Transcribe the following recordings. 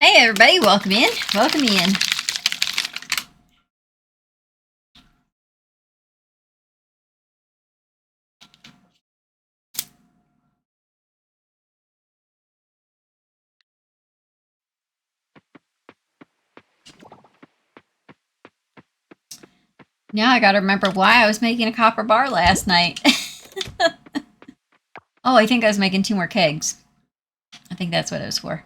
Hey everybody, welcome in. Welcome in. Now I gotta remember why I was making a copper bar last night. Oh, I think I was making 2 more kegs. I think that's what it was for.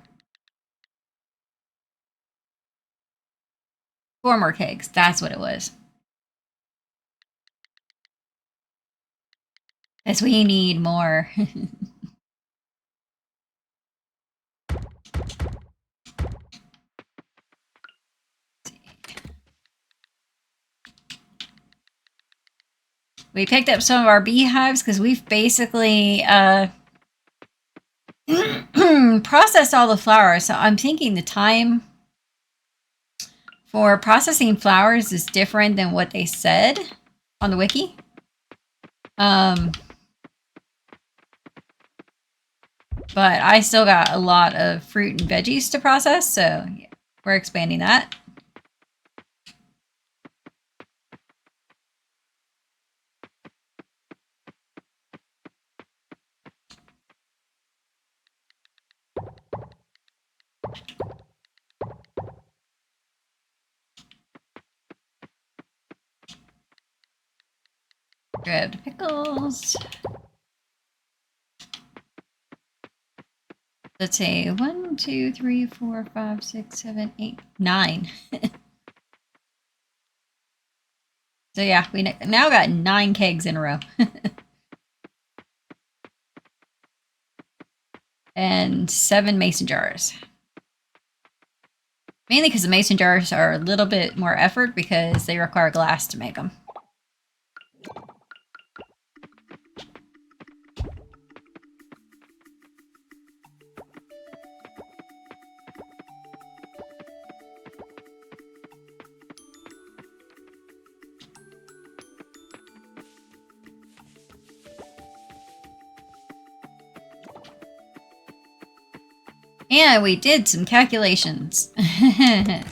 4 more kegs. That's what it was. Because we need more. We picked up some of our beehives because we've basically processed all the flowers. So I'm thinking the time for processing flowers is different than what they said on the wiki. But I still got a lot of fruit and veggies to process, so yeah, we're expanding that. Grabbed pickles. Let's see, 1, 2, 3, 4, 5, 6, 7, 8, 9. So yeah, we now got 9 kegs in a row. And 7 mason jars. Mainly because the mason jars are a little bit more effort because they require glass to make them. And we did some calculations. Yeah.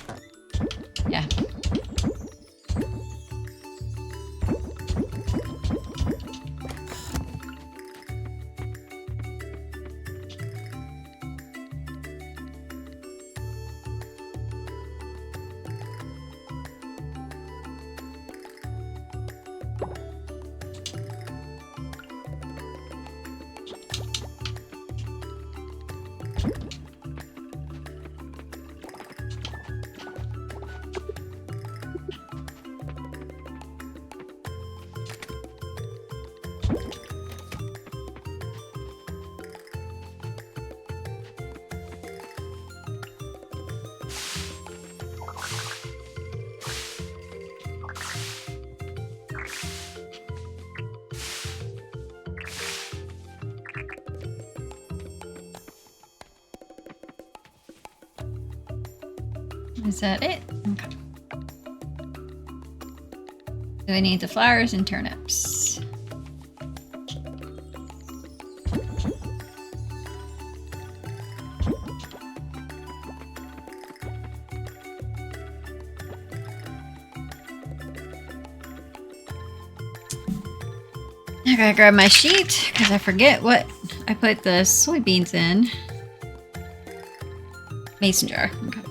Is that it? Okay. So we need the flowers and turnips. I gotta grab my sheet because I forget what I put the soybeans in. Mason jar. Okay.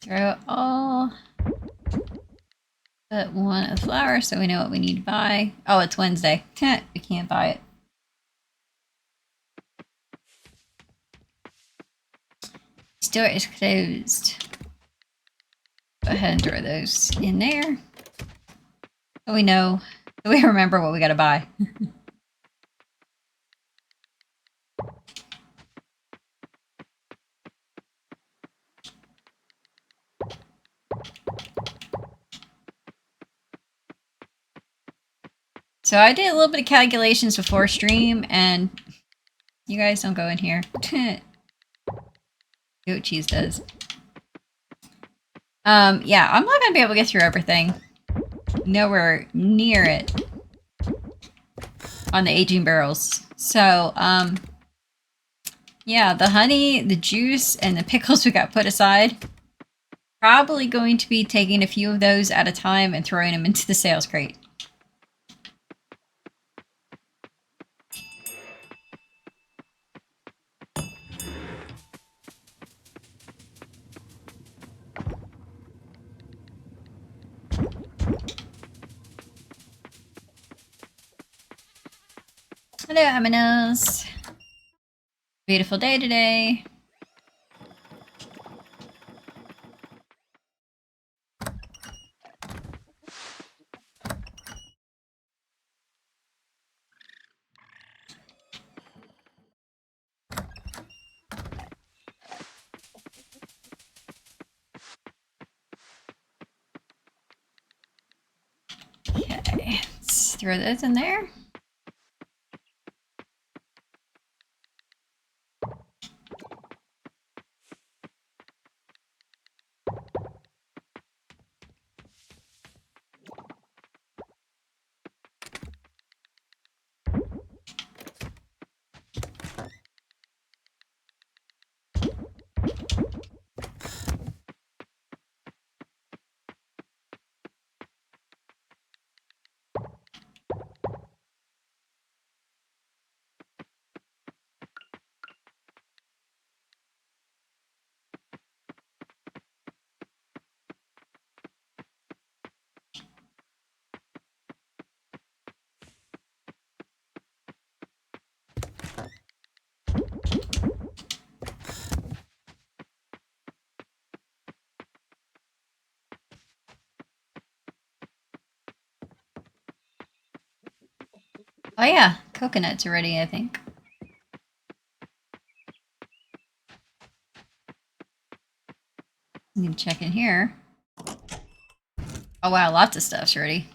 Throw all but one of flour so we know what we need to buy. Oh, it's Wednesday. We can't buy it. Store is closed. Go ahead and throw those in there. So we know, so we remember what we gotta buy. So I did a little bit of calculations before stream, and you guys don't go in here. Goat cheese does. Yeah, I'm not gonna be able to get through everything. Nowhere near it on the aging barrels. So, yeah, the honey, the juice, and the pickles we got put aside. Probably going to be taking a few of those at a time and throwing them into the sales crate. Hello, Aminos. Beautiful day today. Okay, let's throw those in there. Oh yeah, coconuts are ready, I think. Need to check in here. Oh wow, lots of stuff's ready.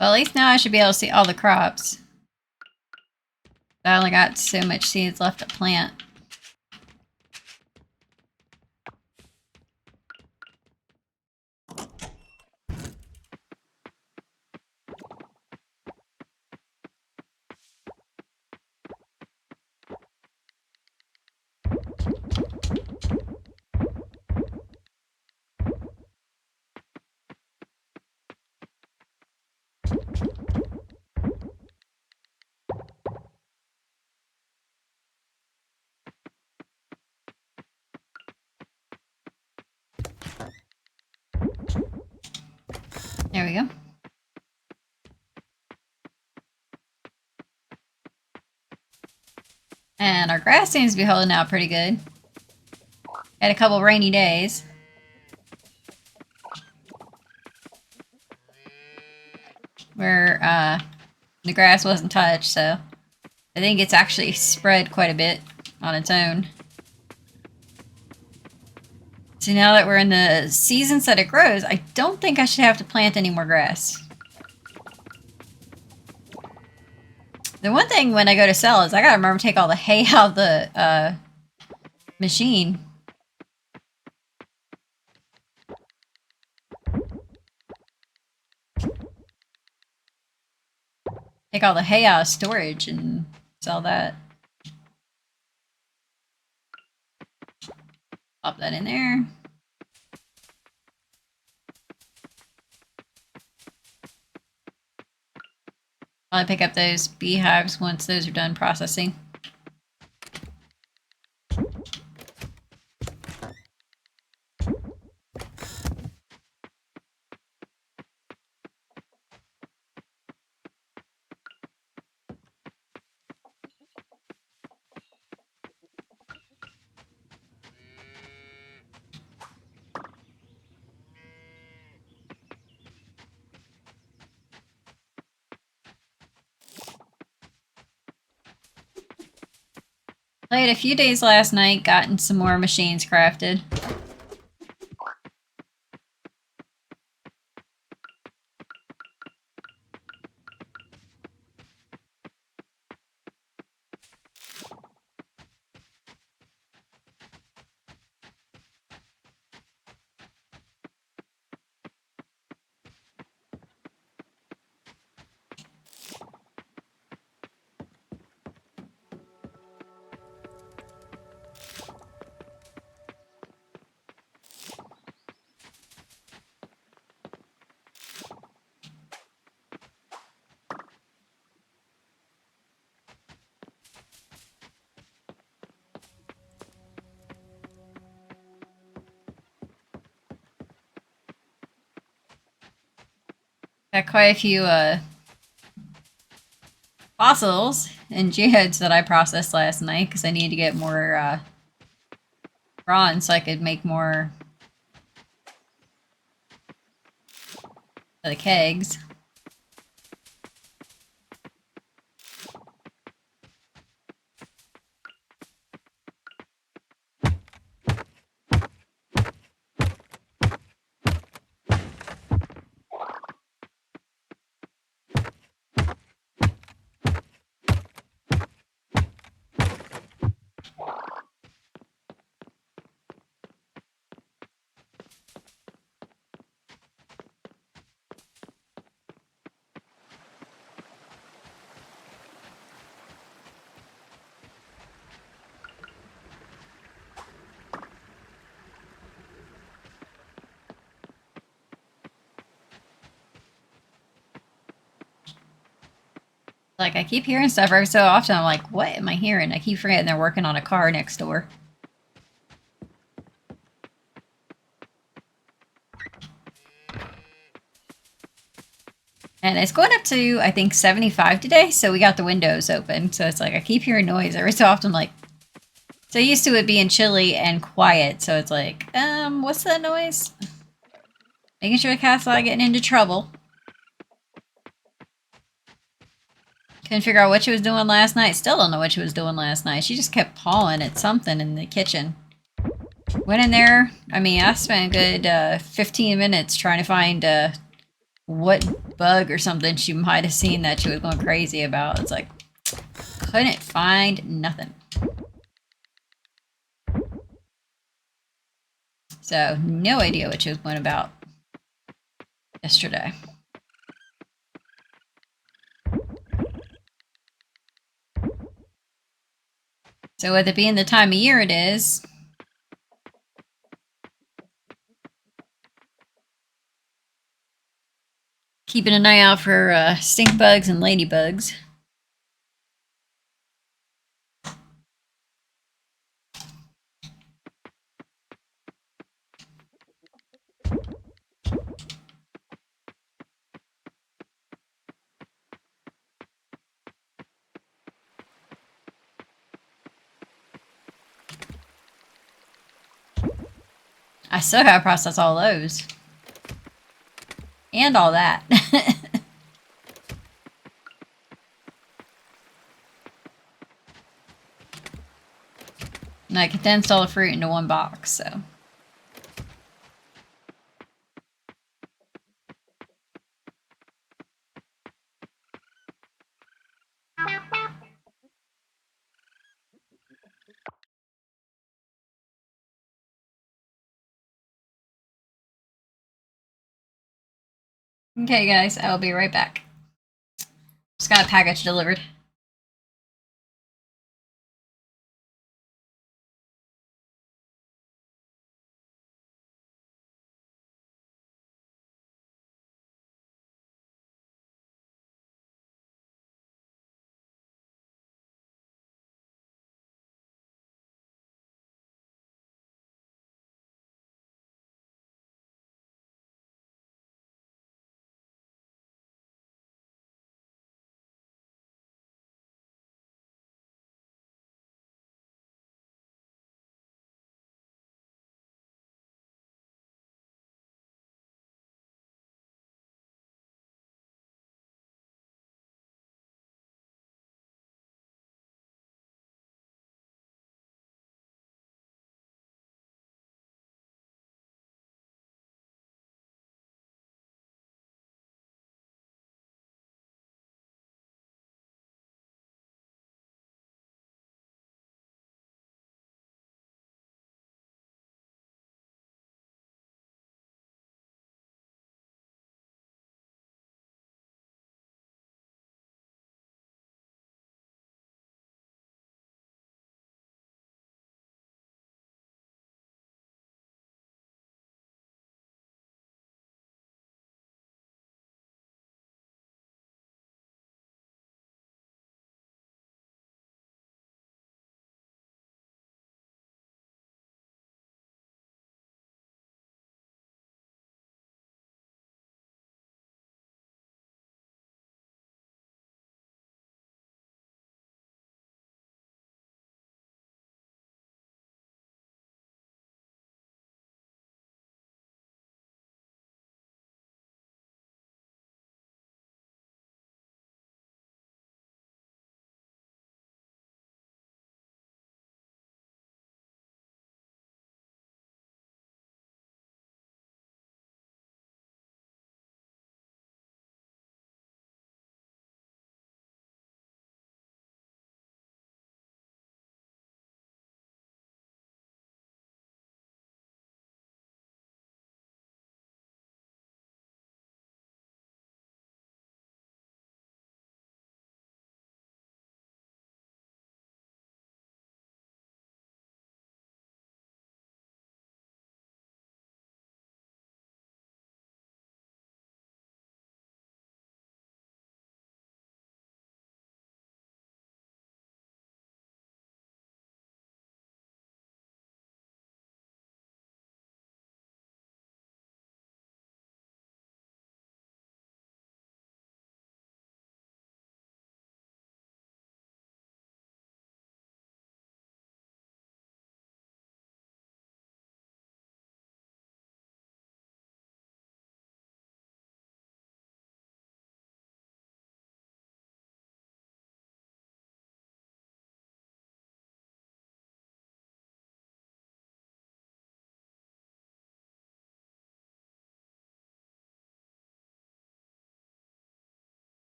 Well, at least now I should be able to see all the crops. I only got so much seeds left to plant. There we go. And our grass seems to be holding out pretty good. Had a couple rainy days. Where the grass wasn't touched, so I think it's actually spread quite a bit on its own. So now that we're in the seasons that it grows, I don't think I should have to plant any more grass. The one thing when I go to sell is I gotta remember to take all the hay out of the machine. Take all the hay out of storage and sell that. Pop that in there. I'll pick up those beehives once those are done processing. Played a few days last night, gotten some more machines crafted. Got quite a few fossils and geodes that I processed last night because I needed to get more bronze so I could make more of the kegs. Like, I keep hearing stuff every so often. I'm like, what am I hearing? I keep forgetting they're working on a car next door. And it's going up to, I think, 75 today, so we got the windows open. So it's like, I keep hearing noise every so often. I'm like, so used to it being chilly and quiet. So it's like, what's that noise? Making sure the cat's not getting into trouble. Couldn't figure out what she was doing last night. Still don't know what she was doing last night. She just kept pawing at something in the kitchen. Went in there. I mean, I spent a good 15 minutes trying to find what bug or something she might have seen that she was going crazy about. It's like, couldn't find nothing. So, no idea what she was going about yesterday. So, with it being the time of year it is, keeping an eye out for stink bugs and ladybugs. I still gotta process all those. And all that. And I condensed all the fruit into one box, so. Okay, guys, I'll be right back. Just got a package delivered.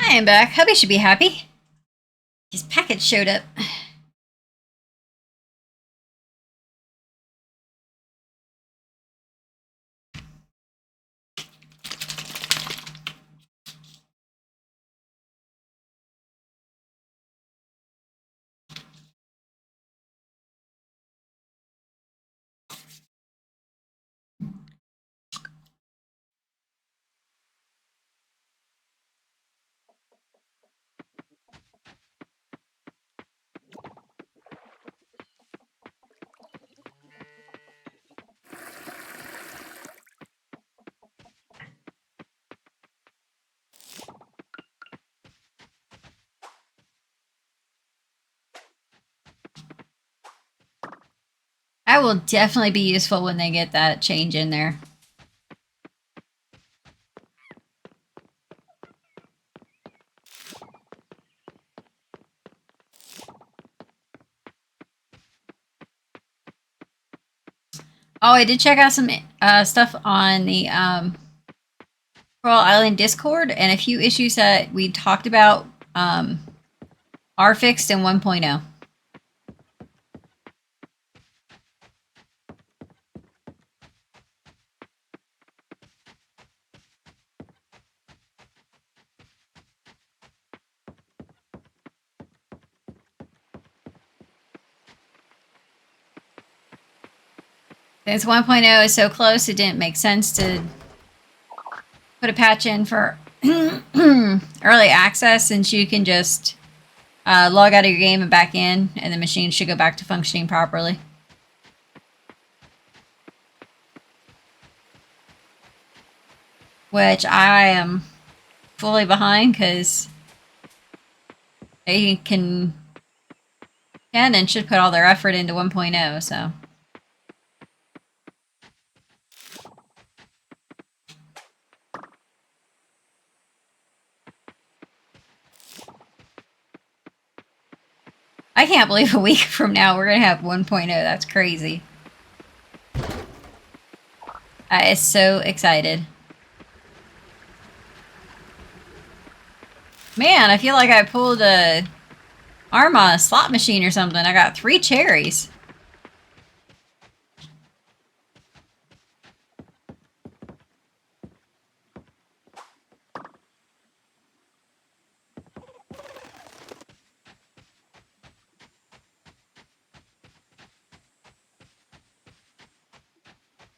I am back. Hubby should be happy. His package showed up. I will definitely be useful when they get that change in there. Oh, I did check out some stuff on the Coral Island Discord, and a few issues that we talked about are fixed in 1.0. Since 1.0 is so close, it didn't make sense to put a patch in for early access, since you can just log out of your game and back in, and the machine should go back to functioning properly. Which I am fully behind, because they can and should put all their effort into 1.0, so. I can't believe a week from now we're going to have 1.0. That's crazy. I am so excited. Man, I feel like I pulled a arm on a slot machine or something. I got 3 cherries.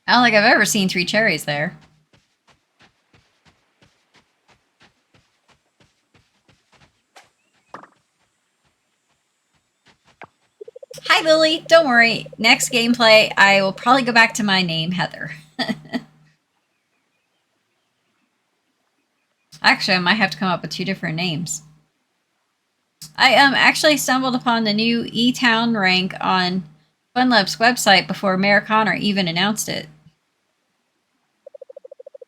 I don't think I've ever seen 3 cherries there. Hi, Lily. Don't worry. Next gameplay, I will probably go back to my name, Heather. Actually, I might have to come up with 2 different names. I actually stumbled upon the new E-Town rank on Funlab's website before Mayor Connor even announced it.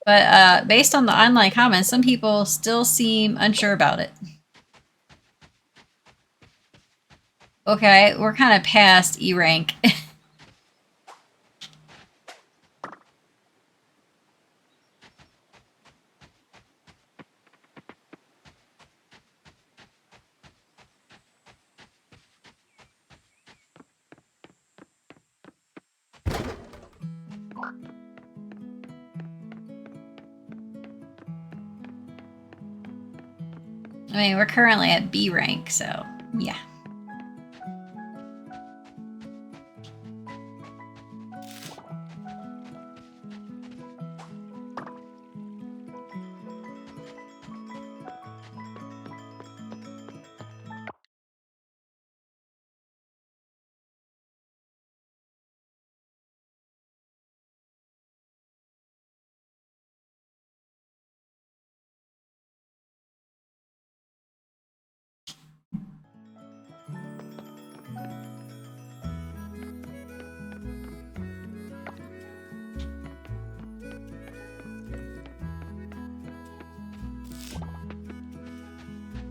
But based on the online comments, some people still seem unsure about it. Okay, we're kind of past E rank. I mean, we're currently at B rank, so yeah.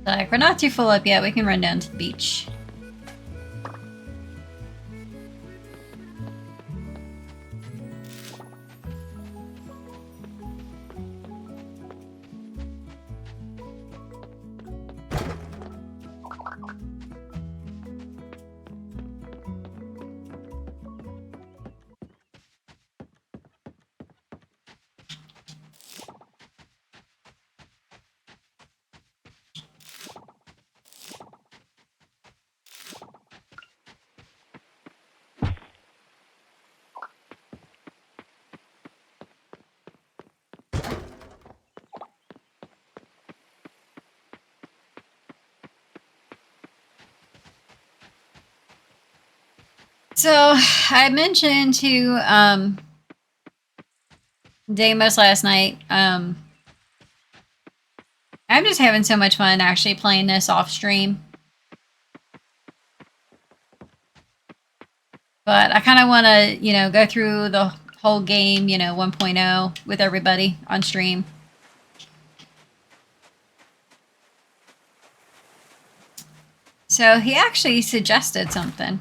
Like, we're not too full up yet. We can run down to the beach. So I mentioned to Damos last night. I'm just having so much fun actually playing this off stream. But I kind of want to, go through the whole game, 1.0 with everybody on stream. So he actually suggested something.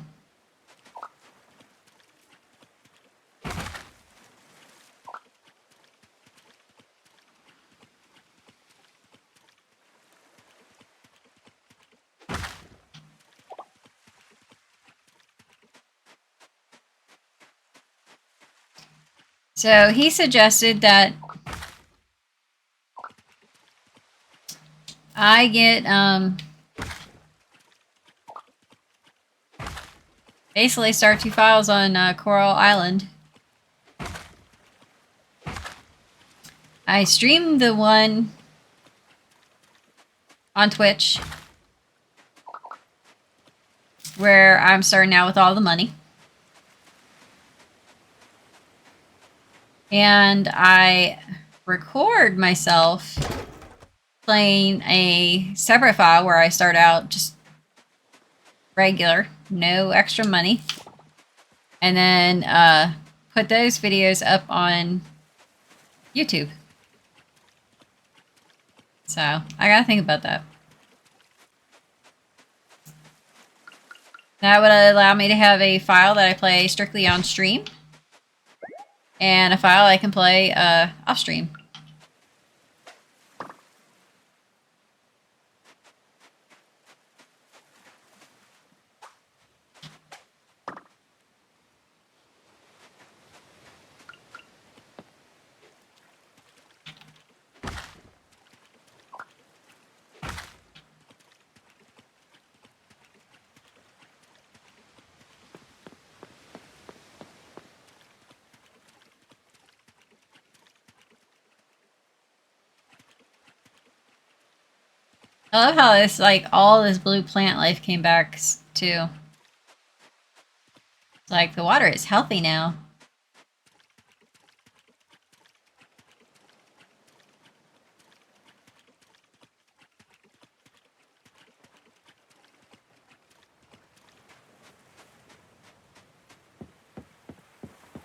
So he suggested that I get basically start 2 files on Coral Island. I streamed the one on Twitch where I'm starting out with all the money. And I record myself playing a separate file where I start out just regular, no extra money. And then put those videos up on YouTube. So I gotta think about that. That would allow me to have a file that I play strictly on stream and a file I can play off stream. I love how this, like, all this blue plant life came back, too. It's like, the water is healthy now.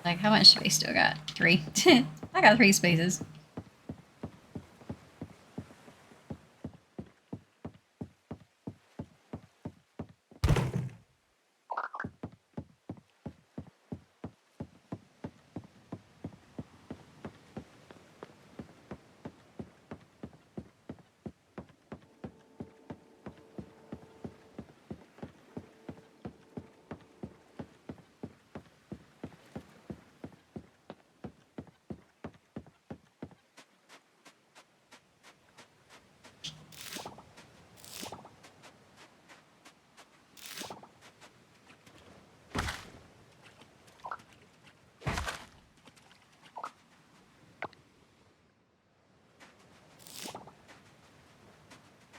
Like, how much space do I got? 3. I got 3 spaces.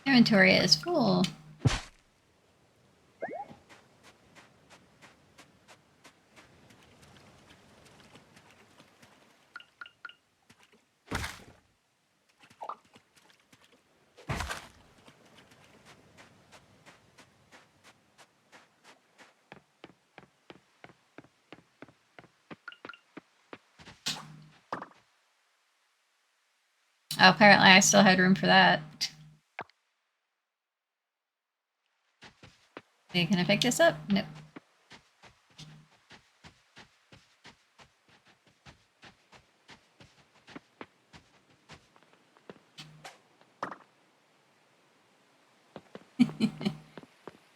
Inventory is full. Oh, apparently I still had room for that. Okay, can I pick this up? Nope.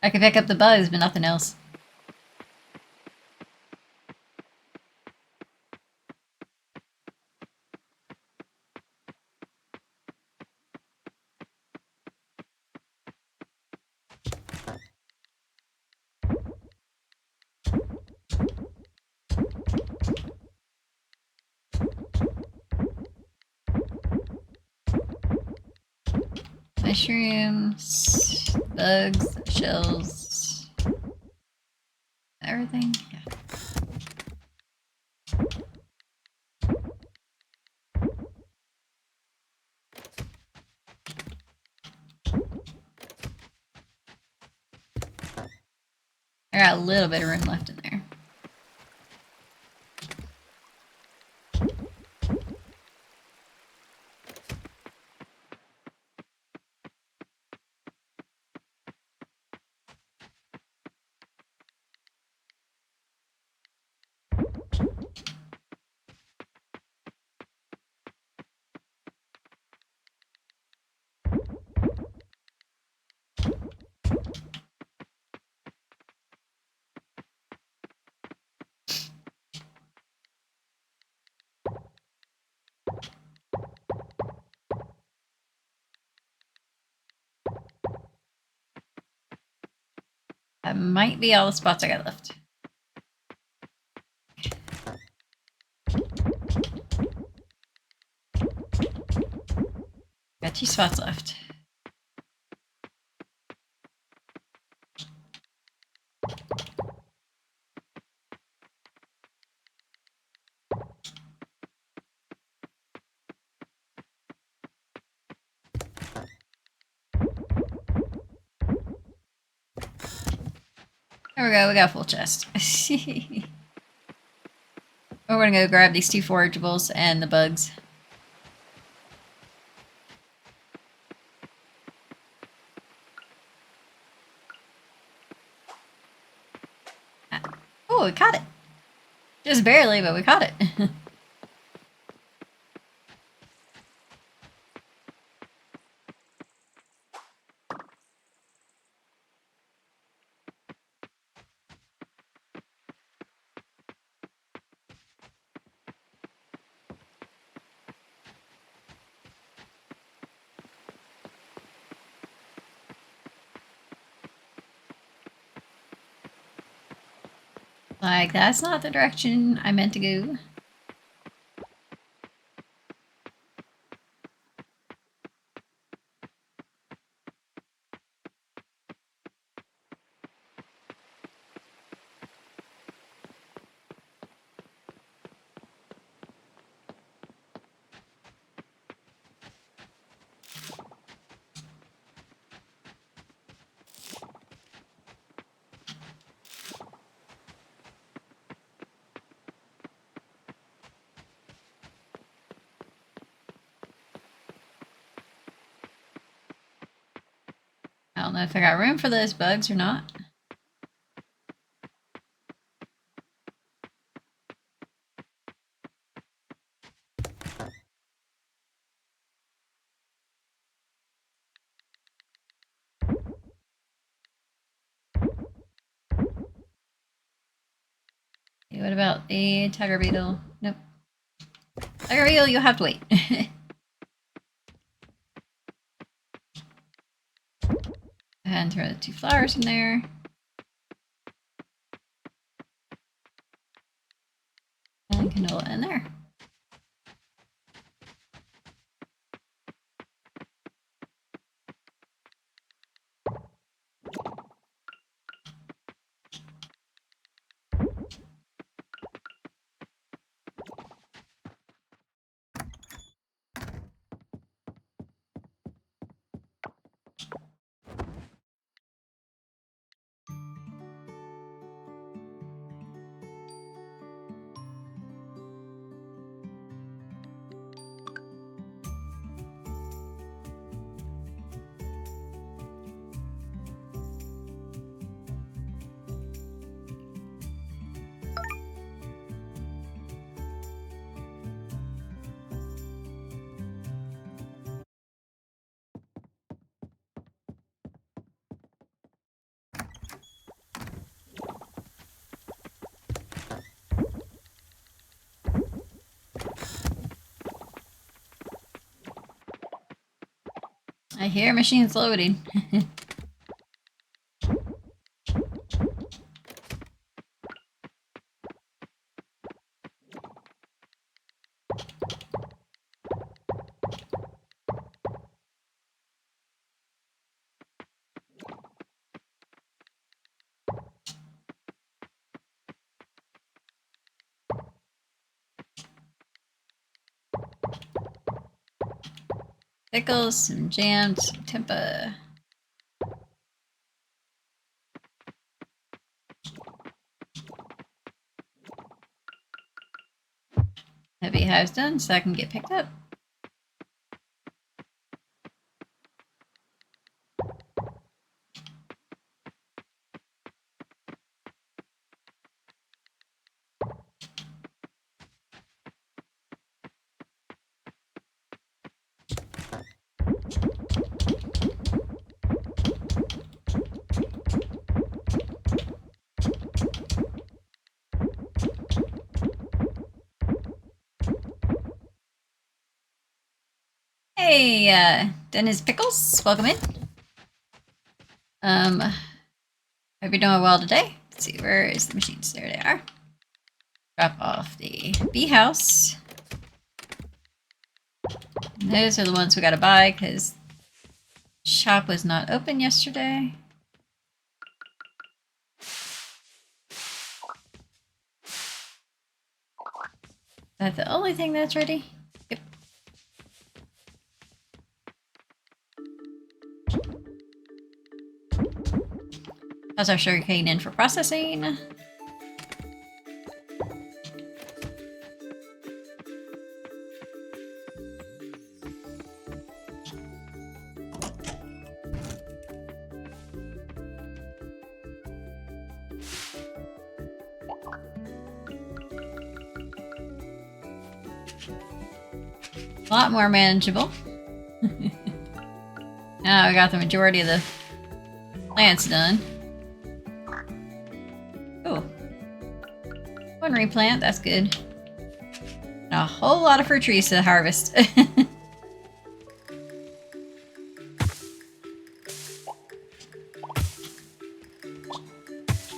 I can pick up the bugs, but nothing else. Mushrooms, bugs, shells. Everything? Yeah. I got a little bit of room left in there. That might be all the spots I got left. Got 2 spots left. There we go, we got a full chest. We're gonna go grab these 2 forageables and the bugs. Oh, we caught it. Just barely, but we caught it. Like, that's not the direction I meant to go. I don't know if I got room for those bugs or not. Okay, what about a tiger beetle? Nope. Tiger beetle, you'll have to wait. And throw the 2 flowers in there. And canola in there. I hear machines loading. Pickles, some jam, some tempeh. The beehive's done, so I can get picked up. Hey, Dennis Pickles, welcome in. Hope you're doing well today. Let's see, where is the machines? There they are. Drop off the bee house. And those are the ones we gotta buy because shop was not open yesterday. Is that the only thing that's ready? Yep. How's our sugarcane in for processing? A lot more manageable. Now I got the majority of the plants done. Oh. One replant, that's good. And a whole lot of fruit trees to harvest.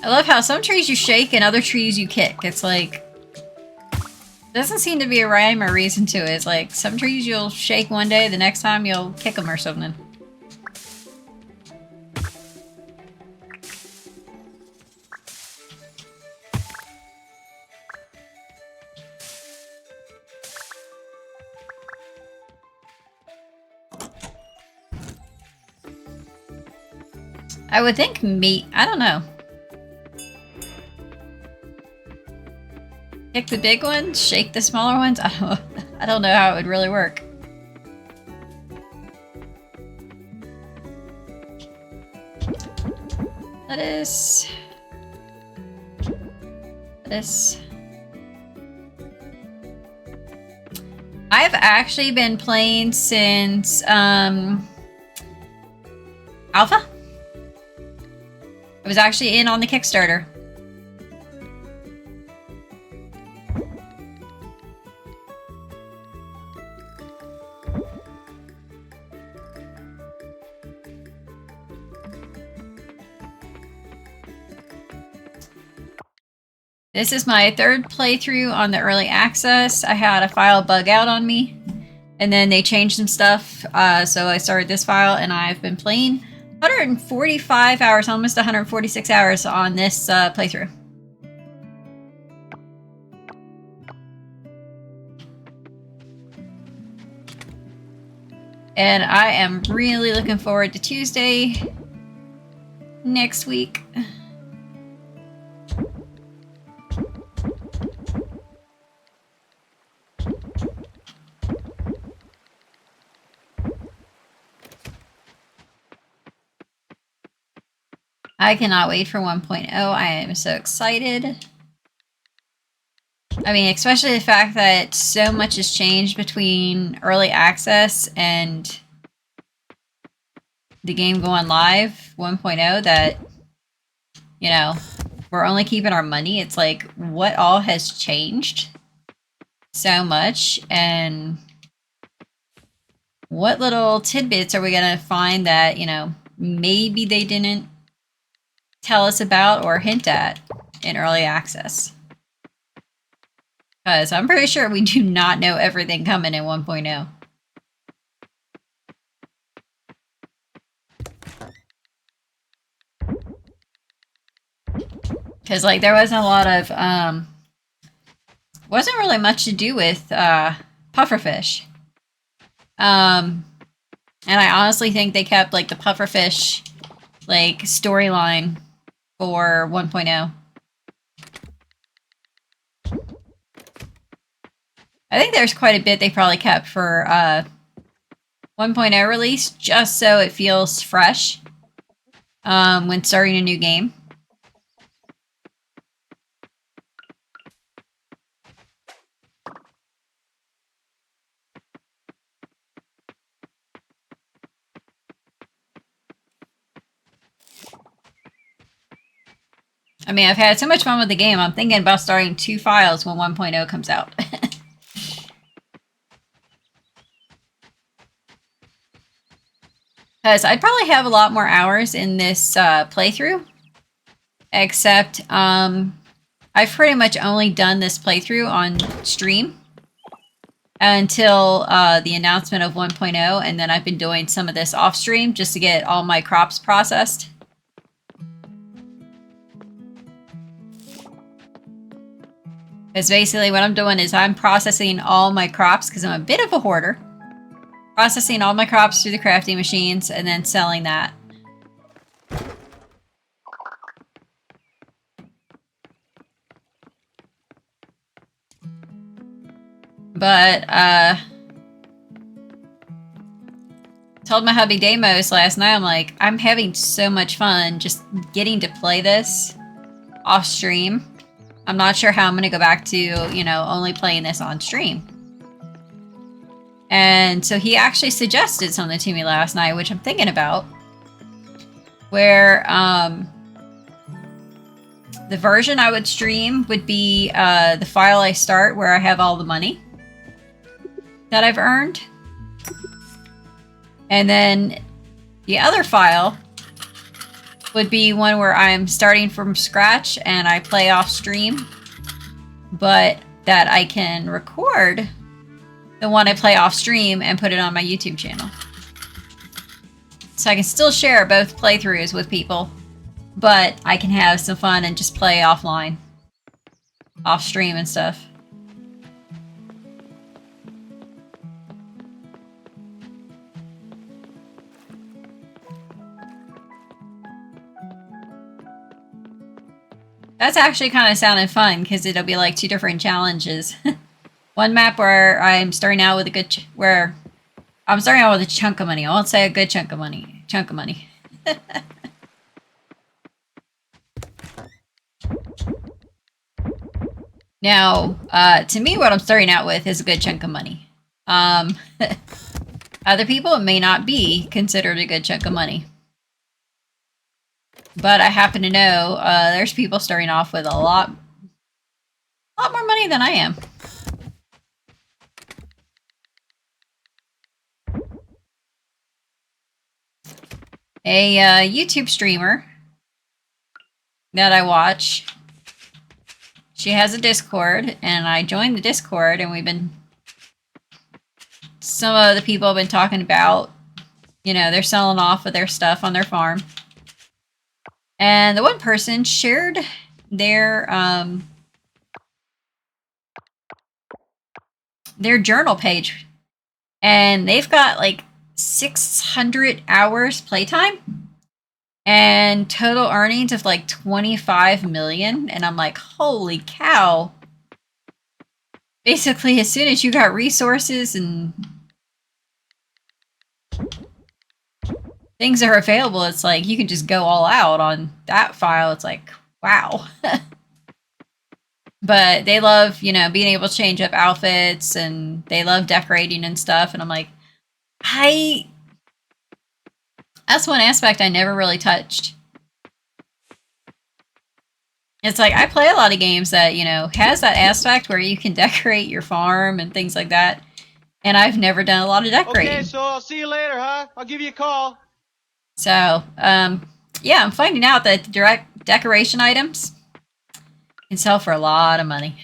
I love how some trees you shake and other trees you kick. It's like, doesn't seem to be a rhyme or reason to it. It's like some trees you'll shake one day, the next time you'll kick them or something. I would think meat. I don't know. Kick the big ones, shake the smaller ones. I don't know how it would really work. Lettuce. Lettuce. I've actually been playing since Alpha. I was actually in on the Kickstarter. This is my third playthrough on the early access. I had a file bug out on me, and then they changed some stuff, so I started this file, and I've been playing 145 hours, almost 146 hours on this playthrough. And I am really looking forward to Tuesday next week. I cannot wait for 1.0. I am so excited. I mean, especially the fact that so much has changed between early access and the game going live 1.0 that, you know, we're only keeping our money. It's like, what all has changed so much, and what little tidbits are we going to find that, you know, maybe they didn't tell us about or hint at in early access? Because I'm pretty sure we do not know everything coming in 1.0. Because, like, there wasn't a lot of, wasn't really much to do with, pufferfish. And I honestly think they kept like the pufferfish like storyline for 1.0. I think there's quite a bit they probably kept for 1.0 release just so it feels fresh when starting a new game. I mean, I've had so much fun with the game, I'm thinking about starting 2 files when 1.0 comes out. Because I'd probably have a lot more hours in this playthrough, except I've pretty much only done this playthrough on stream until the announcement of 1.0, and then I've been doing some of this off stream just to get all my crops processed. Because basically what I'm doing is I'm processing all my crops, because I'm a bit of a hoarder. Processing all my crops through the crafting machines and then selling that. But, told my hubby Damos last night, I'm like, I'm having so much fun just getting to play this off stream. I'm not sure how I'm going to go back to, you know, only playing this on stream. And so he actually suggested something to me last night, which I'm thinking about, where the version I would stream would be the file I start where I have all the money that I've earned. And then the other file would be one where I'm starting from scratch and I play off stream, but that I can record the one I play off stream and put it on my YouTube channel. So I can still share both playthroughs with people, but I can have some fun and just play offline, off stream and stuff. That's actually kind of sounding fun because it'll be like 2 different challenges. One map where I'm starting out with a good, where I'm starting out with a chunk of money. I won't say a good chunk of money. Chunk of money. Now, to me, what I'm starting out with is a good chunk of money. Other people, it may not be considered a good chunk of money. But I happen to know there's people starting off with a lot more money than I am. A YouTube streamer that I watch, she has a Discord, and I joined the Discord, and some of the people have been talking about, you know, they're selling off of their stuff on their farm. And the one person shared their journal page, and they've got like 600 hours playtime and total earnings of like 25 million. And I'm like, holy cow. Basically, as soon as you got resources and things are available, it's like you can just go all out on that file. It's like, wow. But they love, you know, being able to change up outfits, and they love decorating and stuff. And I'm like, that's one aspect I never really touched. It's like, I play a lot of games that, you know, has that aspect where you can decorate your farm and things like that. And I've never done a lot of decorating. Okay, so I'll see you later, huh? I'll give you a call. So, yeah, I'm finding out that direct decoration items can sell for a lot of money.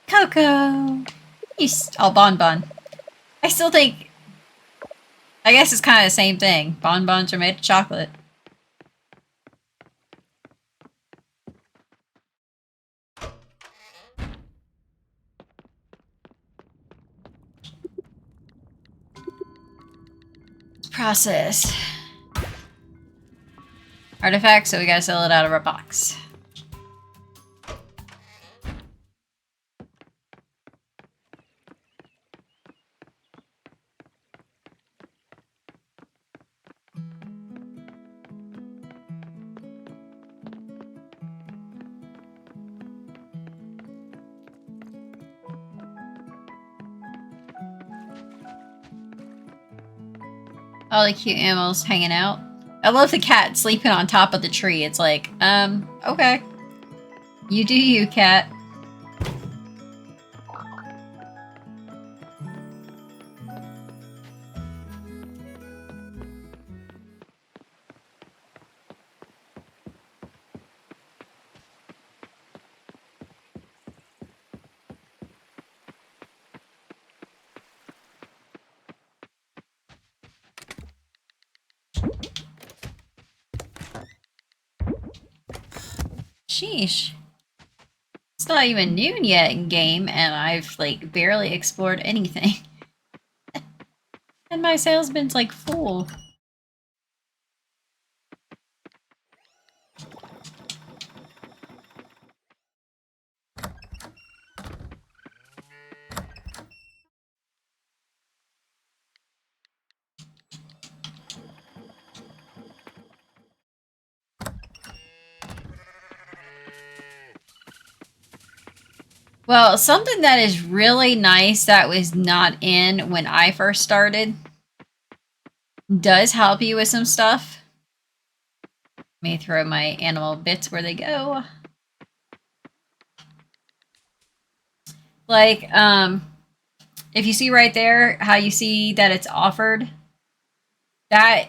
Coco! Oh, Bonbon. I still think, I guess it's kind of the same thing. Bonbons are made of chocolate. process. Artifact, so we gotta sell it out of our box. All the cute animals hanging out. I love the cat sleeping on top of the tree. It's like, okay. You do you, cat. Sheesh. It's not even noon yet in game, and I've, like, barely explored anything. And my salesman's, like, full. Well, something that is really nice that was not in when I first started does help you with some stuff. Let me throw my animal bits where they go. Like, if you see right there how you see that it's offered, that,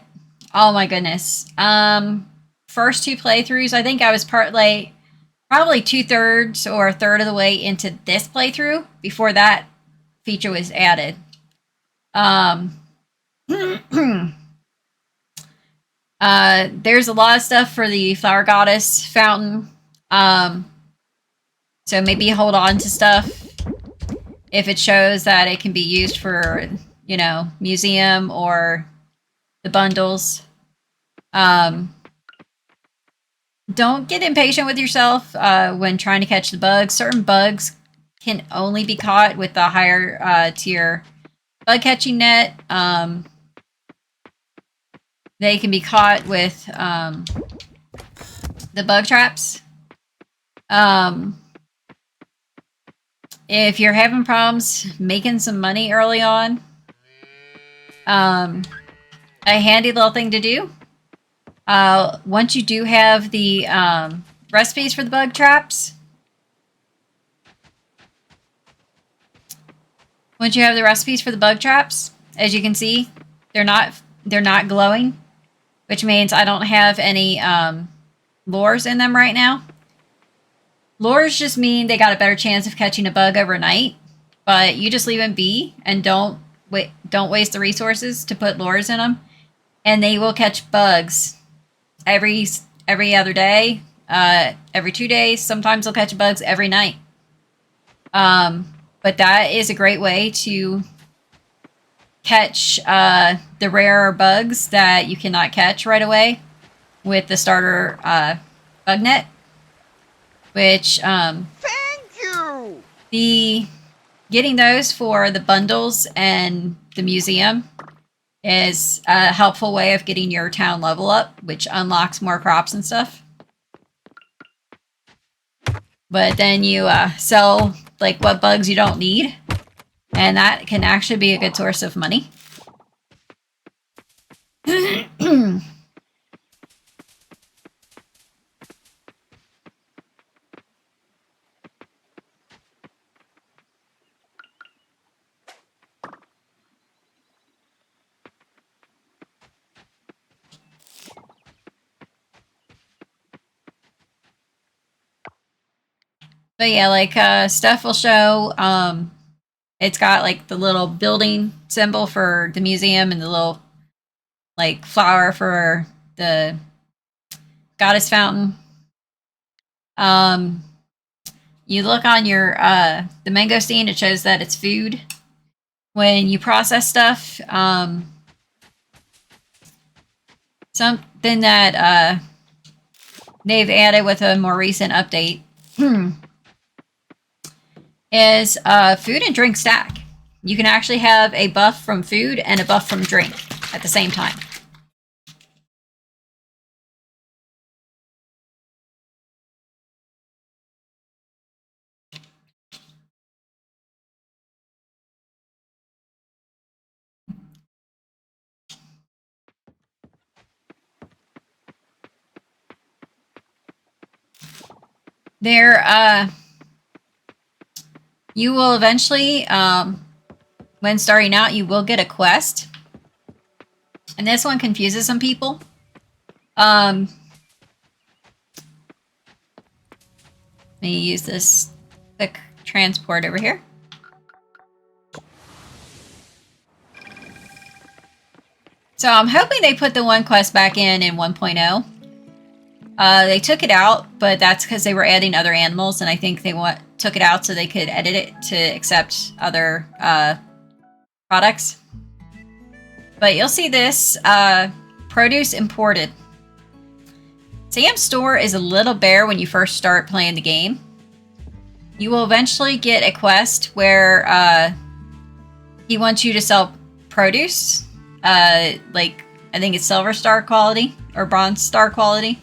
oh my goodness. First two playthroughs, I think I was probably 2/3 or a third of the way into this playthrough before that feature was added. There's a lot of stuff for the Flower Goddess fountain. So maybe hold on to stuff if it shows that it can be used for, you know, museum or the bundles. Don't get impatient with yourself when trying to catch the bugs. Certain bugs can only be caught with the higher tier bug catching net. They can be caught with the bug traps. If you're having problems making some money early on, a handy little thing to do. Once you do have the recipes for the bug traps, as you can see, they're not glowing, which means I don't have any lures in them right now. Lures just mean they got a better chance of catching a bug overnight, but you just leave them be and don't waste the resources to put lures in them, and they will catch bugs every other day, every 2 days. Sometimes they'll catch bugs every night. But that is a great way to catch the rarer bugs that you cannot catch right away with the starter bug net. Which Thank you. the getting those for the bundles and the museum is a helpful way of getting your town level up, which unlocks more crops and stuff. But then you sell like what bugs you don't need, and that can actually be a good source of money. But yeah, like stuff will show. It's got like the little building symbol for the museum and the little like flower for the goddess fountain. You look on your the mangosteen, it shows that it's food. When you process stuff, something that they've added with a more recent update is food and drink stack. You can actually have a buff from food and a buff from drink at the same time. You will eventually, when starting out, you will get a quest. And this one confuses some people. Let me use this quick transport over here. So I'm hoping they put the one quest back in 1.0. They took it out, but that's because they were adding other animals, and I think they took it out so they could edit it to accept other products. But you'll see this produce imported. Sam's store is a little bare when you first start playing the game. You will eventually get a quest where he wants you to sell produce, like I think it's silver star quality or bronze star quality.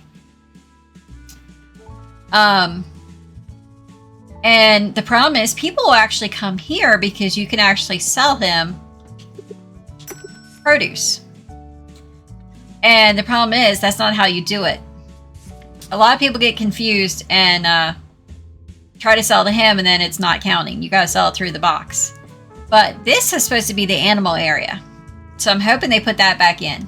And the problem is people will actually come here because you can actually sell him produce. And the problem is that's not how you do it. A lot of people get confused and try to sell to him and then it's not counting. You gotta sell it through the box. But this is supposed to be the animal area. So I'm hoping they put that back in.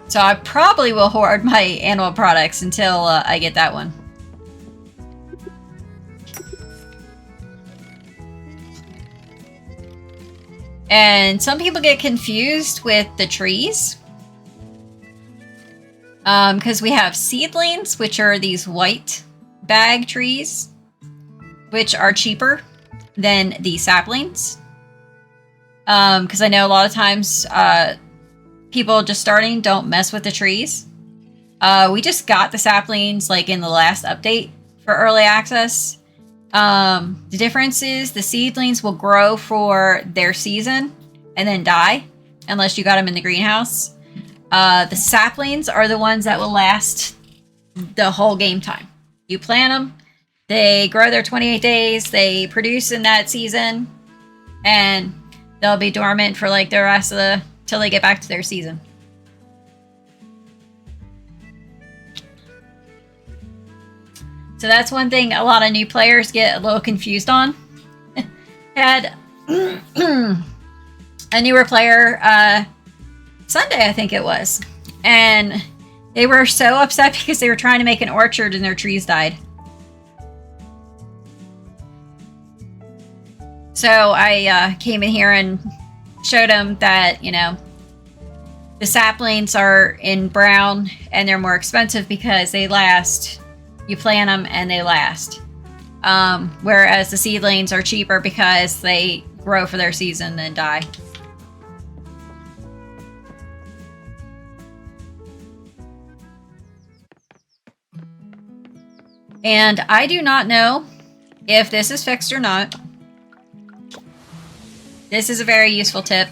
So I probably will hoard my animal products until I get that one. And some people get confused with the trees. Because we have seedlings, which are these white bag trees, which are cheaper than the saplings. Because I know a lot of times people just starting don't mess with the trees. We just got the saplings like in the last update for early access. The difference is the seedlings will grow for their season and then die unless you got them in the greenhouse. The saplings are the ones that will last the whole game time. You plant them, they grow their 28 days, they produce in that season, and they'll be dormant for like the rest of the till they get back to their season. So that's one thing a lot of new players get a little confused on. Had a newer player Sunday, I think it was, and they were so upset because they were trying to make an orchard and their trees died. So I came in here and showed them that, you know, the saplings are in brown and they're more expensive because they last. You plant them and they last. Whereas the seedlings are cheaper because they grow for their season and then die. And I do not know if this is fixed or not. This is a very useful tip.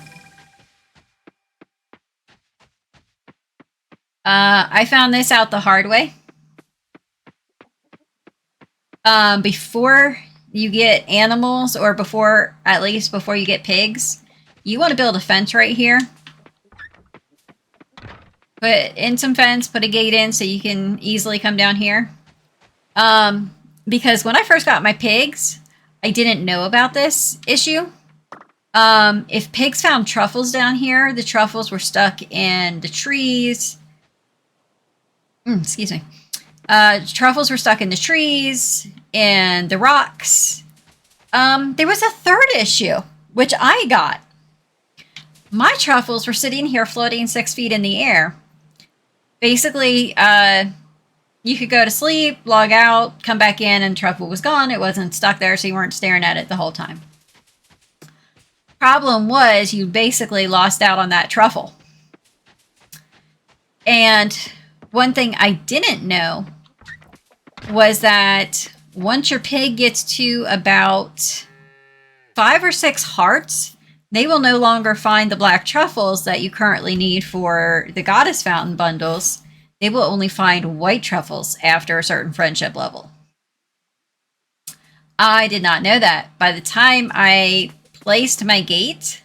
I found this out the hard way. Before you get animals, or at least before you get pigs, you want to build a fence right here. Put in some fence, put a gate in so you can easily come down here. Because when I first got my pigs, I didn't know about this issue. If pigs found truffles down here, the truffles were stuck in the trees. Excuse me. Truffles were stuck in the trees and the rocks. There was a third issue, which I got. My truffles were sitting here floating 6 feet in the air. Basically, you could go to sleep, log out, come back in, and the truffle was gone. It wasn't stuck there, so you weren't staring at it the whole time. Problem was, you basically lost out on that truffle. And one thing I didn't know was that once your pig gets to about 5 or 6 hearts, they will no longer find the black truffles that you currently need for the Goddess Fountain bundles. They will only find white truffles after a certain friendship level. I did not know that. By the time I placed my gate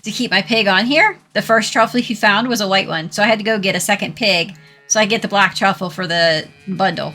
to keep my pig on here, the first truffle he found was a white one. So I had to go get a second pig so I get the black truffle for the bundle.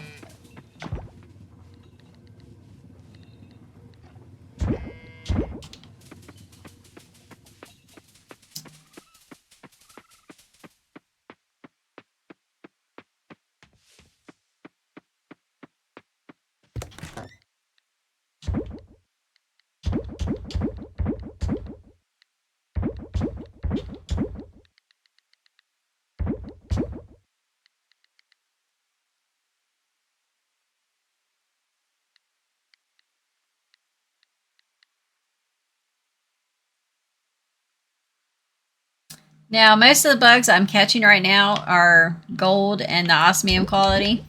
Now, most of the bugs I'm catching right now are gold and the osmium quality.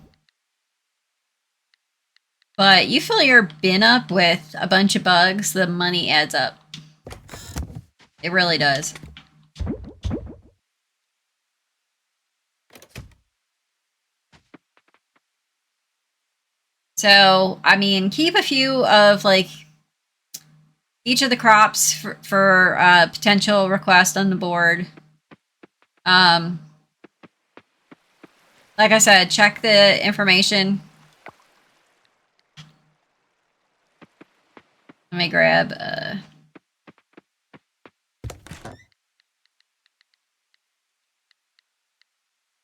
But you fill your bin up with a bunch of bugs, the money adds up. It really does. So, I mean, keep a few of like each of the crops for potential request on the board. Like I said, check the information. Let me grab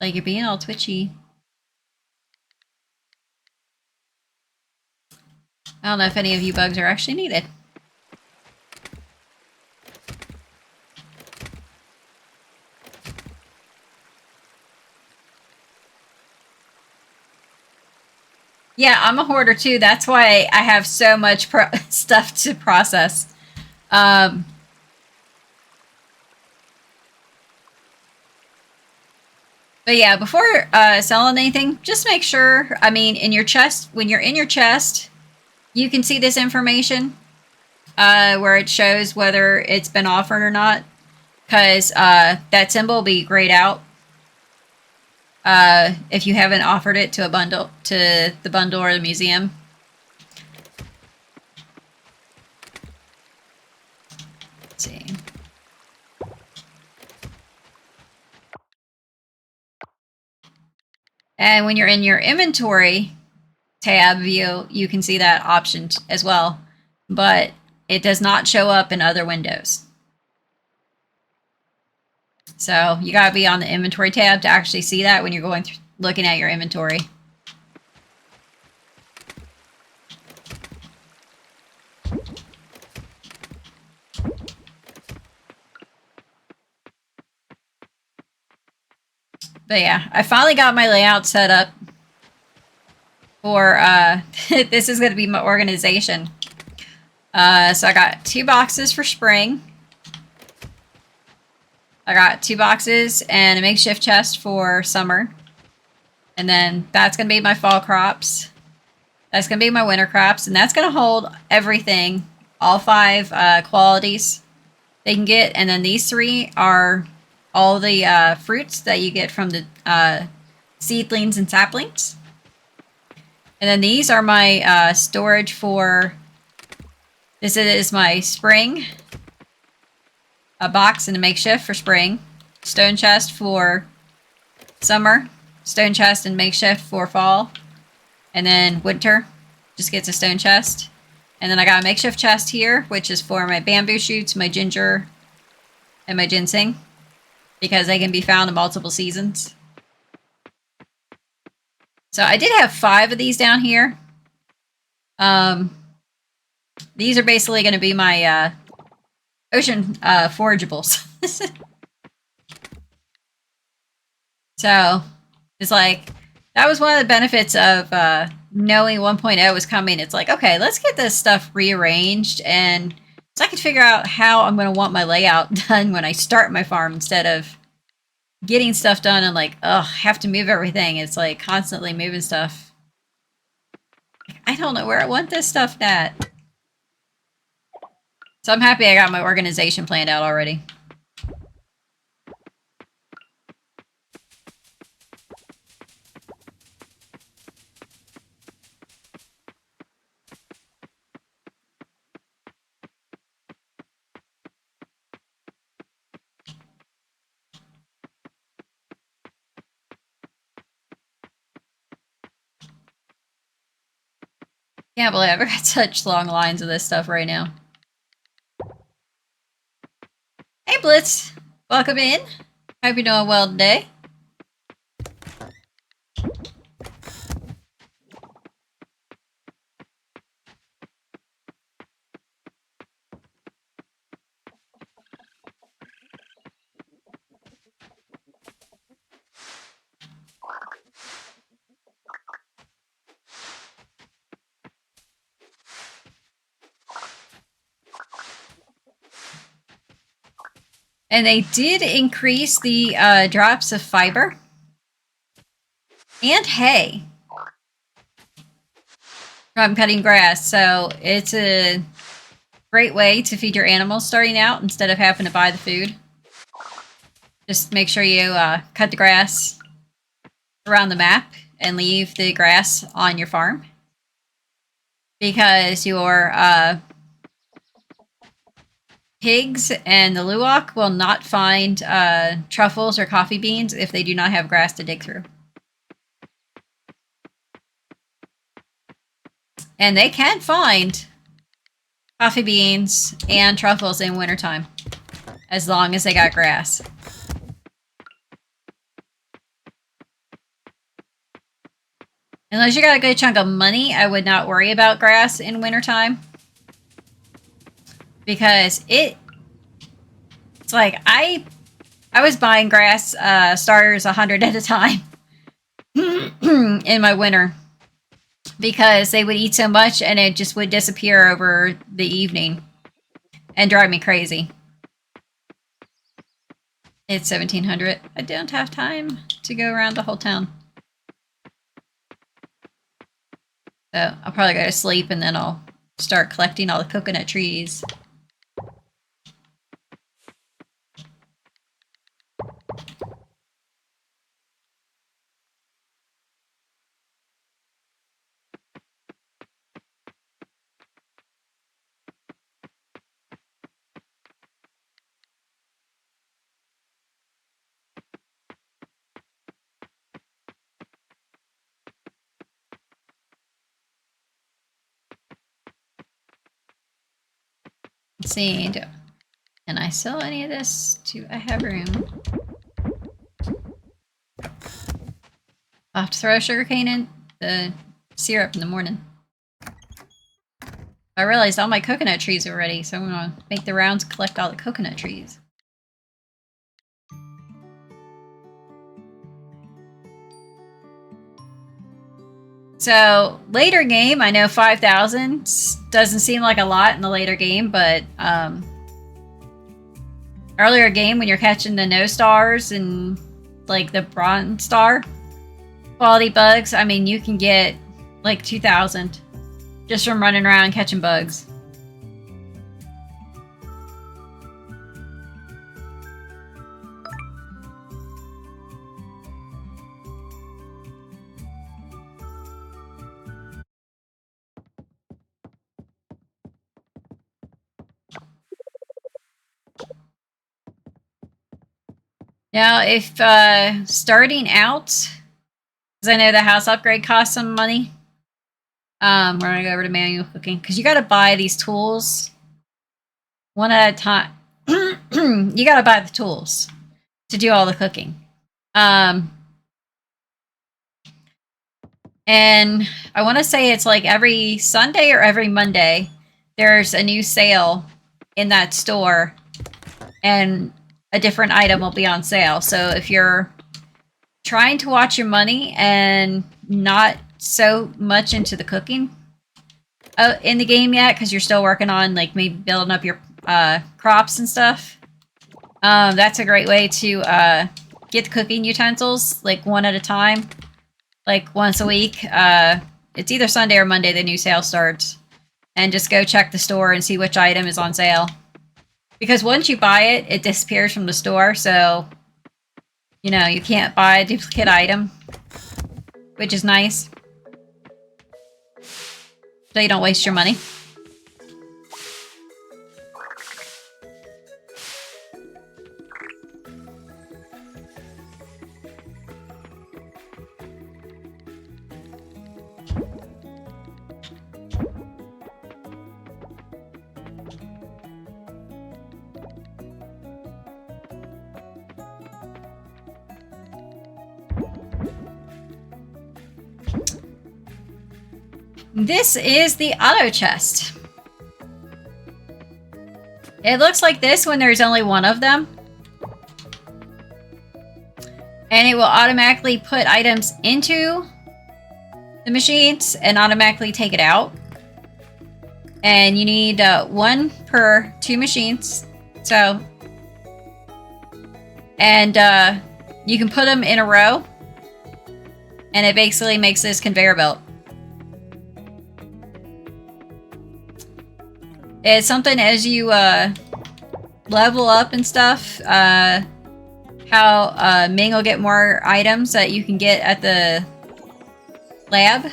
like you're being all twitchy. I don't know if any of you bugs are actually needed. Yeah, I'm a hoarder too. That's why I have so much stuff to process. But yeah, before selling anything, just make sure, I mean, in your chest, when you're in your chest, you can see this information where it shows whether it's been offered or not. Because that symbol will be grayed out if you haven't offered it to a bundle, to the bundle or the museum. Let's see. And when you're in your inventory tab view, you can see that option as well, but it does not show up in other windows. So you gotta be on the inventory tab to actually see that when you're going through, looking at your inventory. But yeah, I finally got my layout set up for, this is going to be my organization. So I got 2 boxes for spring. I got 2 boxes and a makeshift chest for summer. And then that's going to be my fall crops. That's going to be my winter crops. And that's going to hold everything, all 5 qualities they can get. And then these 3 are all the fruits that you get from the seedlings and saplings. And then these are my storage for, this is my spring, a box and a makeshift for spring, stone chest for summer, stone chest and makeshift for fall, and then winter just gets a stone chest. And then I got a makeshift chest here, which is for my bamboo shoots, my ginger, and my ginseng, because they can be found in multiple seasons. So I did have 5 of these down here. These are basically going to be my ocean forageables. So it's like, that was one of the benefits of knowing 1.0 was coming. It's like, okay, let's get this stuff rearranged, and so I can figure out how I'm going to want my layout done when I start my farm instead of getting stuff done and like, ugh, have to move everything. It's like constantly moving stuff. I don't know where I want this stuff at. So I'm happy I got my organization planned out already. Can't believe I've got such long lines of this stuff right now. Hey Blitz, welcome in. Hope you're doing well today. And they did increase the drops of fiber and hay from cutting grass. So it's a great way to feed your animals starting out instead of having to buy the food. Just make sure you cut the grass around the map and leave the grass on your farm. Because your pigs and the luwak will not find truffles or coffee beans if they do not have grass to dig through. And they can find coffee beans and truffles in wintertime, as long as they got grass. Unless you got a good chunk of money, I would not worry about grass in wintertime. Because it's like, I was buying grass starters 100 at a time in my winter. Because they would eat so much and it just would disappear over the evening and drive me crazy. It's 1700. I don't have time to go around the whole town. So I'll probably go to sleep and then I'll start collecting all the coconut trees. Let's see. Can I sell any of this? Do I have room? I'll have to throw sugarcane in the syrup in the morning. I realized all my coconut trees are ready, so I'm gonna make the rounds, collect all the coconut trees. So, later game, I know 5,000 doesn't seem like a lot in the later game, but earlier game when you're catching the no stars and like the bronze star quality bugs, I mean, you can get like 2,000 just from running around catching bugs. Now, if starting out, because I know the house upgrade costs some money, we're gonna go over to manual cooking because you got to buy these tools one at a time. You got to buy the tools to do all the cooking. And I want to say it's like every Sunday or every Monday, there's a new sale in that store, and a different item will be on sale. So if you're trying to watch your money and not so much into the cooking in the game yet, because you're still working on like maybe building up your crops and stuff, that's a great way to get the cooking utensils, like one at a time, like once a week. It's either Sunday or Monday the new sale starts. And just go check the store and see which item is on sale. Because once you buy it, it disappears from the store, so, you know, you can't buy a duplicate item, which is nice. So you don't waste your money. This is the auto chest. It looks like this when there's only one of them. And it will automatically put items into the machines and automatically take it out. And you need one per 2 machines. So, and you can put them in a row. And it basically makes this conveyor belt. It's something as you level up and stuff, how Ming will get more items that you can get at the lab.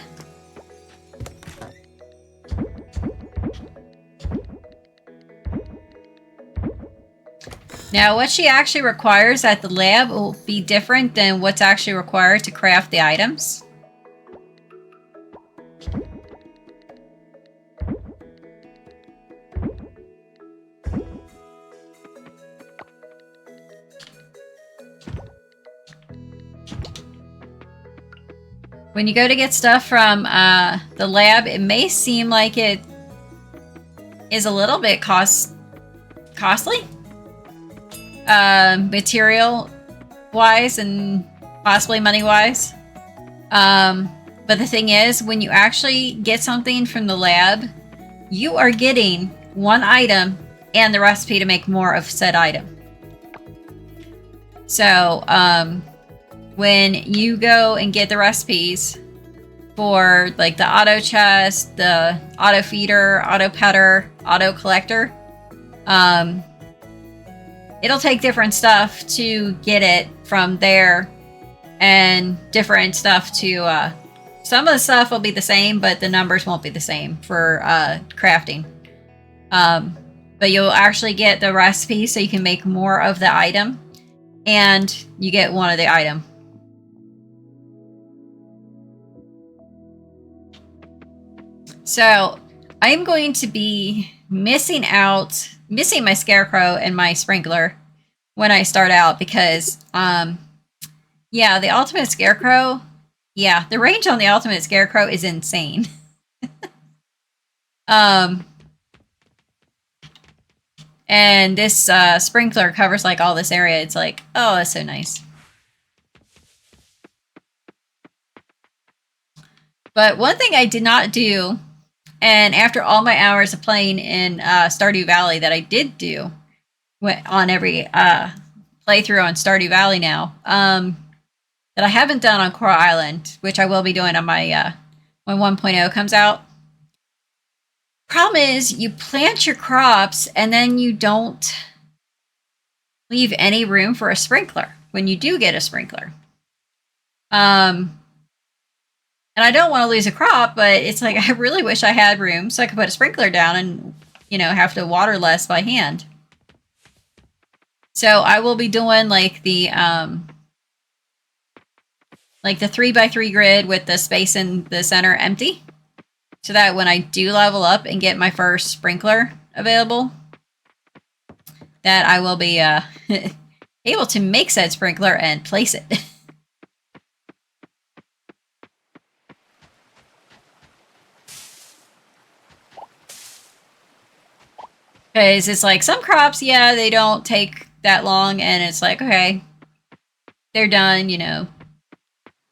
Now, what she actually requires at the lab will be different than what's actually required to craft the items. When you go to get stuff from the lab, it may seem like it is a little bit costly, material-wise and possibly money-wise. But the thing is, when you actually get something from the lab, you are getting one item and the recipe to make more of said item. So, when you go and get the recipes for like the auto chest, the auto feeder, auto petter, auto collector, it'll take different stuff to get it from there, and different stuff to some of the stuff will be the same, but the numbers won't be the same for crafting. But you'll actually get the recipe so you can make more of the item, and you get one of the item. So I'm going to be missing my scarecrow and my sprinkler when I start out, because yeah, the ultimate scarecrow, yeah, the range on the ultimate scarecrow is insane. And this sprinkler covers like all this area. It's like, oh, that's so nice. But one thing I did not do, and after all my hours of playing in Stardew Valley that I did do on every playthrough on Stardew Valley now, that I haven't done on Coral Island, which I will be doing on my when 1.0 comes out. Problem is, you plant your crops and then you don't leave any room for a sprinkler when you do get a sprinkler. And I don't want to lose a crop, but it's like, I really wish I had room so I could put a sprinkler down and, you know, have to water less by hand. So I will be doing like the 3x3 grid with the space in the center empty, so that when I do level up and get my first sprinkler available, that I will be able to make said sprinkler and place it. Because it's like some crops, yeah, they don't take that long, and it's like, okay, they're done, you know.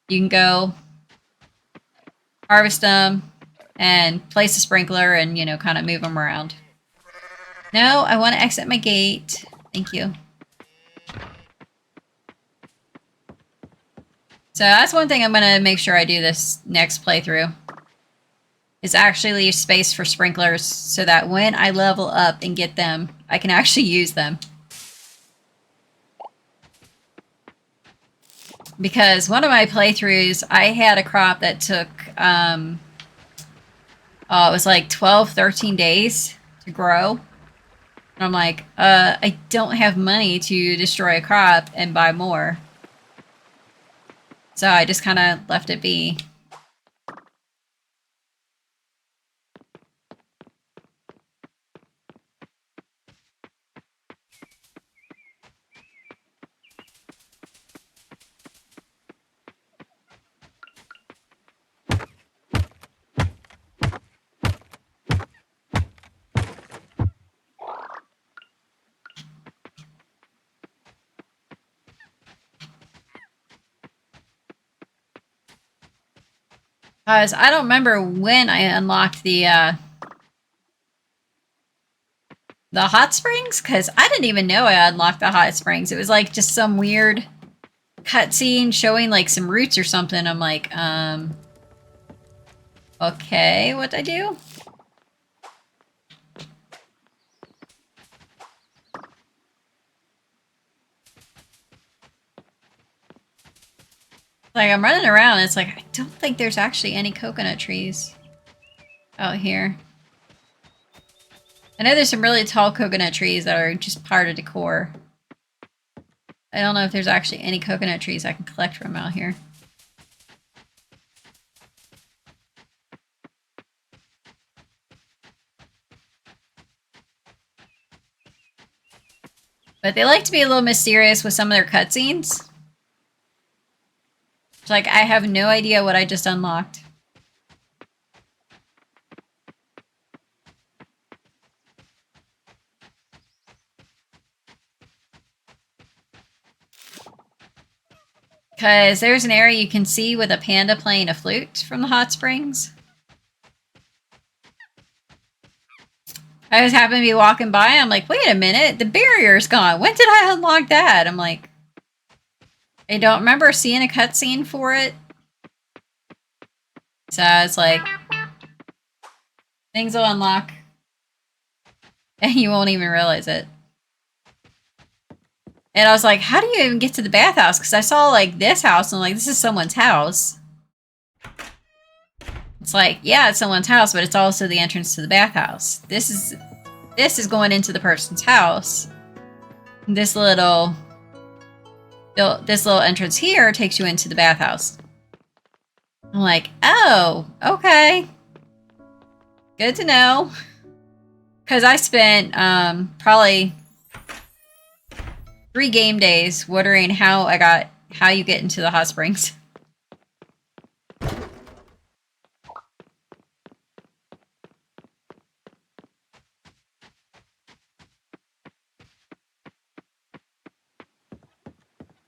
You can go harvest them and place a sprinkler and, you know, kind of move them around. No, I want to exit my gate. Thank you. So that's one thing I'm going to make sure I do this next playthrough. Is actually leave space for sprinklers so that when I level up and get them, I can actually use them. Because one of my playthroughs, I had a crop that took, it was like 12, 13 days to grow. And I'm like, I don't have money to destroy a crop and buy more. So I just kind of left it be. Because I don't remember when I unlocked the hot springs, because I didn't even know I unlocked the hot springs. It was like just some weird cutscene showing like some roots or something. I'm like, okay, what'd I do? Like, I'm running around, and it's like, I don't think there's actually any coconut trees out here. I know there's some really tall coconut trees that are just part of decor. I don't know if there's actually any coconut trees I can collect from out here. But they like to be a little mysterious with some of their cutscenes. It's like, I have no idea what I just unlocked. Because there's an area you can see with a panda playing a flute from the hot springs. I just happened to be walking by, and I'm like, wait a minute, the barrier's gone. When did I unlock that? I'm like, I don't remember seeing a cutscene for it. So it's like, things will unlock, and you won't even realize it. And I was like, how do you even get to the bathhouse? Because I saw, like, this house, and I'm like, this is someone's house. It's like, yeah, it's someone's house, but it's also the entrance to the bathhouse. This is going into the person's house. This little entrance here takes you into the bathhouse. I'm like, oh, okay. Good to know. Because I spent probably 3 game days wondering how you get into the hot springs.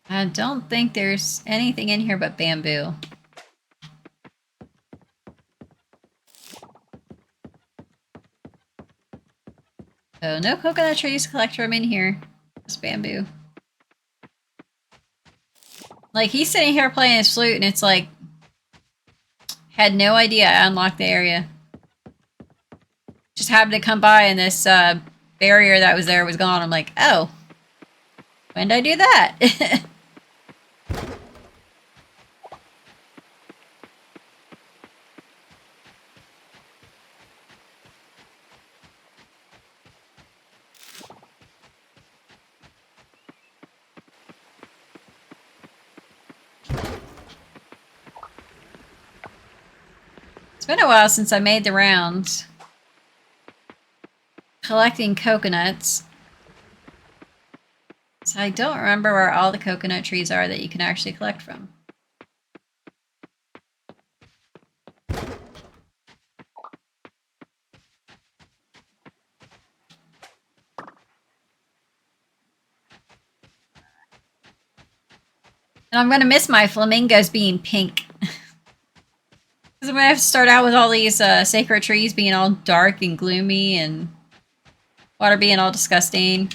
I don't think there's anything in here but bamboo. So no coconut trees to collect from in here. Just bamboo. Like, he's sitting here playing his flute, and it's like, had no idea I unlocked the area. Just happened to come by, and this barrier that was there was gone. I'm like, oh, when did I do that? It's been a while since I made the rounds. Collecting coconuts. So I don't remember where all the coconut trees are that you can actually collect from. And I'm going to miss my flamingos being pink. Because I'm going to have to start out with all these sacred trees being all dark and gloomy and water being all disgusting.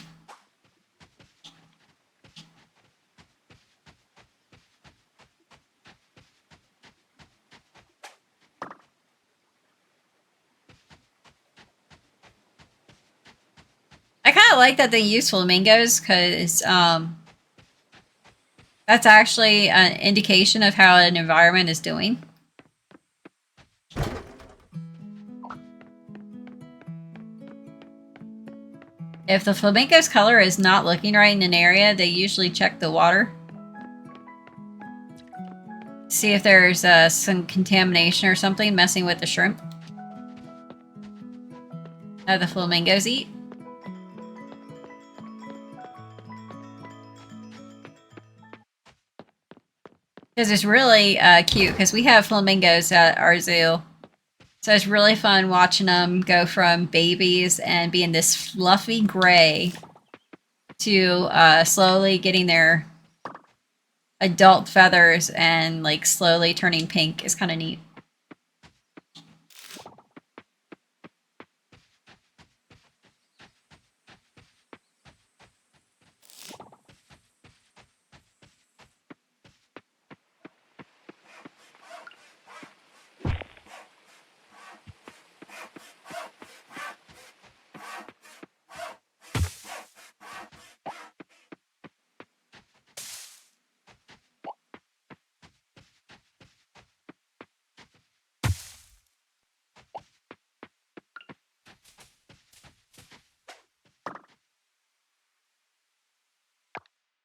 kind of like that they use flamingos because that's actually an indication of how an environment is doing. If the flamingo's color is not looking right in an area, they usually check the water. See if there's some contamination or something messing with the shrimp that the flamingos eat. Because it's really cute, because we have flamingos at our zoo. So it's really fun watching them go from babies and being this fluffy gray to slowly getting their adult feathers and like slowly turning pink. Is kind of neat.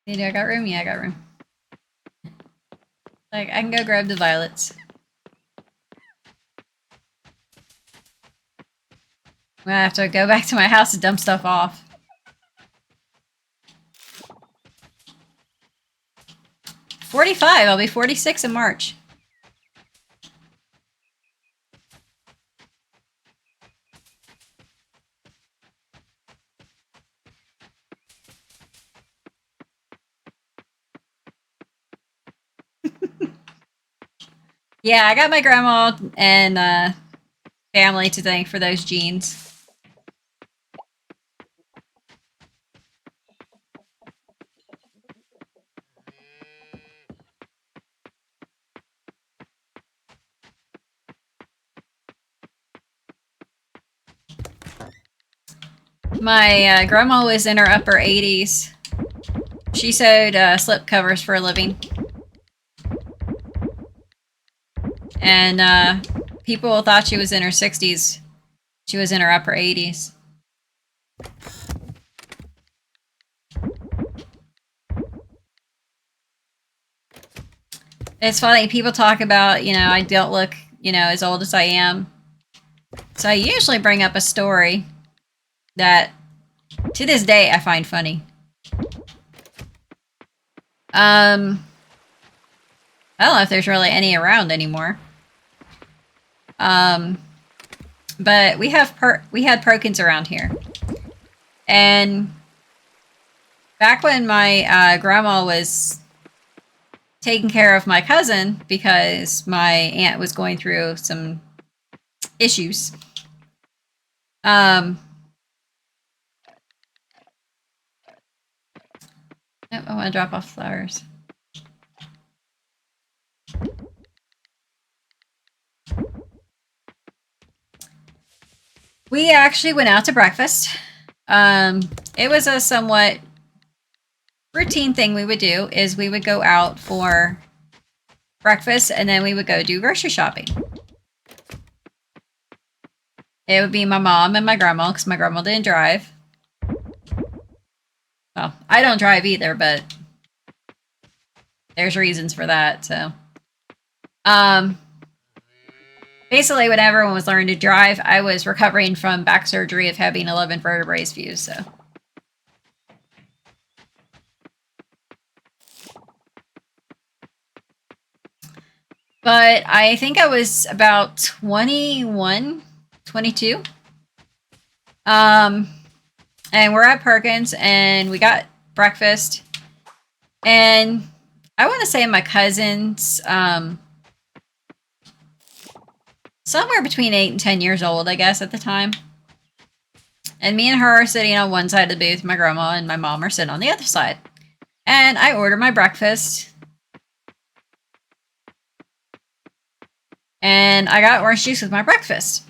Do I got room? Yeah, I got room. Like, I can go grab the violets. I'm gonna have to go back to my house to dump stuff off. $45. I'll be 46 in March. Yeah, I got my grandma and family to thank for those jeans. My grandma was in her upper 80s. She sewed slip covers for a living. And people thought she was in her 60s. She was in her upper 80s. It's funny, people talk about, I don't look, as old as I am. So I usually bring up a story that, to this day, I find funny. I don't know if there's really any around anymore. But we had Perkins around here. And back when my grandma was taking care of my cousin, because my aunt was going through some issues. I want to drop off flowers. We actually went out to breakfast. It was a somewhat routine thing we would do, is we would go out for breakfast and then we would go do grocery shopping. It would be my mom and my grandma, because my grandma didn't drive. Well, I don't drive either, but there's reasons for that, so. Basically, when everyone was learning to drive, I was recovering from back surgery of having 11 vertebrae fused, so. But I think I was about 21, 22. And we're at Perkins, and we got breakfast. And I want to say my cousin's somewhere between 8 and 10 years old, I guess, at the time. And me and her are sitting on one side of the booth. My grandma and my mom are sitting on the other side. And I order my breakfast. And I got orange juice with my breakfast.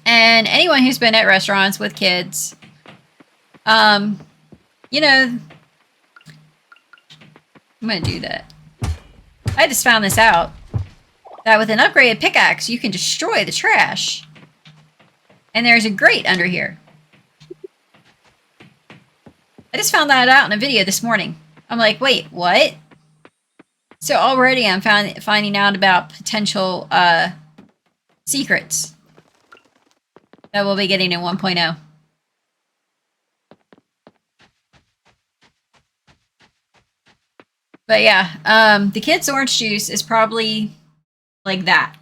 And anyone who's been at restaurants with kids Um, you know, I'm gonna do that. I just found this out. That with an upgraded pickaxe, you can destroy the trash. And there's a grate under here. I just found that out in a video this morning. I'm like, wait, what? So already I'm finding out about potential secrets that we'll be getting in 1.0. But yeah, the kids' orange juice is probably like that.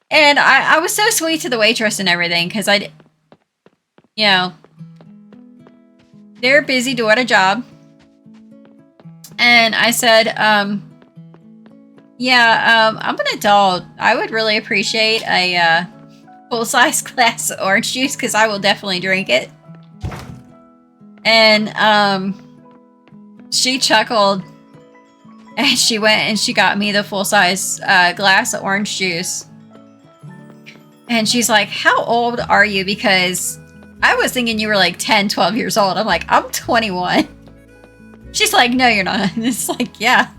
And I was so sweet to the waitress and everything because you know, they're busy doing a job. And I said, yeah, I'm an adult. I would really appreciate a full-size glass of orange juice because I will definitely drink it. And she chuckled and she went and she got me the full-size glass of orange juice. And she's like, how old are you? Because I was thinking you were like 10, 12 years old. I'm like, I'm 21. She's like, no, you're not. And it's like, yeah.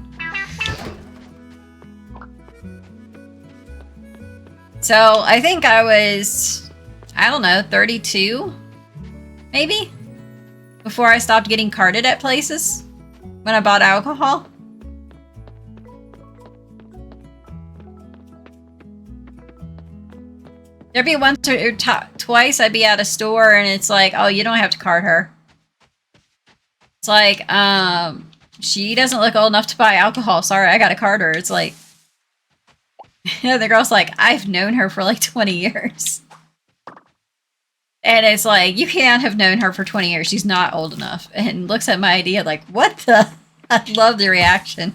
So I think I was, I don't know, 32, maybe? Before I stopped getting carded at places when I bought alcohol. There'd be once or twice I'd be at a store and it's like, oh, you don't have to card her. It's like, she doesn't look old enough to buy alcohol. Sorry, I gotta card her. It's like, the girl's like, I've known her for like 20 years. And it's like, you can't have known her for 20 years. She's not old enough. And looks at my idea like, what the? I love the reaction.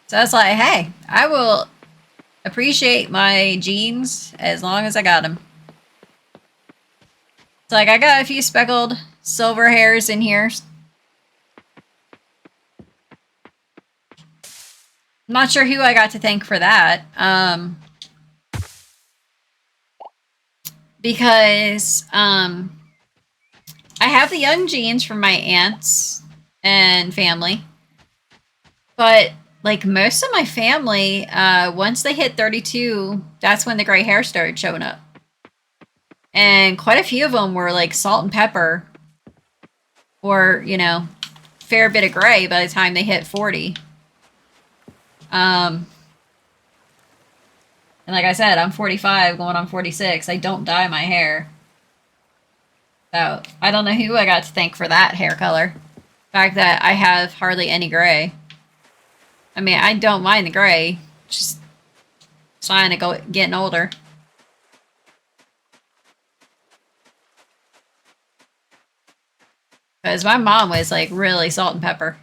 So I was like, hey, I will appreciate my jeans as long as I got them. It's like, I got a few speckled silver hairs in here. I'm not sure who I got to thank for that. Because I have the young genes from my aunts and family. But like most of my family, once they hit 32, that's when the gray hair started showing up. And quite a few of them were like salt and pepper or, you know, fair bit of gray by the time they hit 40. And like I said, I'm 45 going on 46. I don't dye my hair. So I don't know who I got to thank for that hair color. The fact that I have hardly any gray. I mean, I don't mind the gray. Just sign of getting older. Because my mom was like really salt and pepper.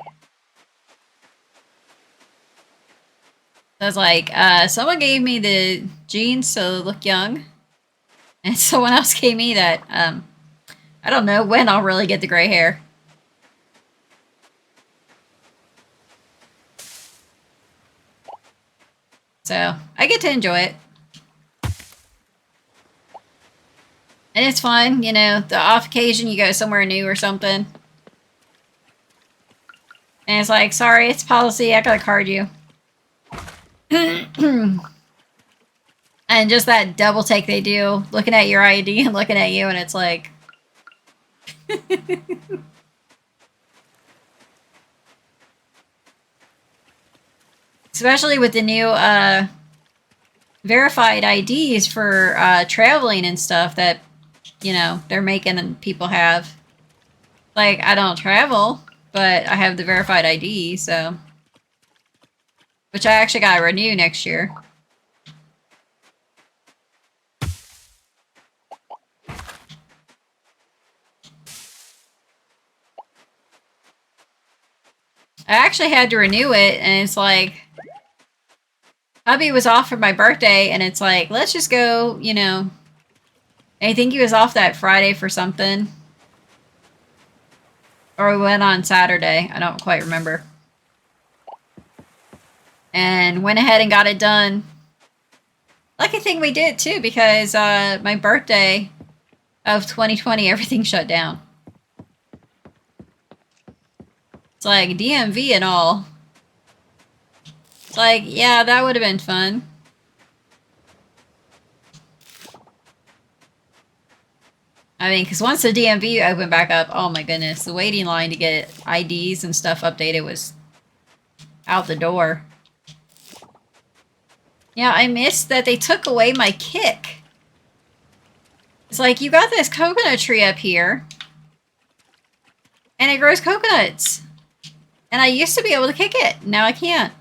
I was like, someone gave me the jeans to look young. And someone else gave me that, I don't know when I'll really get the gray hair. So, I get to enjoy it. And it's fun, you know, the off occasion you go somewhere new or something. And it's like, sorry, it's policy, I gotta card you. And just that double take they do, looking at your ID and looking at you, and it's like... Especially with the new verified IDs for traveling and stuff that, you know, they're making people have. Like, I don't travel, but I have the verified ID, so... Which I actually gotta renew next year. I actually had to renew it, and it's like... Hubby was off for my birthday, and it's like, let's just go, you know... I think he was off that Friday for something. Or we went on Saturday. I don't quite remember. and went ahead and got it done. Lucky thing we did too, because my birthday of 2020, everything shut down. It's like DMV and all. It's like, yeah, that would have been fun. I mean, because once the DMV opened back up, oh my goodness, the waiting line to get IDs and stuff updated was out the door. Yeah, I missed that they took away my kick. It's like, you got this coconut tree up here, and it grows coconuts. And I used to be able to kick it. Now I can't.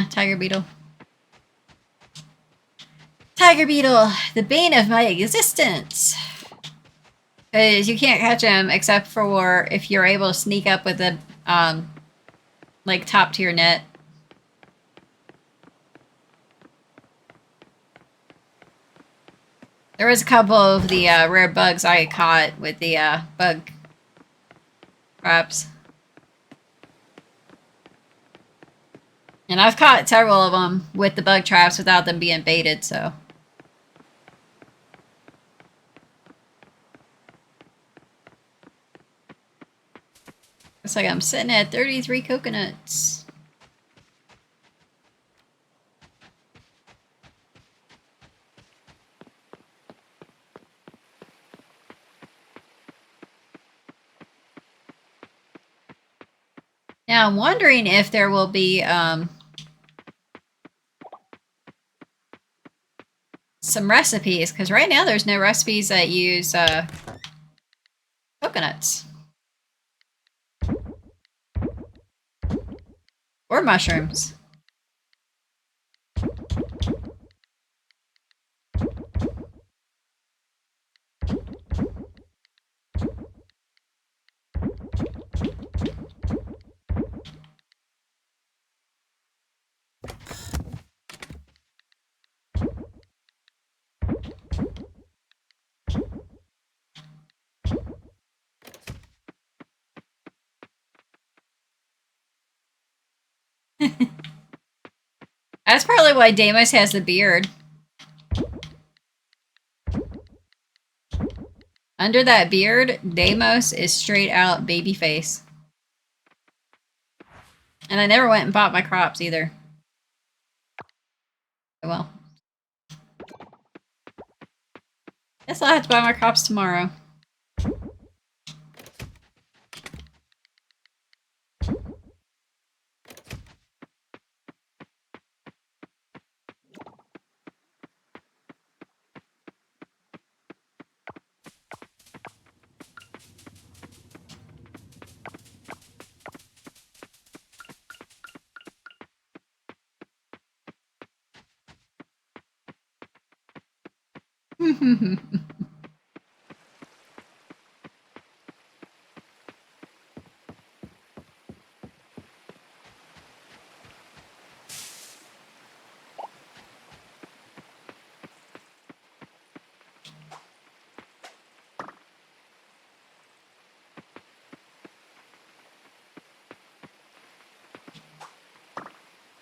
Tiger beetle. Tiger beetle, the bane of my existence. Because you can't catch them except for if you're able to sneak up with a, like, top tier net. There was a couple of the rare bugs I caught with the bug traps. And I've caught several of them with the bug traps without them being baited, so. Looks like I'm sitting at 33 coconuts. Now I'm wondering if there will be some recipes, because right now there's no recipes that use coconuts. Or mushrooms. That's probably why Deimos has the beard. Under that beard, Deimos is straight out baby face. And I never went and bought my crops either. Oh well. Guess I'll have to buy my crops tomorrow.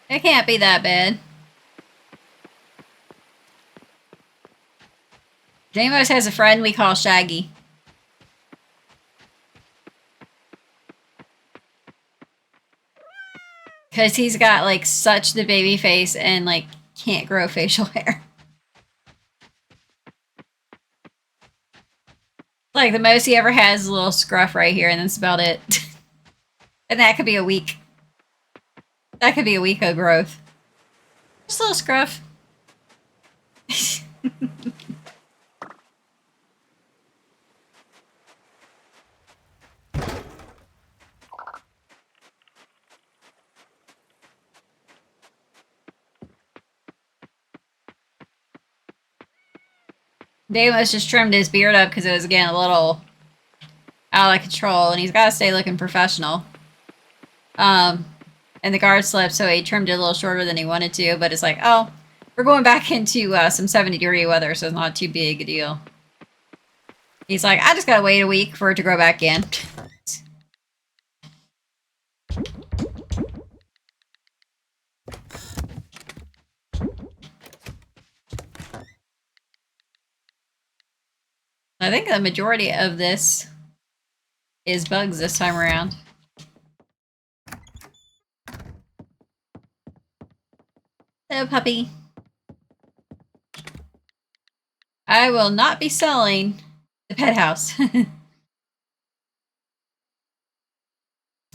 It can't be that bad. Deimos has a friend we call Shaggy. Because he's got, like, such the baby face and, like, can't grow facial hair. Like, the most he ever has is a little scruff right here, and that's about it. And that could be a week. That could be a week of growth. Just a little scruff. Deimos just trimmed his beard up because it was getting a little out of control, and he's got to stay looking professional. And the guard slept, so he trimmed it a little shorter than he wanted to. But it's like, oh, we're going back into some 70-degree weather, so it's not too big a deal. He's like, I just gotta wait a week for it to grow back in. I think the majority of this is bugs this time around. Hello, puppy. I will not be selling the pet house. I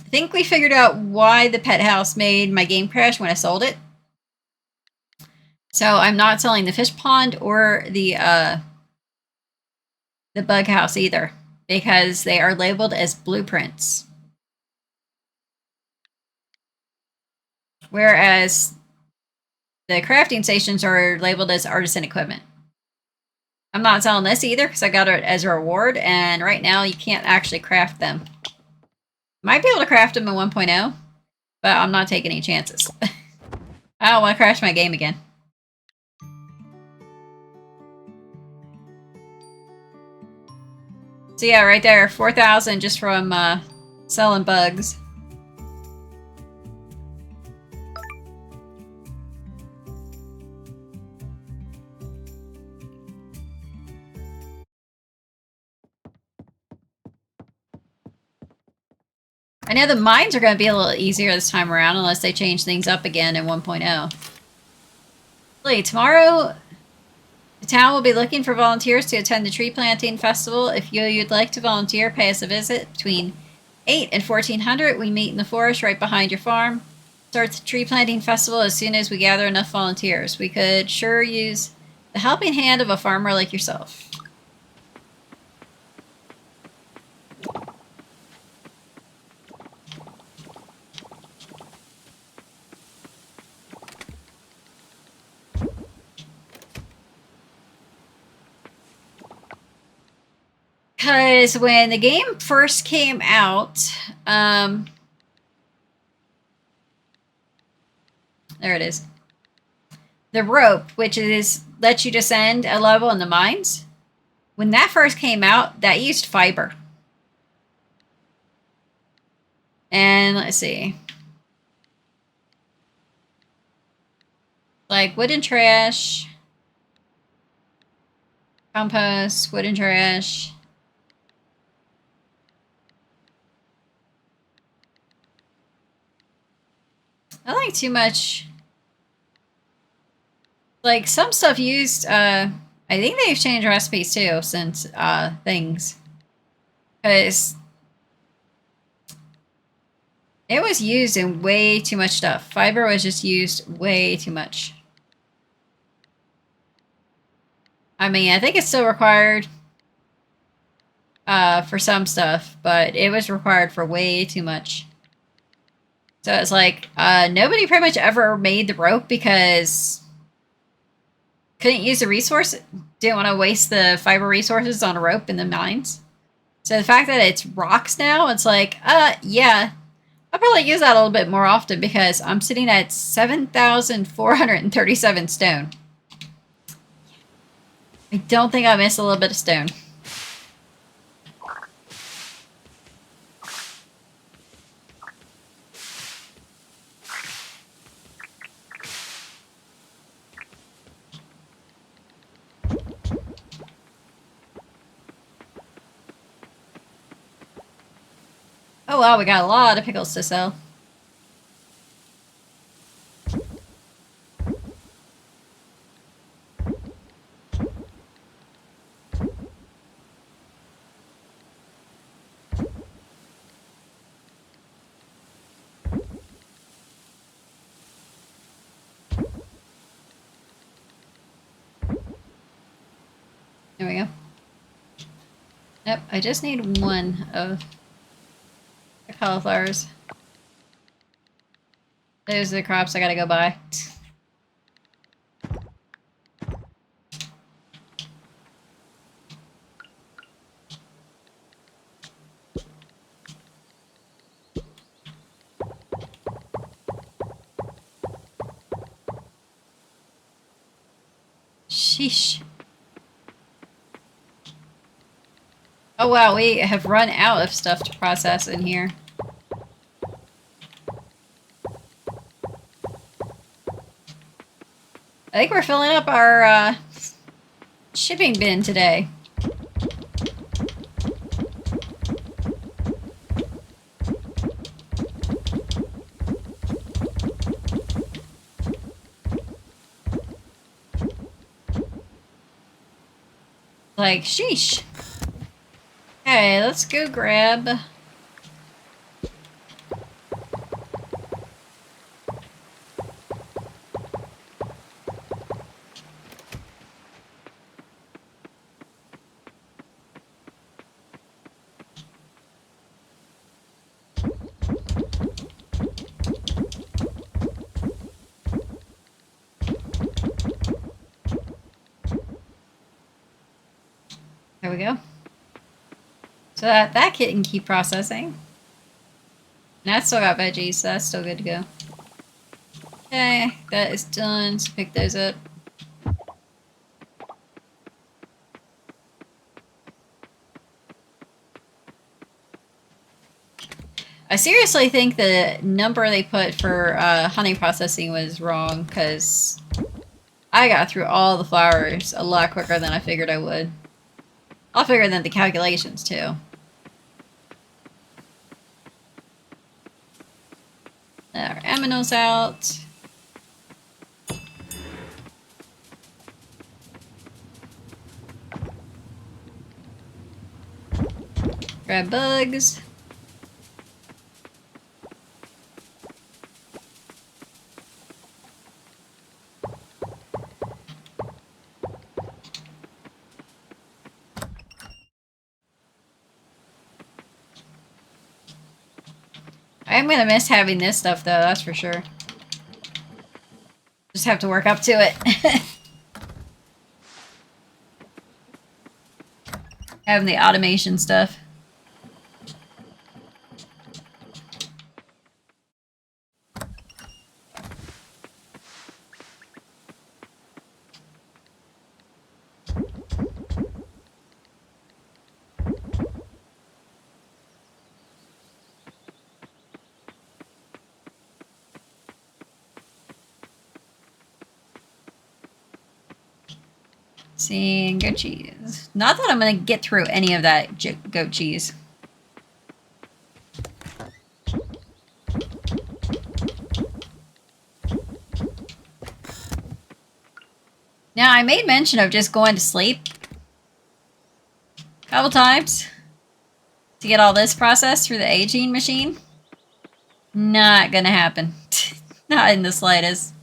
think we figured out why the pet house made my game crash when I sold it. So I'm not selling the fish pond or the bug house either, because they are labeled as blueprints. Whereas the crafting stations are labeled as artisan equipment. I'm not selling this either because I got it as a reward, and right now you can't actually craft them. Might be able to craft them in 1.0, but I'm not taking any chances. I don't want to crash my game again. So yeah, right there, 4,000 just from selling bugs. I know the mines are going to be a little easier this time around unless they change things up again in 1.0. Tomorrow, the town will be looking for volunteers to attend the tree planting festival. If you'd like to volunteer, pay us a visit. Between 8 and 1400, we meet in the forest right behind your farm. Start the tree planting festival as soon as we gather enough volunteers. We could sure use the helping hand of a farmer like yourself. Because when the game first came out, there it is. The rope, which is lets you descend a level in the mines, when that first came out, that used fiber. And let's see. Like wooden trash, compost, wooden trash. I like too much. Like some stuff used, I think they've changed recipes too since things. Because it was used in way too much stuff. Fiber was just used way too much. I mean, I think it's still required for some stuff, but it was required for way too much. So it's like, nobody pretty much ever made the rope because couldn't use the resource, didn't want to waste the fiber resources on a rope in the mines. So the fact that it's rocks now, it's like, yeah, I'll probably use that a little bit more often because I'm sitting at 7,437 stone. I don't think I missed a little bit of stone. Oh wow, we got a lot of pickles to sell. There we go. Yep, I just need one of the cauliflowers. Those are the crops I gotta go buy. Sheesh. Oh wow, we have run out of stuff to process in here. I think we're filling up our shipping bin today. Like, sheesh. Okay, let's go grab... There we go. So that kit can keep processing. And that's still got veggies, so that's still good to go. Okay, that is done. So pick those up. I seriously think the number they put for honey processing was wrong, because I got through all the flowers a lot quicker than I figured I would. A lot quicker than the calculations, too. Our aminos out. Grab bugs. I'm gonna miss having this stuff though, that's for sure. Just have to work up to it. Having the automation stuff. See, goat cheese. Not that I'm gonna get through any of that goat cheese. Now, I made mention of just going to sleep a couple times to get all this processed through the aging machine. Not gonna happen. Not in the slightest.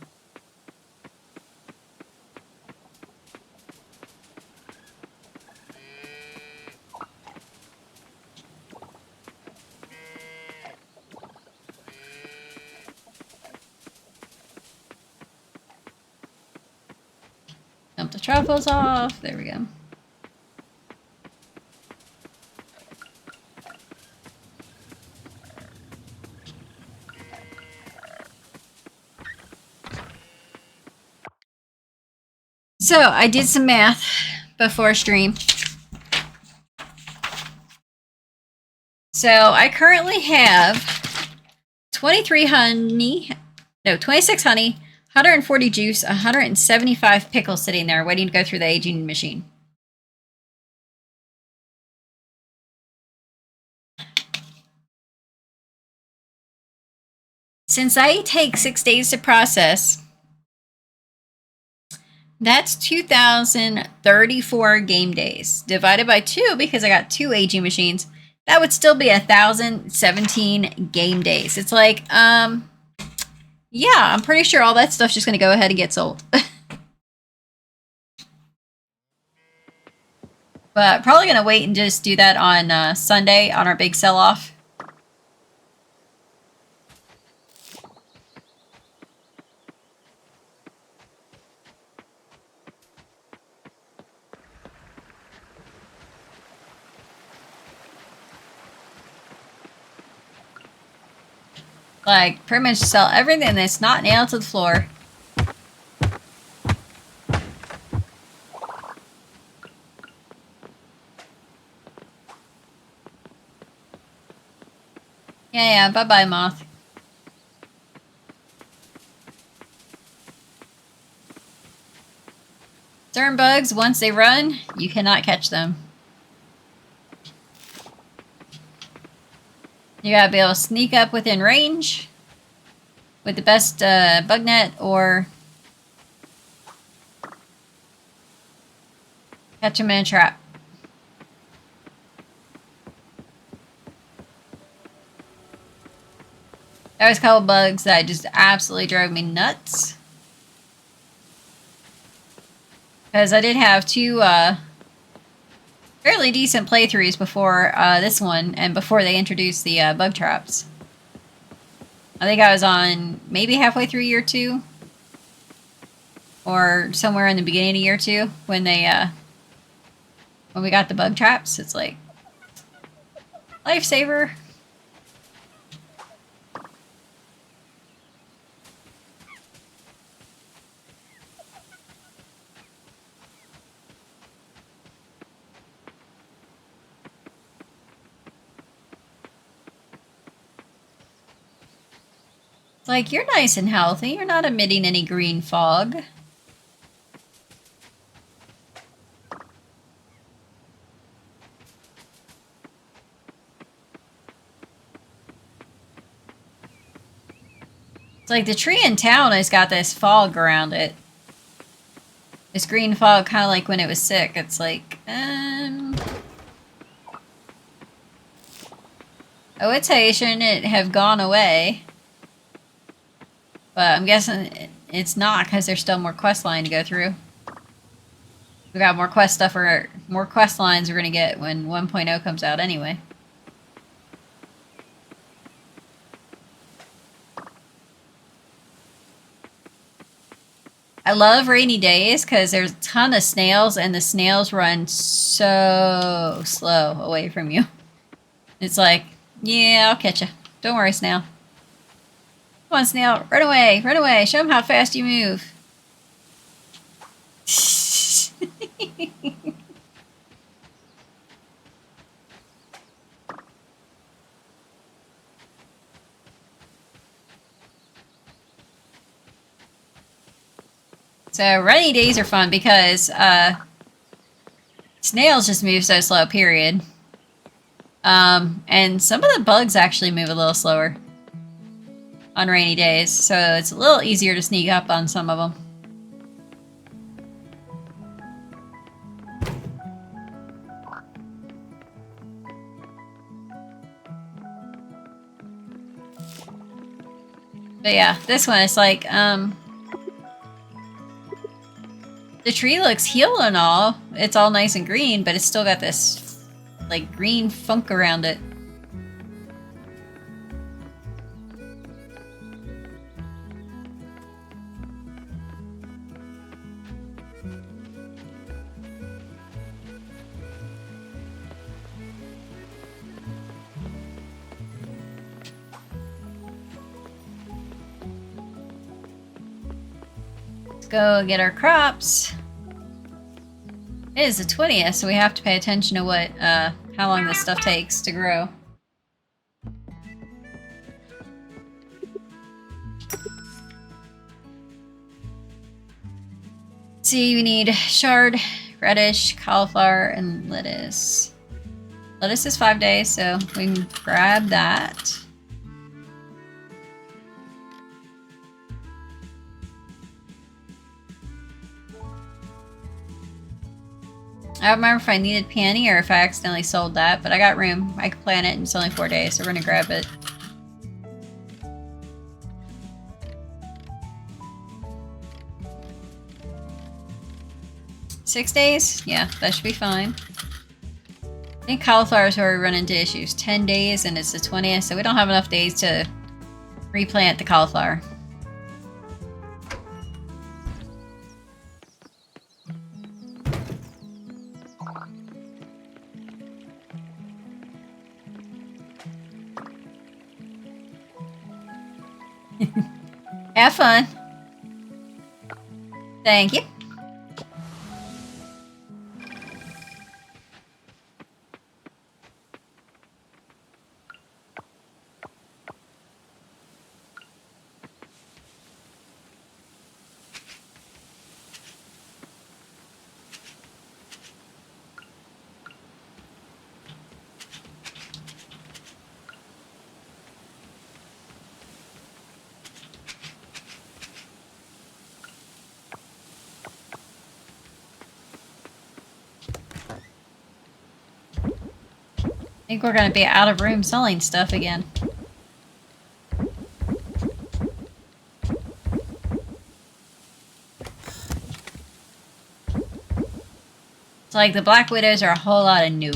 Dump the truffles off. There we go. So, I did some math before stream. So, I currently have 26 honey, 140 juice, 175 pickles sitting there waiting to go through the aging machine. Since they take 6 days to process, that's 2,034 game days. Divided by 2, because I got 2 aging machines, that would still be 1,017 game days. It's like, yeah, I'm pretty sure all that stuff's just going to go ahead and get sold. But probably going to wait and just do that on Sunday on our big sell-off. Like, pretty much sell everything that's not nailed to the floor. Yeah, bye-bye, moth. Certain bugs, once they run, you cannot catch them. You gotta be able to sneak up within range with the best bug net, or catch them in a trap. There was a couple bugs that just absolutely drove me nuts. Because I did have two fairly decent playthroughs before this one, and before they introduced the bug traps. I think I was on maybe halfway through year 2, or somewhere in the beginning of year 2 when they when we got the bug traps. It's like lifesaver. It's like, you're nice and healthy. You're not emitting any green fog. It's like the tree in town has got this fog around it. This green fog, kind of like when it was sick. It's like, oh, it's Haitian. It have gone away. But I'm guessing it's not, because there's still more quest line to go through. We got more quest stuff, or more quest lines we're going to get when 1.0 comes out anyway. I love rainy days because there's a ton of snails, and the snails run so slow away from you. It's like, yeah, I'll catch you. Don't worry, snail. Come on, snail. Run away. Run away. Show them how fast you move. So rainy days are fun because snails just move so slow, period. And some of the bugs actually move a little slower on rainy days, so it's a little easier to sneak up on some of them. But yeah, this one is like, the tree looks healed and all. It's all nice and green, but it's still got this, like, green funk around it. Let's go get our crops. It is the 20th, so we have to pay attention to what, how long this stuff takes to grow. See, we need chard, radish, cauliflower, and lettuce. Lettuce is 5 days, so we can grab that. I don't remember if I needed peony or if I accidentally sold that, but I got room. I can plant it, and it's only 4 days, so we're gonna grab it. Six days? Yeah, that should be fine. I think cauliflower is where we run into issues. 10 days, and it's the 20th, so we don't have enough days to replant the cauliflower. Have fun. Thank you. think we're going to be out of room selling stuff again. It's like the Black Widows are a whole lot of new.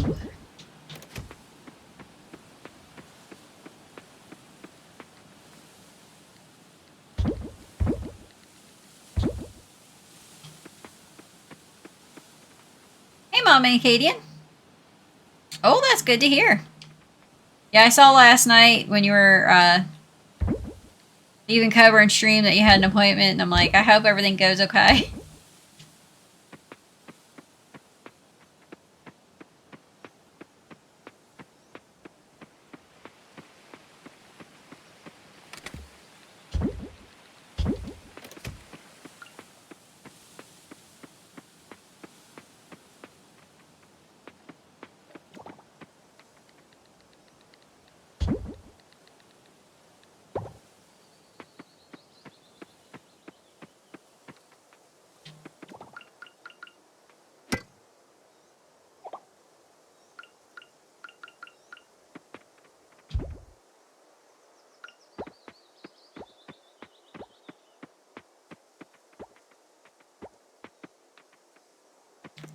Hey, Mom and Acadian. Oh, that's good to hear. Yeah, I saw last night when you were leaving cover and stream that you had an appointment, and I'm like, I hope everything goes okay.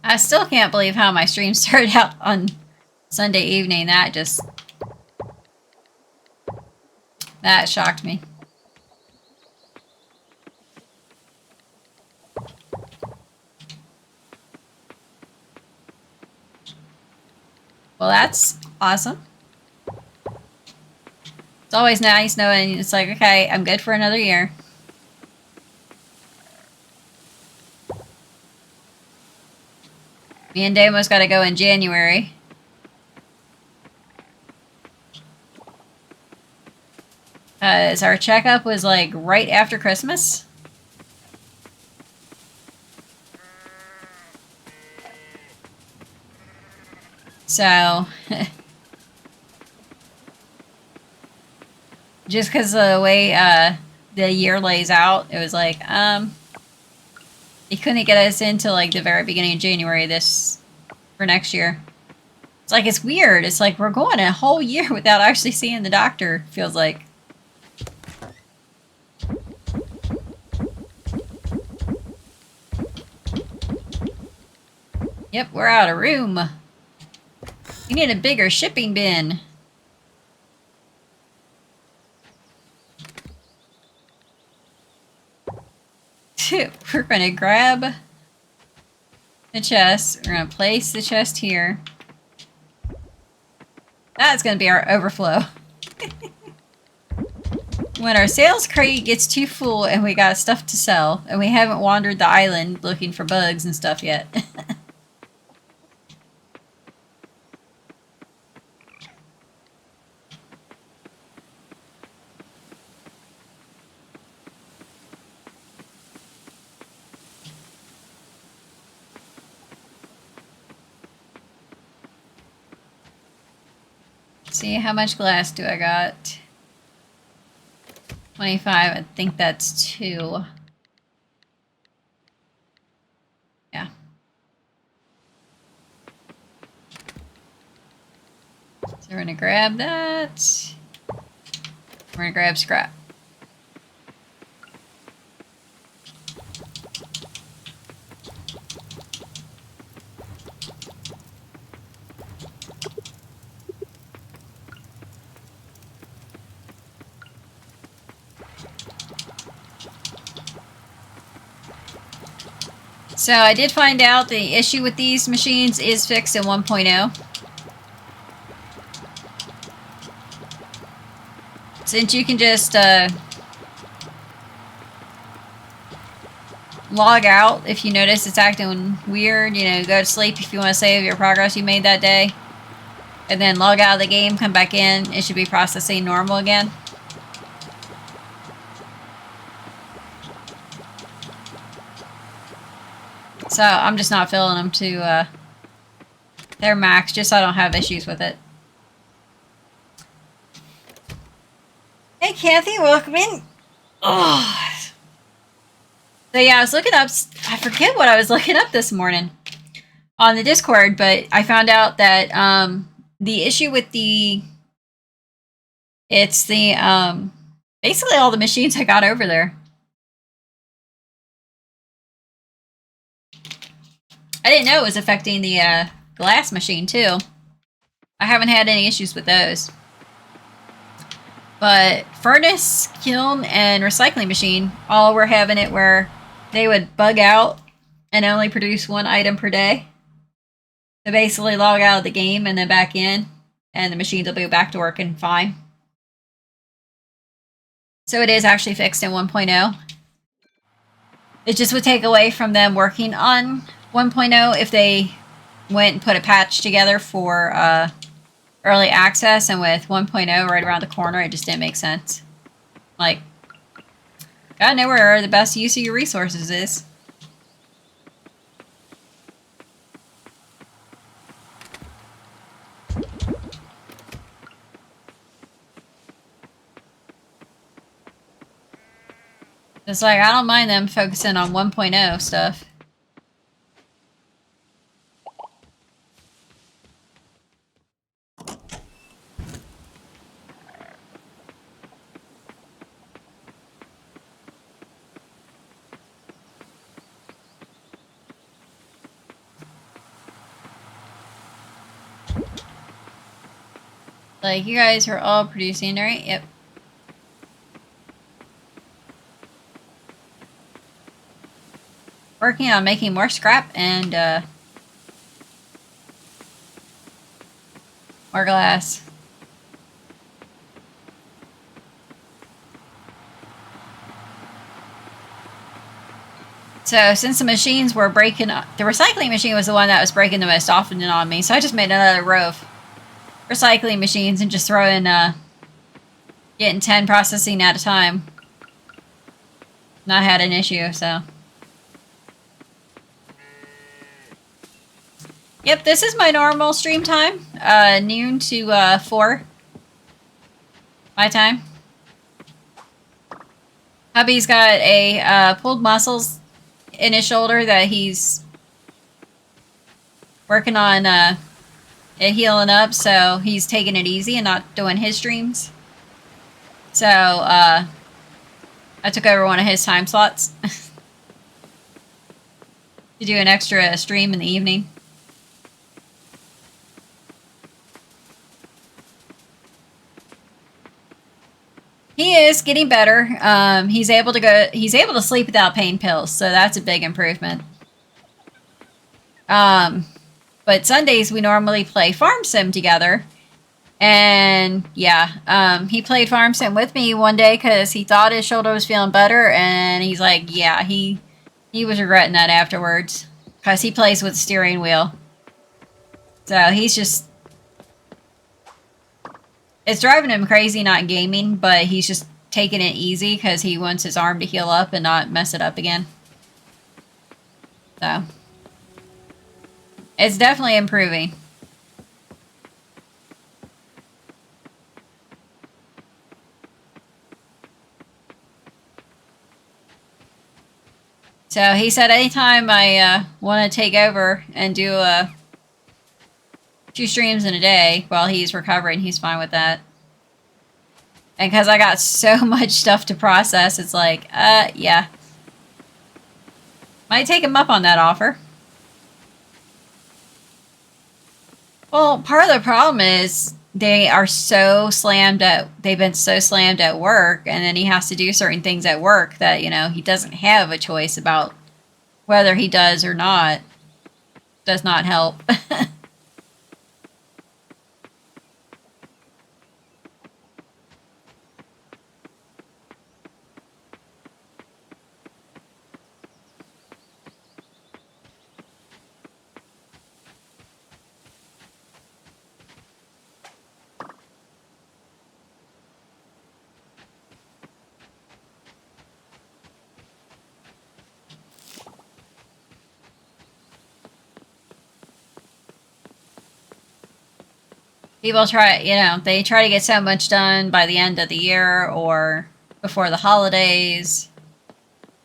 I still can't believe how my stream started out on Sunday evening. That shocked me. Well, that's awesome. It's always nice knowing it's like, okay, I'm good for another year. Me and Damo's got to go in January. Because our checkup was like right after Christmas. So, just because of the way the year lays out, it was like, he couldn't get us into like the very beginning of January for next year. It's like, it's weird. It's like we're going a whole year without actually seeing the doctor, feels like. Yep, we're out of room. We need a bigger shipping bin. We're going to grab the chest. We're going to place the chest here. That's going to be our overflow. When our sales crate gets too full and we got stuff to sell, and we haven't wandered the island looking for bugs and stuff yet. See, how much glass do I got? 25, I think that's 2. Yeah. So we're gonna grab that. We're gonna grab scrap. So I did find out the issue with these machines is fixed in 1.0. Since you can just log out if you notice it's acting weird, you know, go to sleep if you want to save your progress you made that day, and then log out of the game, come back in, it should be processing normal again. So I'm just not filling them to their max, just so I don't have issues with it. Hey Kathy, welcome in. Oh. So yeah, I was looking up, I forget what I was looking up this morning on the Discord, but I found out that the issue with it's the basically all the machines I got over there. I didn't know it was affecting the glass machine too. I haven't had any issues with those. But furnace, kiln, and recycling machine all were having it where they would bug out and only produce one item per day. So basically log out of the game and then back in, and the machines will be back to working fine. So it is actually fixed in 1.0. It just would take away from them working on 1.0 if they went and put a patch together for early access, and with 1.0 right around the corner, it just didn't make sense. Like, gotta know where the best use of your resources is. It's like, I don't mind them focusing on 1.0 stuff. Like, you guys are all producing, right? Yep. Working on making more scrap and more glass. So since the machines were breaking, the recycling machine was the one that was breaking the most often on me, so I just made another row of recycling machines and just throw in, getting 10 processing at a time. Not had an issue, so. Yep, this is my normal stream time, noon to 4 my time. Hubby's got a pulled muscles in his shoulder that he's working on it healing up, so he's taking it easy and not doing his streams. So I took over one of his time slots to do an extra stream in the evening. He is getting better. He's able to sleep without pain pills, so that's a big improvement. But Sundays we normally play Farm Sim together. And yeah, he played Farm Sim with me one day because he thought his shoulder was feeling better, and he's like, yeah, he was regretting that afterwards because he plays with the steering wheel. So he's just, it's driving him crazy not gaming, but he's just taking it easy because he wants his arm to heal up and not mess it up again. So it's definitely improving. So he said anytime I want to take over and do 2 streams in a day while he's recovering, he's fine with that. And because I got so much stuff to process, it's like, yeah. Might take him up on that offer. Well, part of the problem is they've been so slammed at work, and then he has to do certain things at work that, you know, he doesn't have a choice about whether he does or not. Does not help. People try, they try to get so much done by the end of the year or before the holidays,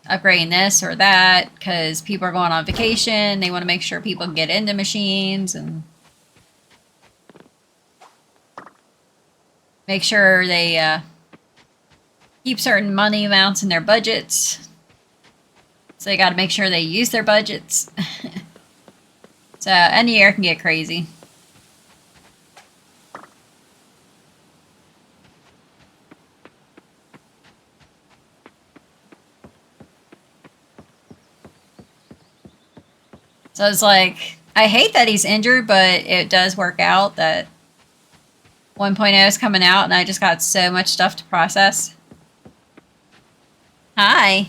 upgrading this or that, because people are going on vacation. They want to make sure people get into machines, and make sure they keep certain money amounts in their budgets. So they got to make sure they use their budgets. So any year can get crazy. So it's like, I hate that he's injured, but it does work out that 1.0 is coming out and I just got so much stuff to process. Hi.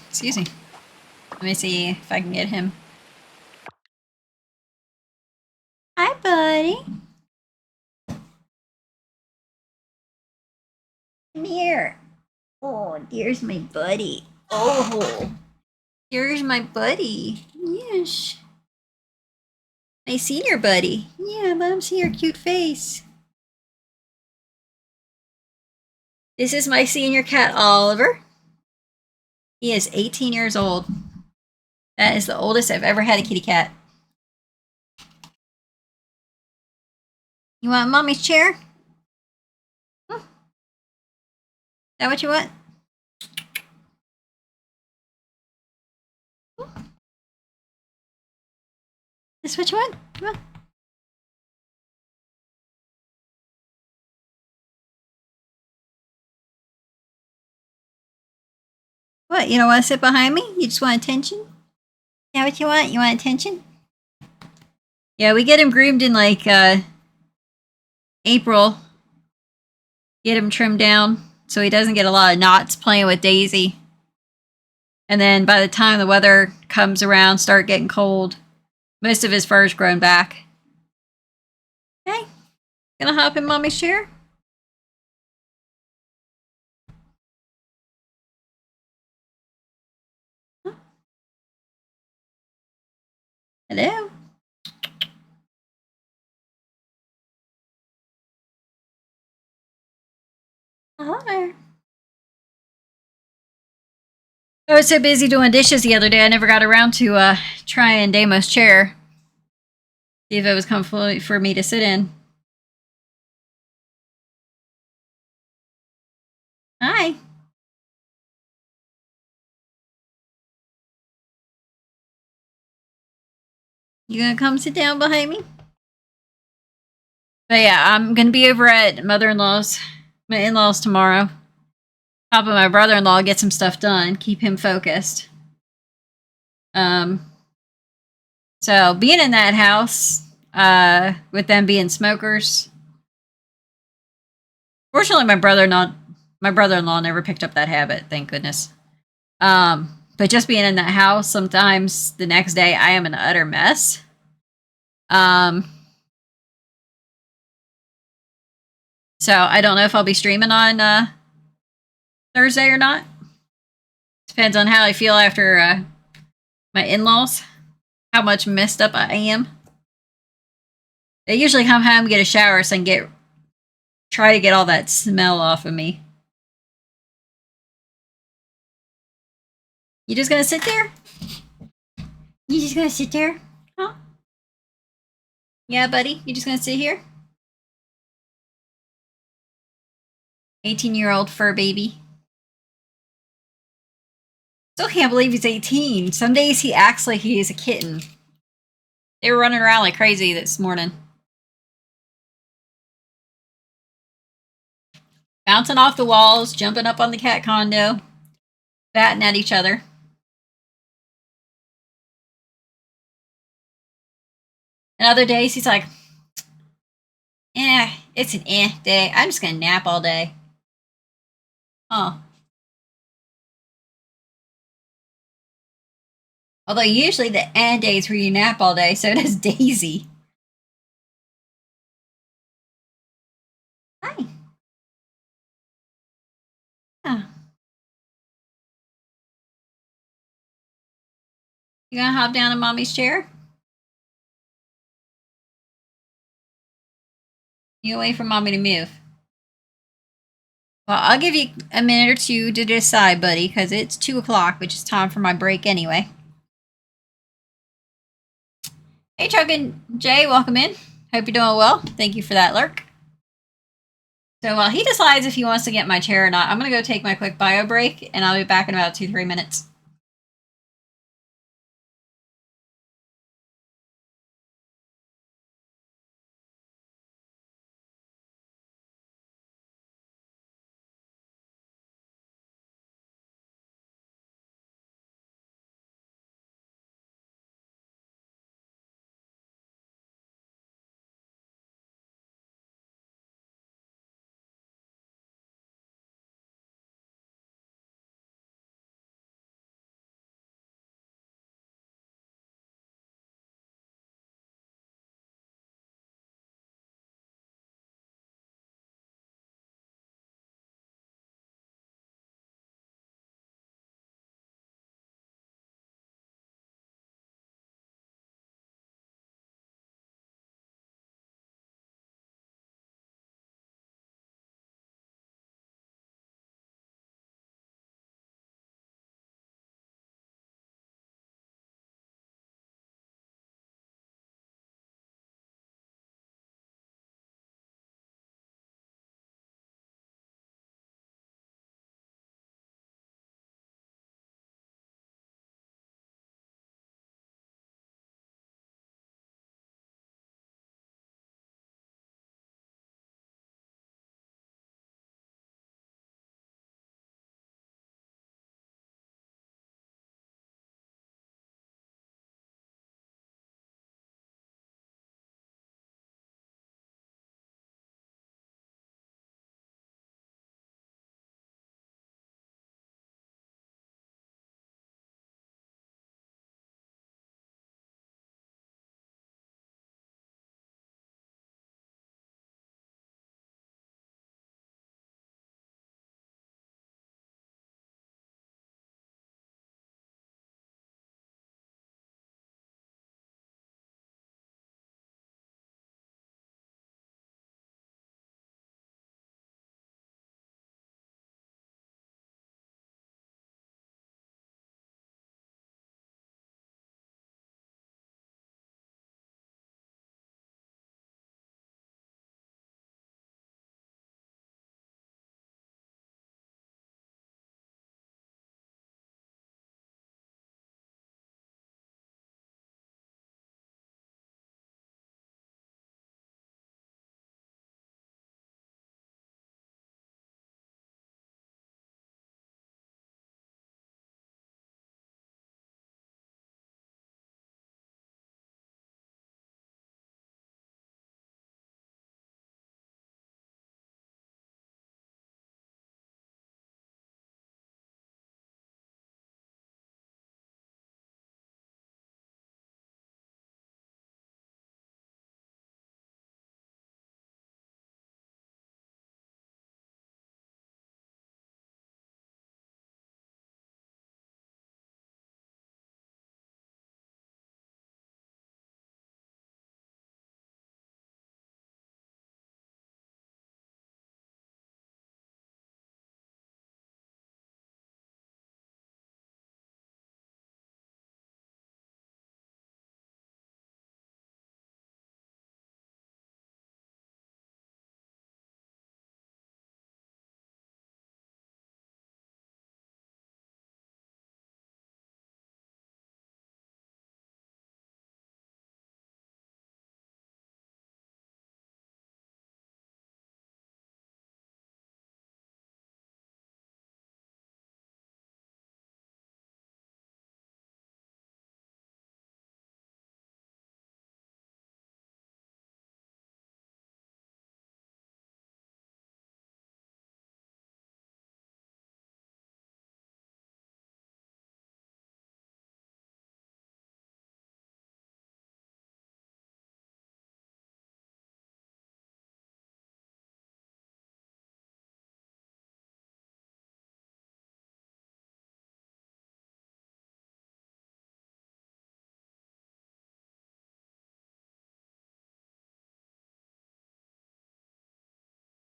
Excuse me. Let me see if I can get him. Hi, buddy. Come here. Oh, there's my buddy. Oh, here's my buddy. Yes. My senior buddy. Yeah, let him see your cute face. This is my senior cat, Oliver. He is 18 years old. That is the oldest I've ever had a kitty cat. You want mommy's chair? Is that what you want? This what you want? Come on. What, you don't want to sit behind me? You just want attention? Is that what you want? You want attention? Yeah, we get him groomed in like April. Get him trimmed down so he doesn't get a lot of knots playing with Daisy. And then by the time the weather comes around, start getting cold, most of his fur's grown back. Okay, gonna hop in mommy's chair? Huh? Hello? Hello there. I was so busy doing dishes the other day, I never got around to trying Damo's chair. See if it was comfortable for me to sit in. Hi. You gonna come sit down behind me? But yeah, I'm gonna be over at my in-laws tomorrow. Helping my brother-in-law get some stuff done, keep him focused. So being in that house, with them being smokers. Fortunately, my brother-in-law never picked up that habit, thank goodness. But just being in that house, sometimes the next day I am an utter mess. So I don't know if I'll be streaming on Thursday or not. Depends on how I feel after my in-laws, how much messed up I am. They usually come home, get a shower, so I can try to get all that smell off of me. You just gonna sit there? You just gonna sit there? Huh? Yeah, buddy? You just gonna sit here? 18-year-old fur baby. Still can't believe he's 18. Some days he acts like he is a kitten. They were running around like crazy this morning. Bouncing off the walls, jumping up on the cat condo, batting at each other. And other days he's like, it's an day. I'm just gonna nap all day. Oh. Although usually the days where you nap all day, so does Daisy. Hi. Yeah. You gonna hop down in mommy's chair? You wait for mommy to move. Well, I'll give you a minute or two to decide, buddy, because it's 2 o'clock, which is time for my break anyway. Hey, Chuggin Jay, welcome in. Hope you're doing well. Thank you for that lurk. So while he decides if he wants to get my chair or not, I'm going to go take my quick bio break, and I'll be back in about 2-3 minutes.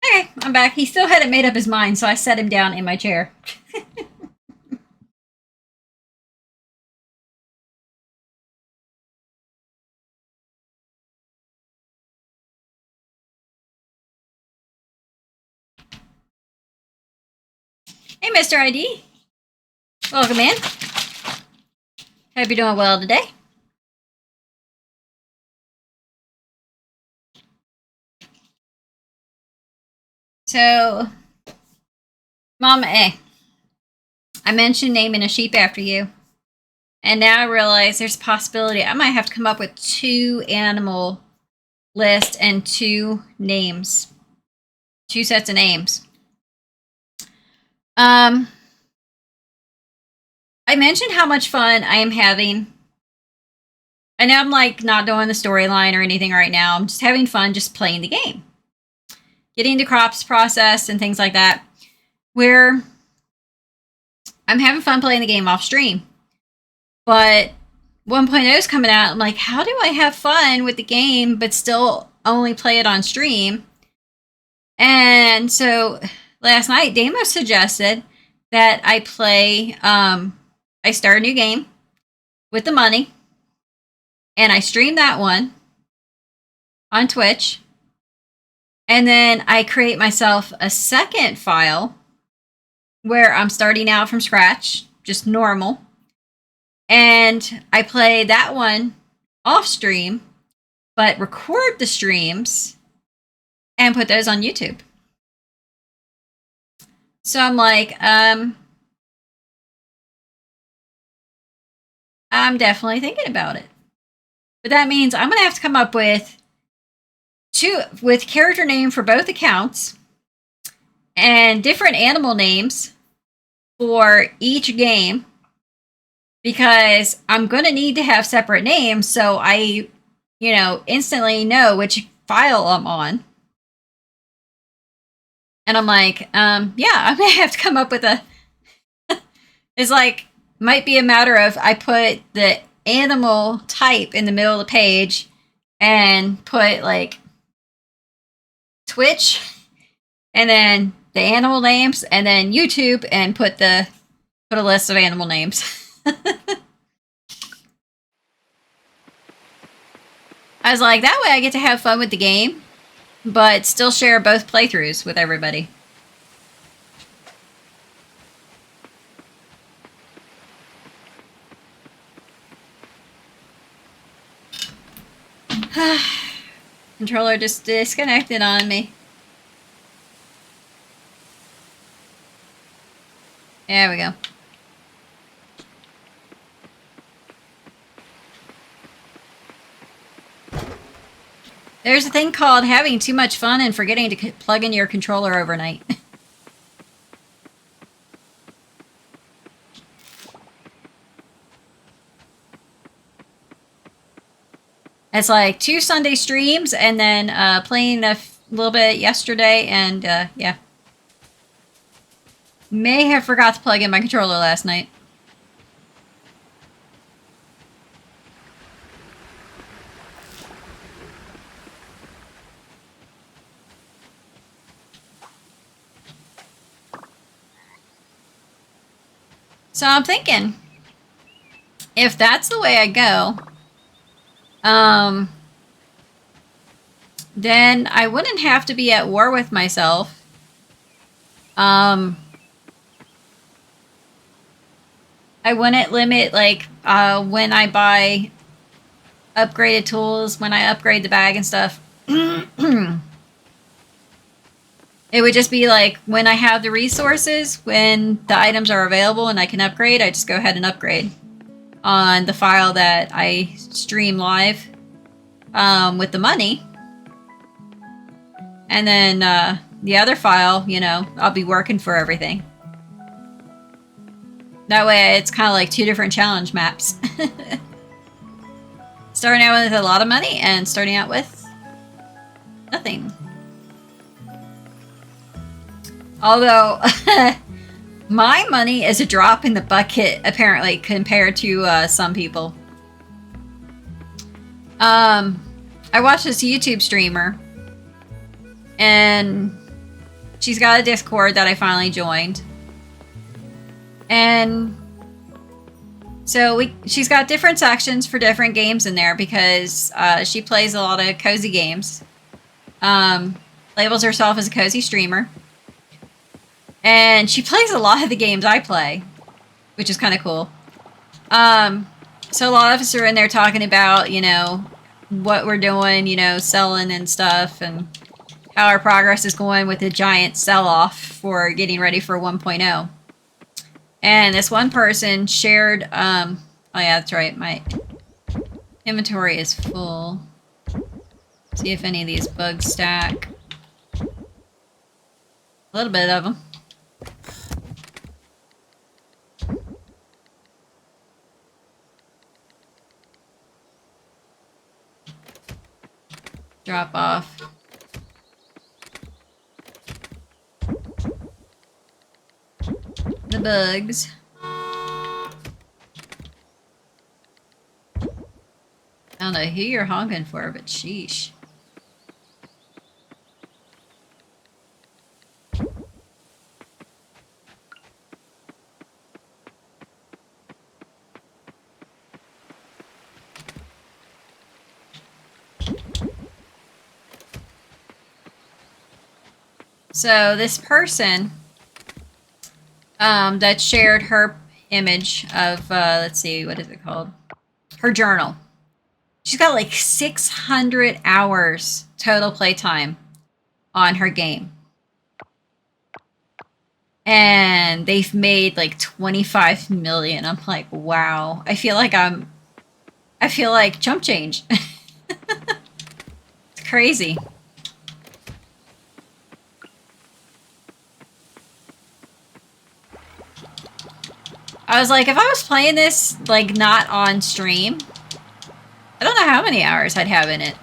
Okay, I'm back. He still hadn't made up his mind, so I set him down in my chair. Hey, Mr. ID. Welcome in. Hope you're doing well today. So, Mama A, I mentioned naming a sheep after you. And now I realize there's a possibility I might have to come up with 2 animal lists and 2 names. 2 sets of names. I mentioned how much fun I am having. I know I'm like not doing the storyline or anything right now. I'm just having fun just playing the game. Getting the crops processed and things like that. Where I'm having fun playing the game off stream. But 1.0 is coming out. I'm like, how do I have fun with the game but still only play it on stream? And so last night, Damo suggested that I play, I start a new game with the money, and I stream that one on Twitch, and then I create myself a second file where I'm starting out from scratch, just normal, and I play that one off stream, but record the streams and put those on YouTube. So I'm like, I'm definitely thinking about it. But that means I'm going to have to come up with character name for both accounts and different animal names for each game, because I'm going to need to have separate names so I, instantly know which file I'm on. And I'm like, yeah, I'm going to have to come up with a... It's like, might be a matter of I put the animal type in the middle of the page and put like Twitch and then the animal names and then YouTube and put a list of animal names. I was like, that way I get to have fun with the game, but still share both playthroughs with everybody. Controller just disconnected on me. There we go. There's a thing called having too much fun and forgetting to plug in your controller overnight. It's like 2 Sunday streams and then playing a little bit yesterday, and yeah. May have forgot to plug in my controller last night. So I'm thinking, if that's the way I go, then I wouldn't have to be at war with myself. I wouldn't limit, like, when I buy upgraded tools, when I upgrade the bag and stuff. It would just be like, when I have the resources, when the items are available and I can upgrade, I just go ahead and upgrade on the file that I stream live with the money. And then the other file, I'll be working for everything. That way it's kind of like 2 different challenge maps. Starting out with a lot of money and starting out with nothing. Although, my money is a drop in the bucket, apparently, compared to some people. I watched this YouTube streamer, and she's got a Discord that I finally joined. And so she's got different sections for different games in there, because she plays a lot of cozy games. Labels herself as a cozy streamer. And she plays a lot of the games I play, which is kind of cool. So a lot of us are in there talking about, you know, what we're doing, you know, selling and stuff, and how our progress is going with the giant sell-off for getting ready for 1.0. And this one person shared, oh yeah, that's right, my inventory is full. See if any of these bugs stack. A little bit of them. Drop off. The bugs. I don't know who you're honking for, but sheesh. So this person that shared her image of, let's see, what is it called? Her journal. She's got like 600 hours total playtime on her game. And they've made like 25 million. I'm like, wow. I feel like chump change. It's crazy. I was like, if I was playing this, like, not on stream, I don't know how many hours I'd have in it.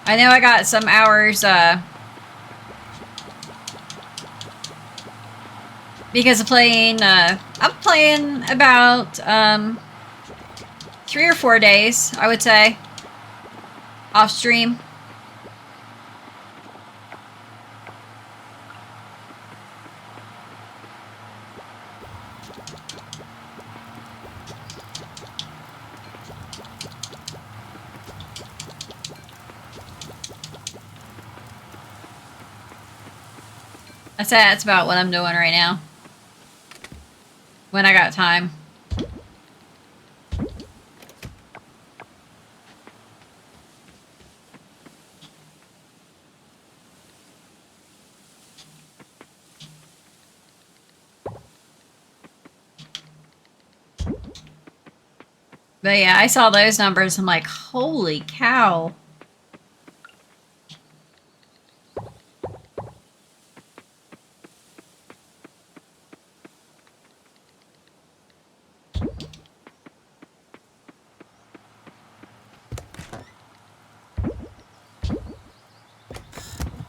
I know I got some hours, because of playing, I'm playing about, 3 or 4 days, I would say, off stream. That's about what I'm doing right now. When I got time. But yeah, I saw those numbers. I'm like, holy cow.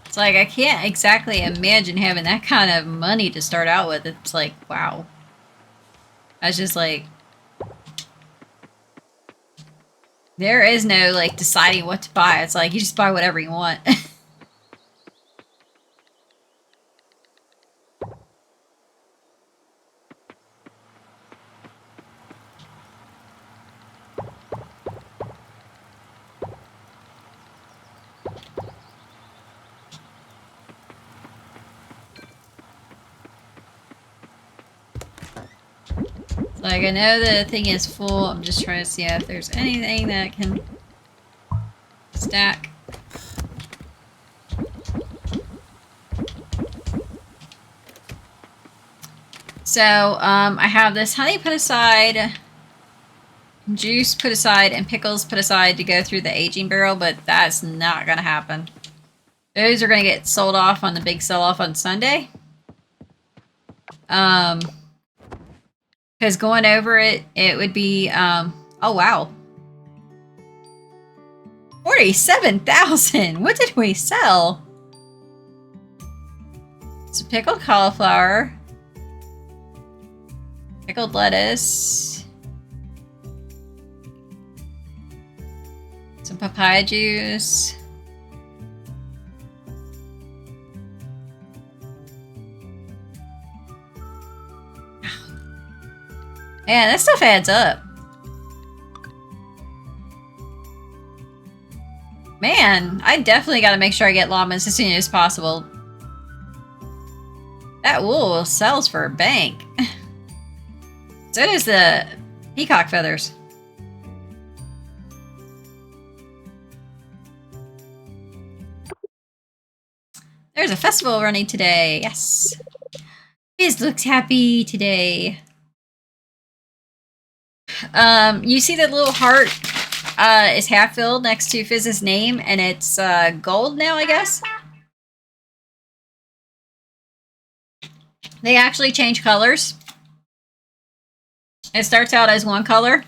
It's like, I can't exactly imagine having that kind of money to start out with. It's like, wow. I was just like, there is no, like, deciding what to buy. It's like, you just buy whatever you want. Like, I know the thing is full. I'm just trying to see if there's anything that can stack. So, I have this honey put aside, juice put aside, and pickles put aside to go through the aging barrel, but that's not going to happen. Those are going to get sold off on the big sell-off on Sunday. Because going over it, it would be, oh wow. 47,000! What did we sell? Some pickled cauliflower. Pickled lettuce. Some papaya juice. Yeah, that stuff adds up. Man, I definitely gotta make sure I get llamas as soon as possible. That wool sells for a bank. So does the peacock feathers. There's a festival running today. Yes. Biz looks happy today. You see that little heart is half filled next to Fizz's name, and it's gold now, I guess? They actually change colors. It starts out as one color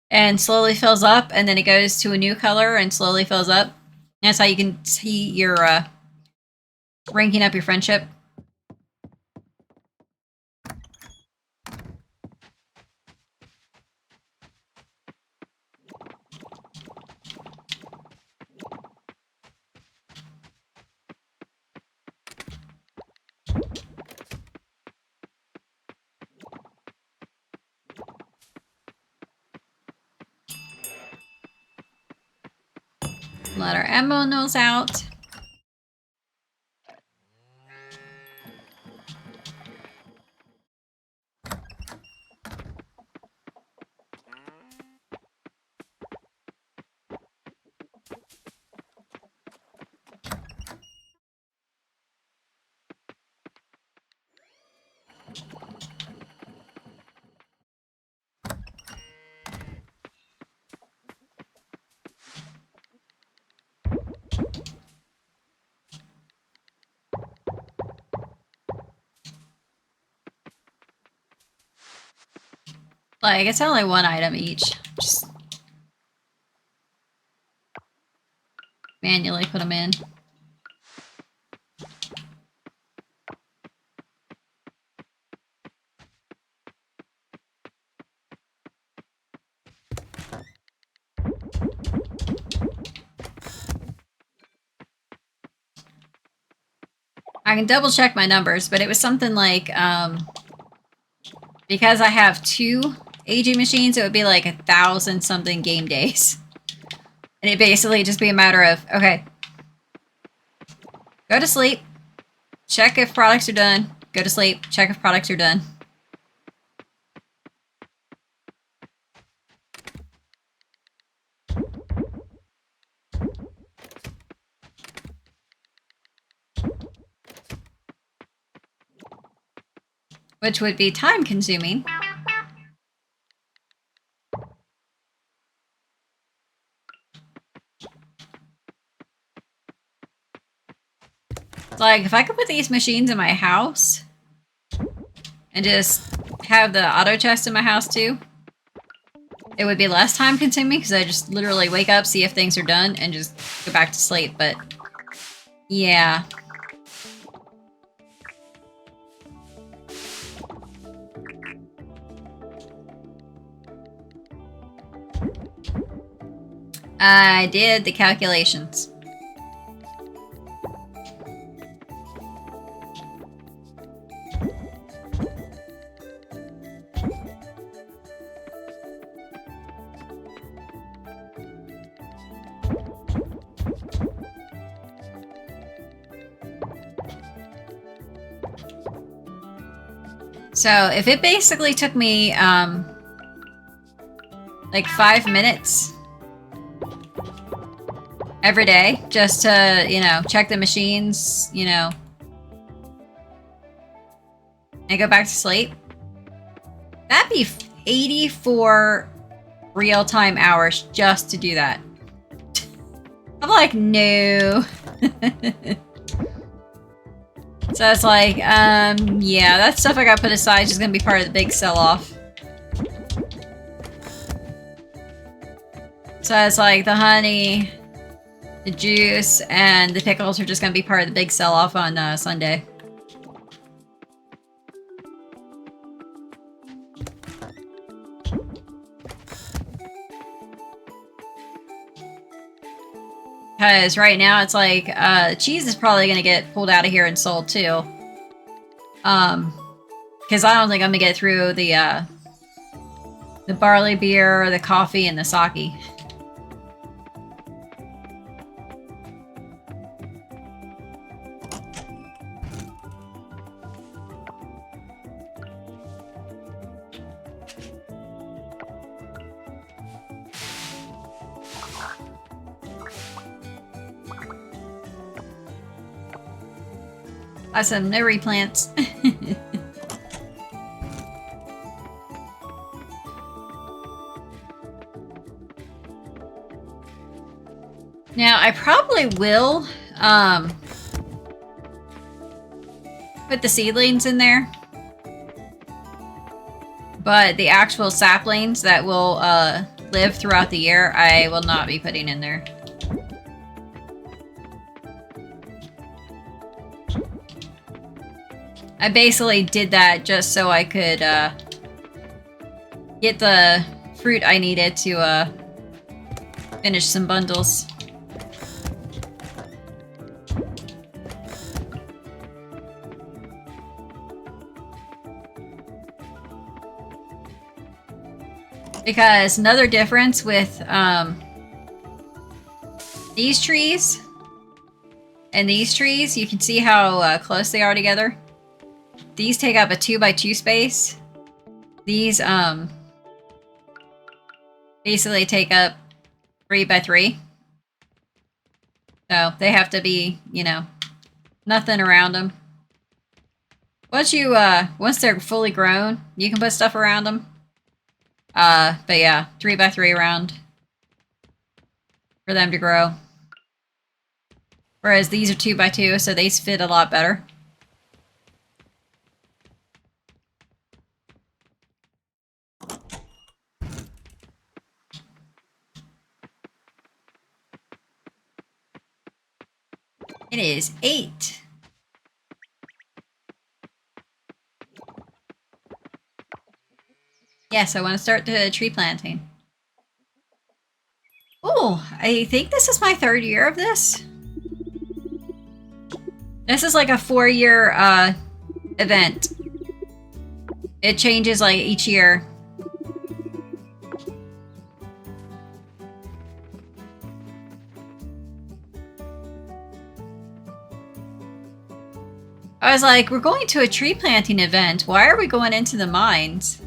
and slowly fills up, and then it goes to a new color and slowly fills up. That's how you can see your ranking up your friendship. Let our ammo nose out. Like, it's only one item each. Just manually put them in. I can double check my numbers, but it was something like, because I have 2 aging machines, it would be like 1,000 something game days. And it basically just be a matter of, okay, go to sleep, check if products are done, go to sleep, check if products are done. Which would be time consuming. Like, if I could put these machines in my house and just have the auto chest in my house too, it would be less time consuming because I just literally wake up, see if things are done, and just go back to sleep. But yeah. I did the calculations. So if it basically took me like 5 minutes every day just to, you know, check the machines, you know, and go back to sleep, that'd be 84 real-time hours just to do that. I'm like, no. So it's like, yeah, that stuff I got put aside is just gonna be part of the big sell-off. So it's like the honey, the juice, and the pickles are just gonna be part of the big sell-off on Sunday. Because right now it's like, cheese is probably going to get pulled out of here and sold too. Because I don't think I'm going to get through the The barley beer, the coffee, and the sake. Awesome, no replants. Now, I probably will put the seedlings in there. But the actual saplings that will live throughout the year, I will not be putting in there. I basically did that just so I could get the fruit I needed to finish some bundles. Because another difference with these trees and these trees, you can see how close they are together. These take up a 2x2 space. These basically take up 3x3. So they have to be, you know, nothing around them. Once they're fully grown, you can put stuff around them. But yeah, 3x3 around for them to grow. Whereas these are 2x2, so these fit a lot better. It is 8. Yes, I want to start the tree planting. Oh, I think this is my 3rd year of this. This is like a 4-year event. It changes like each year. I was like, we're going to a tree planting event. Why are we going into the mines?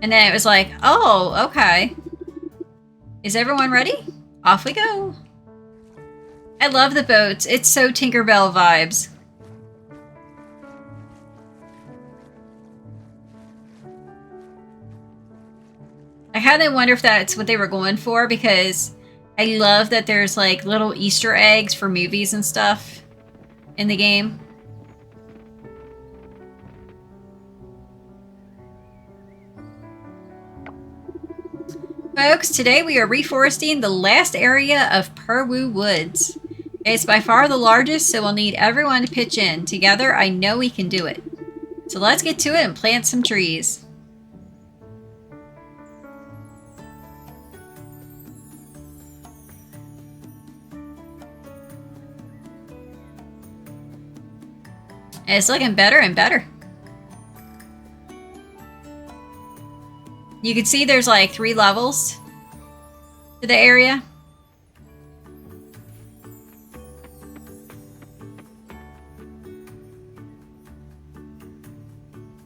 And then it was like, oh, okay. Is everyone ready? Off we go. I love the boats. It's so Tinkerbell vibes. I kind of wonder if that's what they were going for, because I love that there's like little Easter eggs for movies and stuff in the game. Folks, today we are reforesting the last area of Perwu Woods. It's by far the largest, so we'll need everyone to pitch in. Together, I know we can do it. So let's get to it and plant some trees. And it's looking better and better. You can see there's like 3 levels to the area.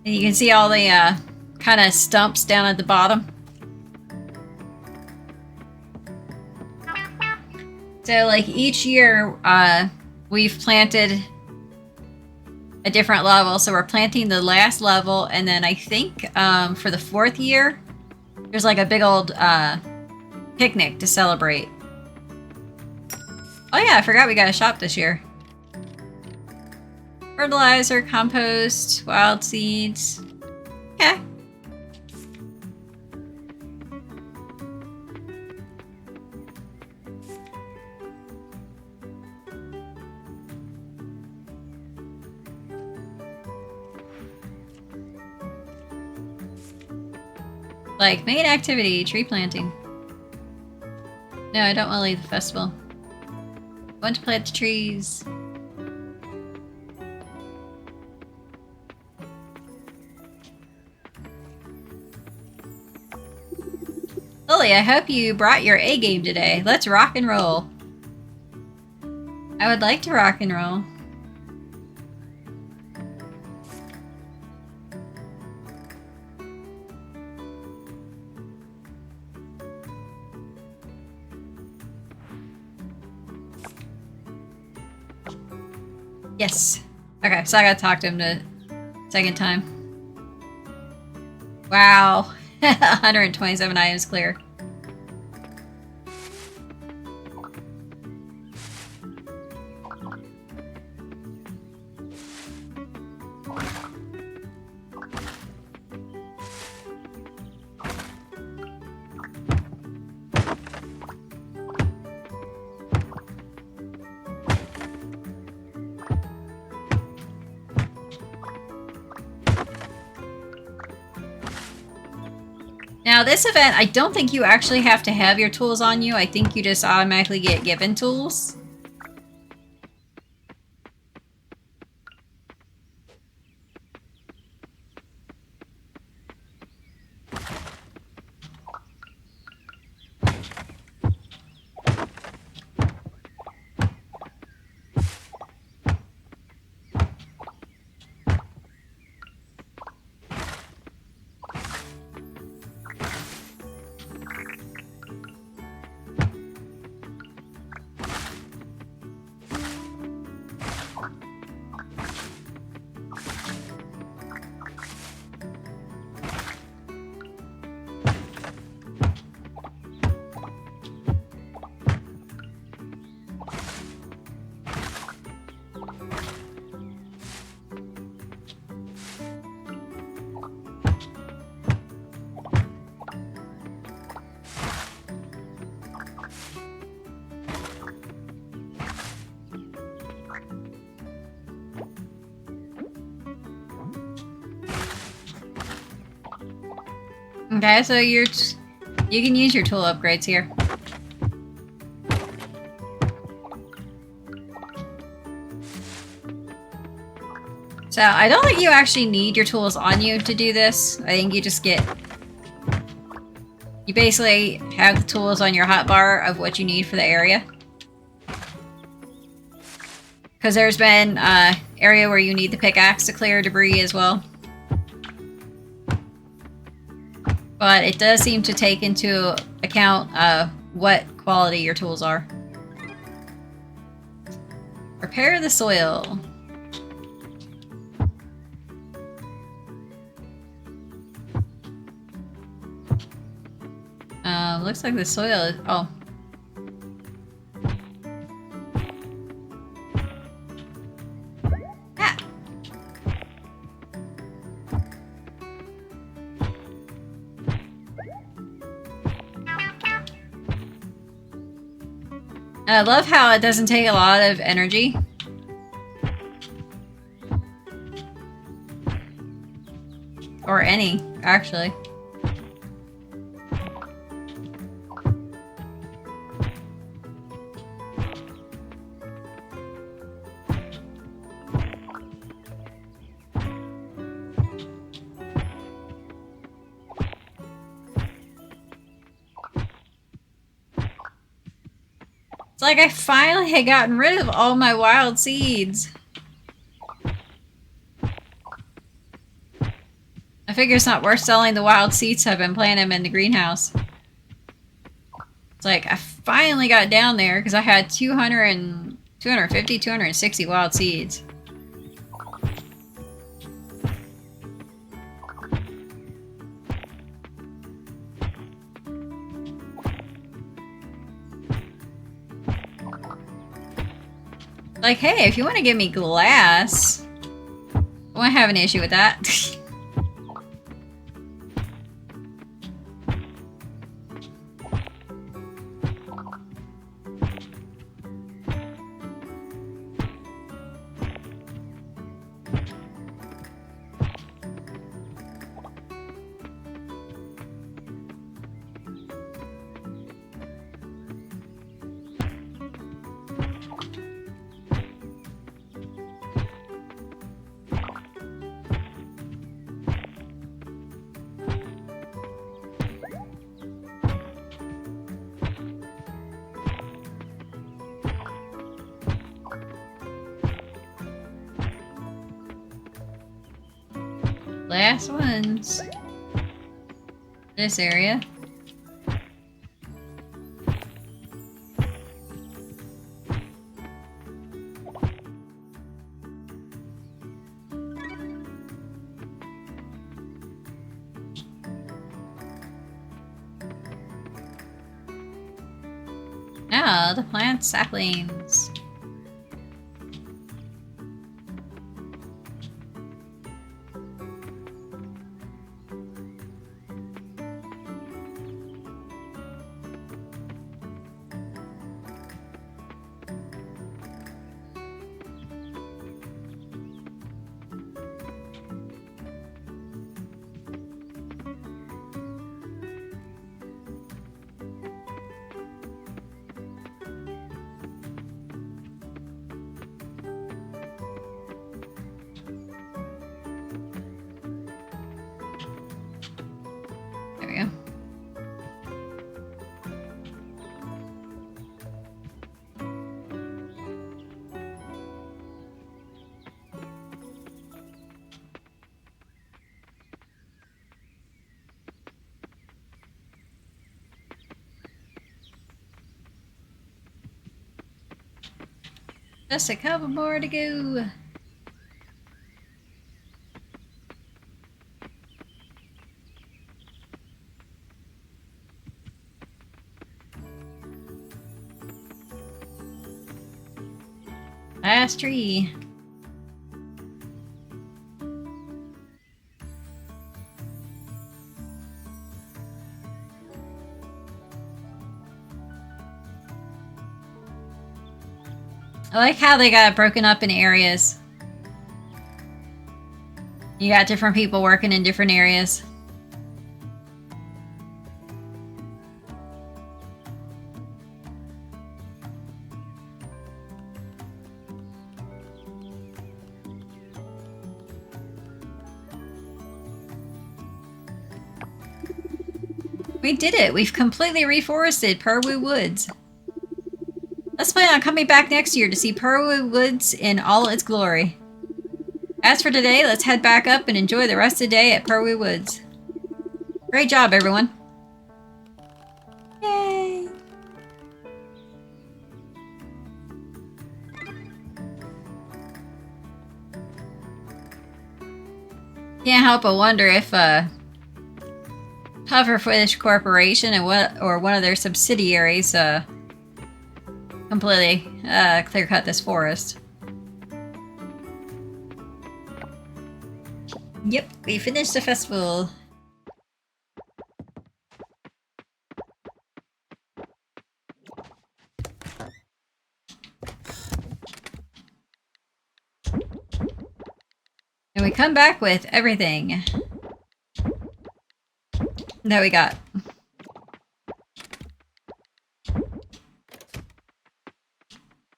And you can see all the kind of stumps down at the bottom. So like each year we've planted a different level. So we're planting the last level, and then I think for the 4th year, there's like a big old picnic to celebrate. Oh yeah, I forgot we got a shop this year. Fertilizer, compost, wild seeds. Okay. Like, main activity, tree planting. No, I don't want to leave the festival. I want to plant the trees. Lily, I hope you brought your A game today. Let's rock and roll. I would like to rock and roll. Yes. Okay, so I gotta talk to him the second time. Wow. 127 items clear. Now this event, I don't think you actually have to have your tools on you. I think you just automatically get given tools. Okay, so you can use your tool upgrades here. So I don't think you actually need your tools on you to do this. I think you just get... You basically have the tools on your hotbar of what you need for the area. Because there's been an area where you need the pickaxe to clear debris as well. But it does seem to take into account what quality your tools are. Prepare the soil. Looks like the soil is... Oh. Ah! I love how it doesn't take a lot of energy. Or any, actually. It's like I finally had gotten rid of all my wild seeds. I figure it's not worth selling the wild seeds, so I've been planting them in the greenhouse. It's like I finally got down there because I had 250, 260 wild seeds. Like, hey, if you want to give me glass, I won't have an issue with that. Last ones. This area. Now the plant saplings. There we go. Just a couple more to go. Last tree. I like how they got it broken up in areas. You got different people working in different areas. We did it! We've completely reforested Perwu Woods. Let's plan on coming back next year to see Perwu Woods in all its glory. As for today, let's head back up and enjoy the rest of the day at Perwu Woods. Great job, everyone. Yay! Can't help but wonder if Pufferfish Corporation and one of their subsidiaries completely clear cut this forest. Yep, we finished the festival. And we come back with everything that we got.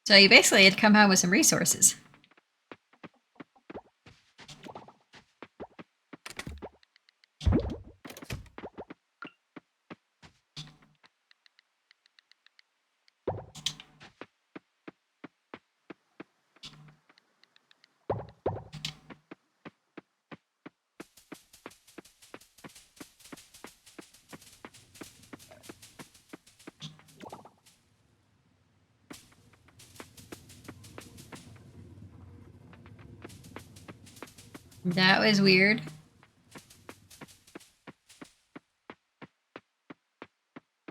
So you basically had to come home with some resources. That was weird.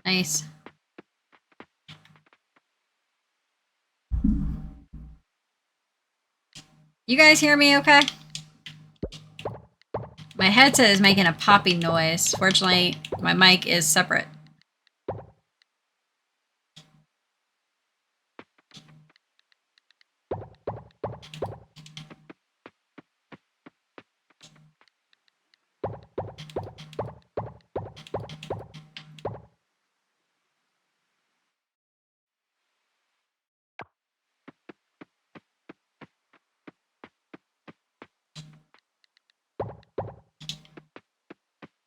Nice. You guys hear me okay? My headset is making a popping noise. Fortunately, my mic is separate.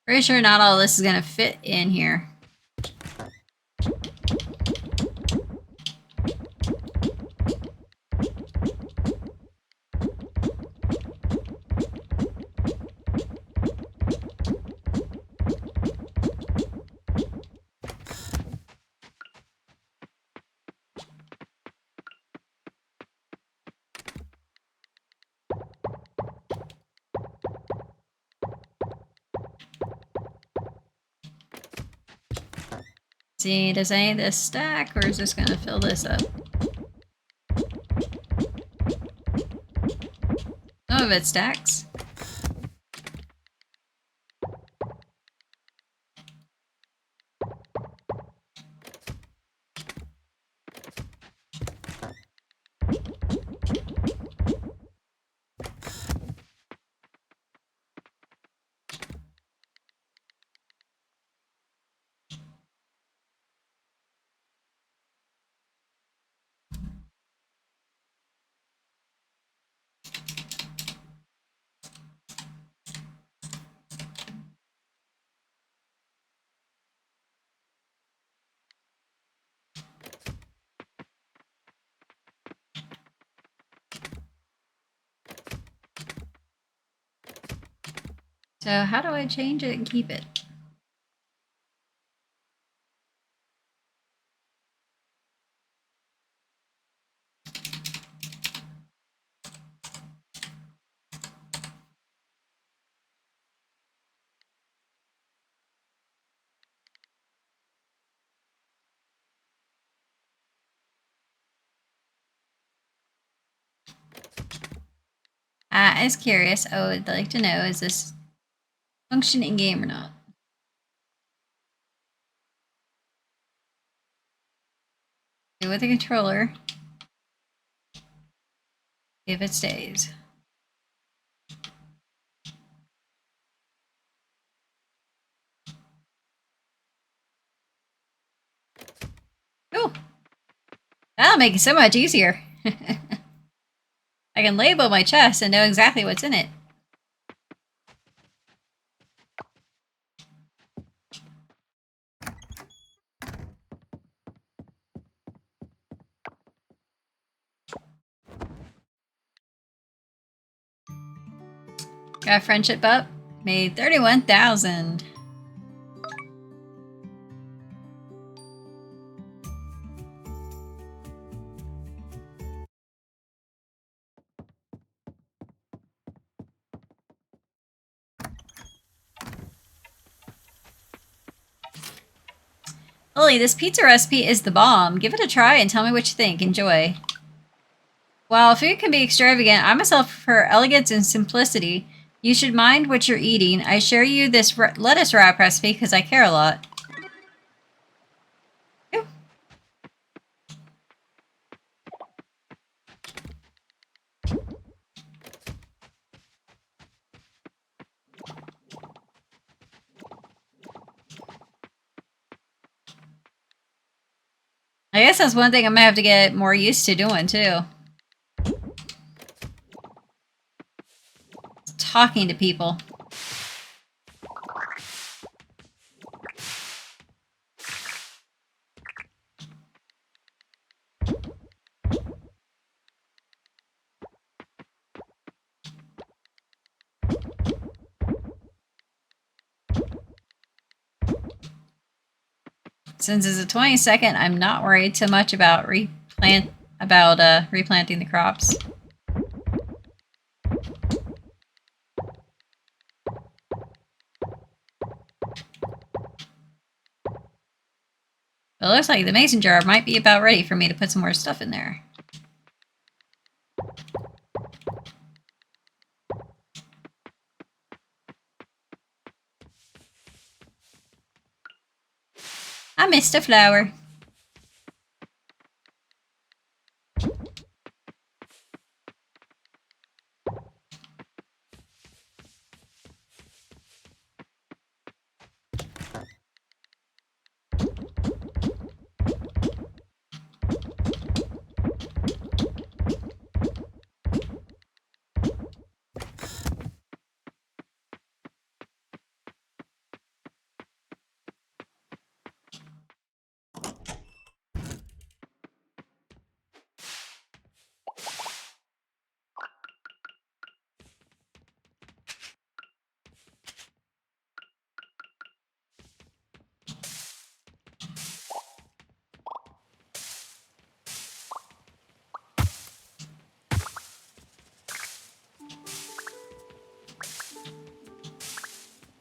Pretty sure not all this is gonna fit in here. See, does any of this stack, or is this gonna fill this up? Some of it stacks. So how do I change it and keep it? I was curious. I would like to know, is this function in game or not? Do with the controller. If it stays. Oh, that'll make it so much easier. I can label my chest and know exactly what's in it. Got a friendship up. Made 31,000. Lily, this pizza recipe is the bomb. Give it a try and tell me what you think. Enjoy. While food can be extravagant, I myself prefer elegance and simplicity. You should mind what you're eating. I share you this lettuce wrap recipe because I care a lot. Ew. I guess that's one thing I'm gonna have to get more used to doing too. Talking to people. Since it's the 22nd, I'm not worried too much about replanting the crops. But it looks like the mason jar might be about ready for me to put some more stuff in there. I missed a flower.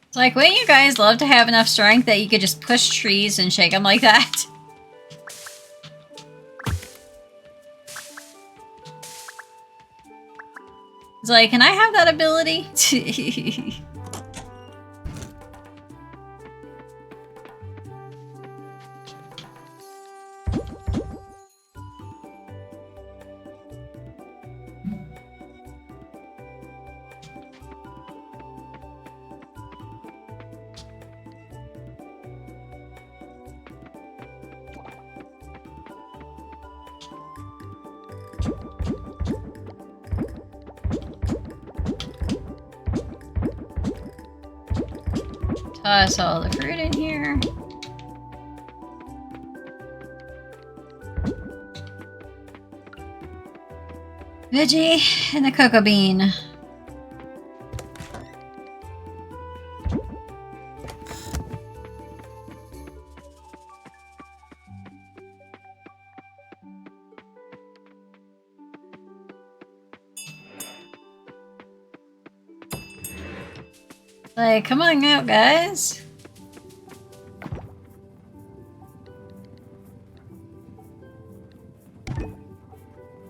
It's like, wouldn't you guys love to have enough strength that you could just push trees and shake them like that? It's like, can I have that ability? Toss all the fruit in here. Veggie and the cocoa bean. Like, come on out, guys.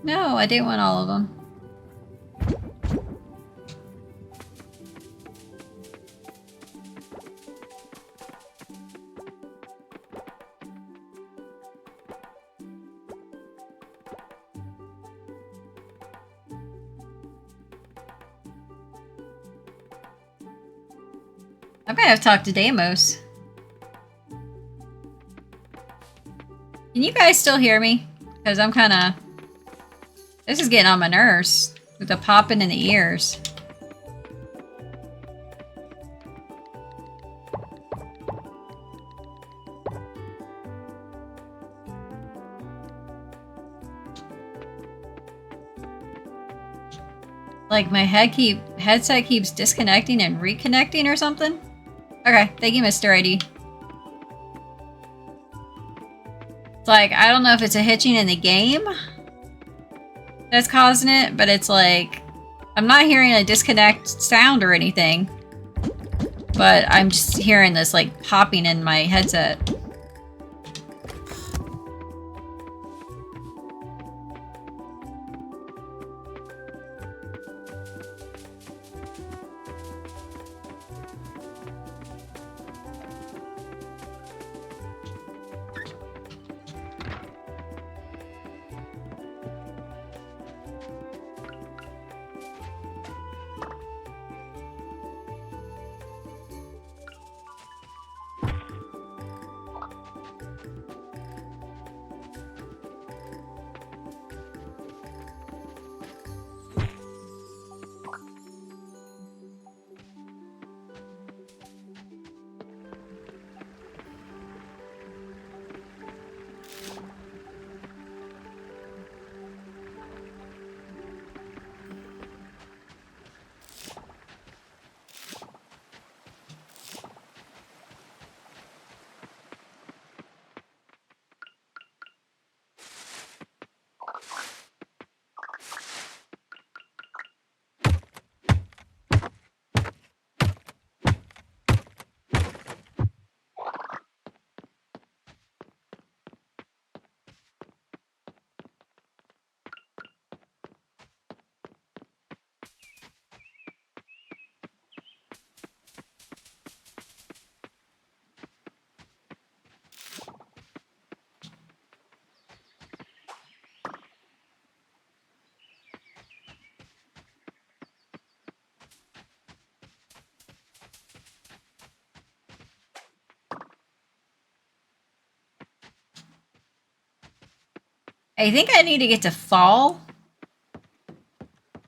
No, I didn't want all of them. I might have talked to Deimos. Can you guys still hear me? Because I'm kind of... This is getting on my nerves. With the popping in the ears. Like my headset keeps disconnecting and reconnecting or something? Okay, thank you, Mr. ID. It's like, I don't know if it's a hitching in the game that's causing it, but it's like, I'm not hearing a disconnect sound or anything, but I'm just hearing this like popping in my headset. I think I need to get to fall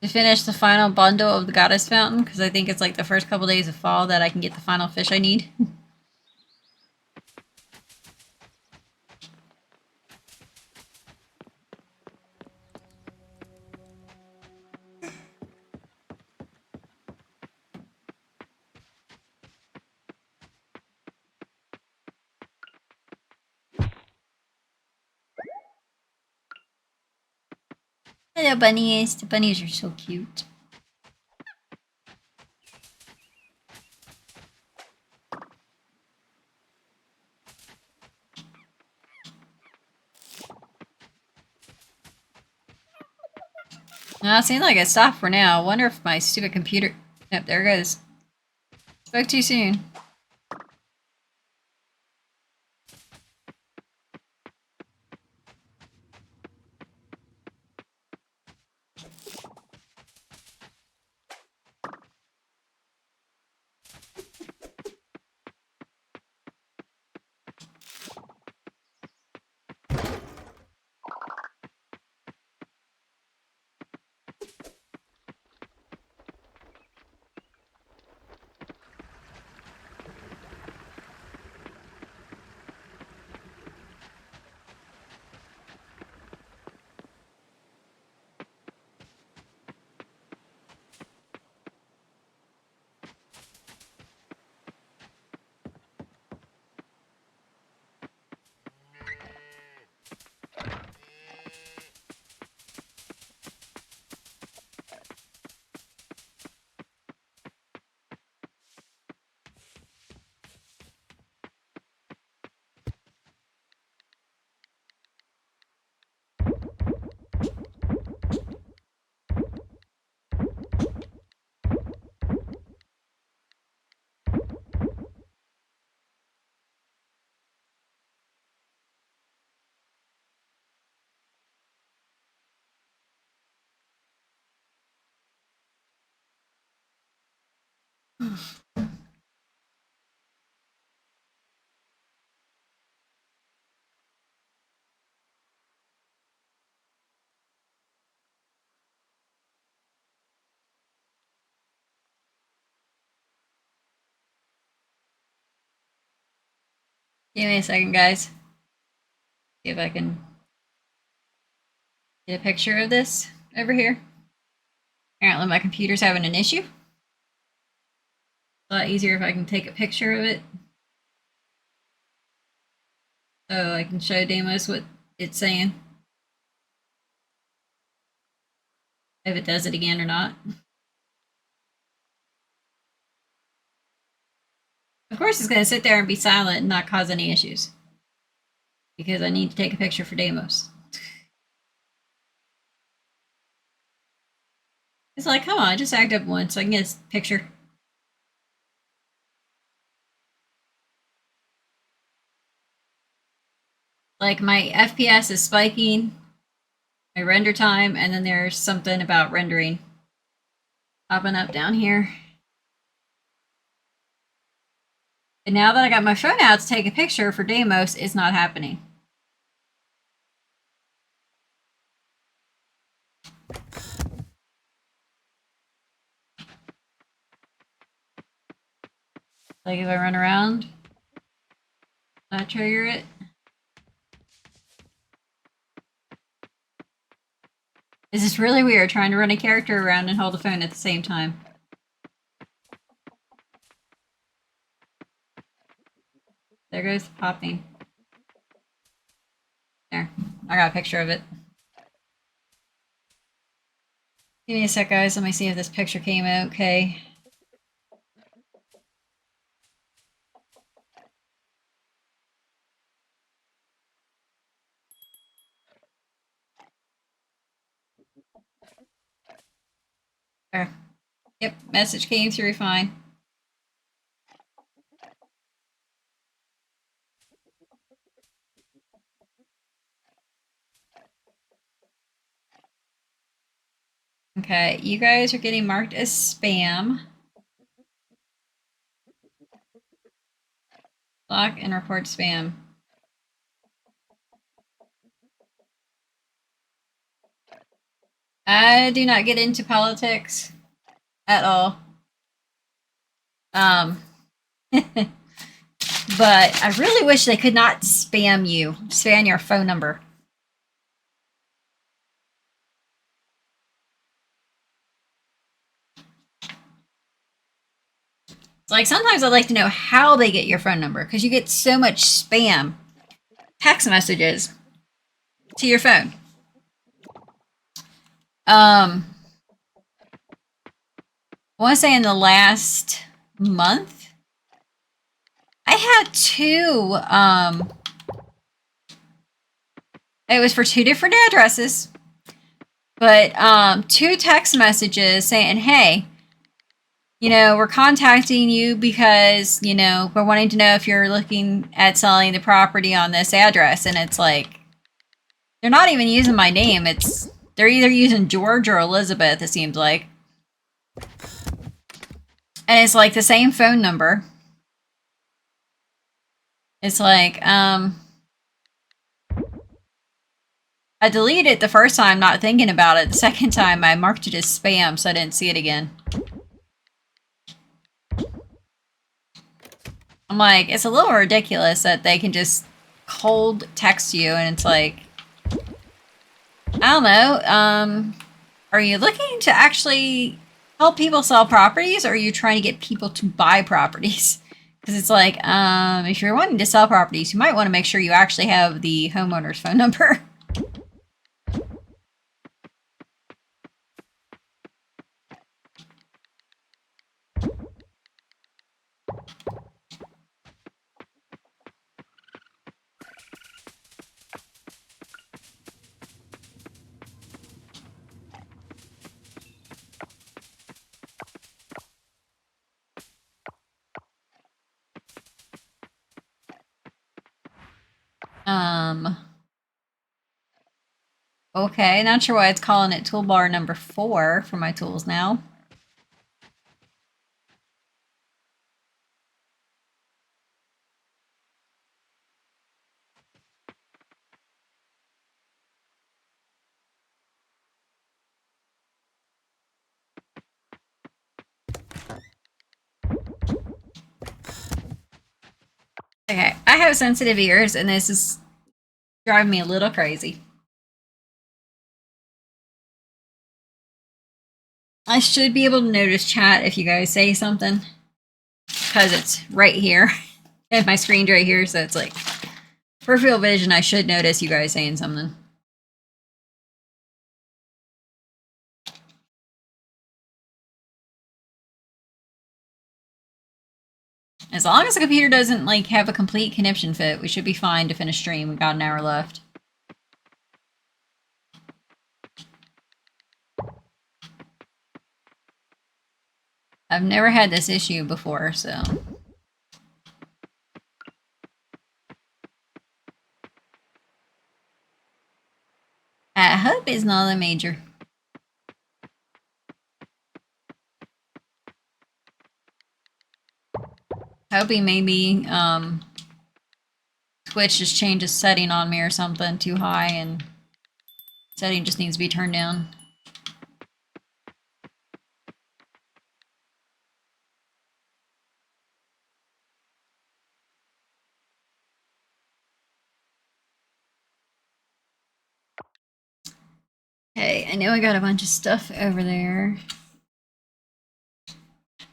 to finish the final bundle of the Goddess Fountain, because I think it's like the first couple days of fall that I can get the final fish I need. Hello, bunnies. The bunnies are so cute. Well, it seems like it stopped for now. I wonder if my stupid computer... Yep, there it goes. Spoke too soon. Give me a second, guys. See if I can get a picture of this over here. Apparently my computer's having an issue. A lot easier if I can take a picture of it. So I can show Demos what it's saying. If it does it again or not. Of course it's going to sit there and be silent and not cause any issues. Because I need to take a picture for Demos. It's like, come on, just act up once so I can get a picture. Like my FPS is spiking, my render time, and then there's something about rendering popping up down here. And now that I got my phone out to take a picture for Deimos, it's not happening. Like if I run around, I trigger it. This is really weird trying to run a character around and hold the phone at the same time. There goes the popping. There, I got a picture of it. Give me a sec, guys. Let me see if this picture came out okay. There. Yep, message came through fine. Okay, you guys are getting marked as spam. Block and report spam. I do not get into politics at all. But I really wish they could not spam your phone number. It's like sometimes I'd like to know how they get your phone number because you get so much spam text messages to your phone. I want to say in the last month, I had two. It was for two different addresses. But 2 text messages saying, hey, you know, we're contacting you because, you know, we're wanting to know if you're looking at selling the property on this address. And it's like, they're not even using my name. They're either using George or Elizabeth, it seems like. And it's like the same phone number. It's like, I deleted it the first time, not thinking about it. The second time, I marked it as spam, so I didn't see it again. I'm like, it's a little ridiculous that they can just cold text you, and it's like, I don't know. Are you looking to actually help people sell properties, or are you trying to get people to buy properties? Because it's like, if you're wanting to sell properties, you might want to make sure you actually have the homeowner's phone number. Okay, not sure why it's calling it toolbar number 4 for my tools now. Okay, I have sensitive ears, and this is driving me a little crazy. I should be able to notice chat if you guys say something, because it's right here, and my screen's right here, so it's like, peripheral vision, I should notice you guys saying something. As long as the computer doesn't, like, have a complete conniption fit, we should be fine to finish stream. We've got an hour left. I've never had this issue before, so... I hope it's not a major. Hoping maybe, Twitch just changes setting on me or something too high, and setting just needs to be turned down. Okay, I know I got a bunch of stuff over there.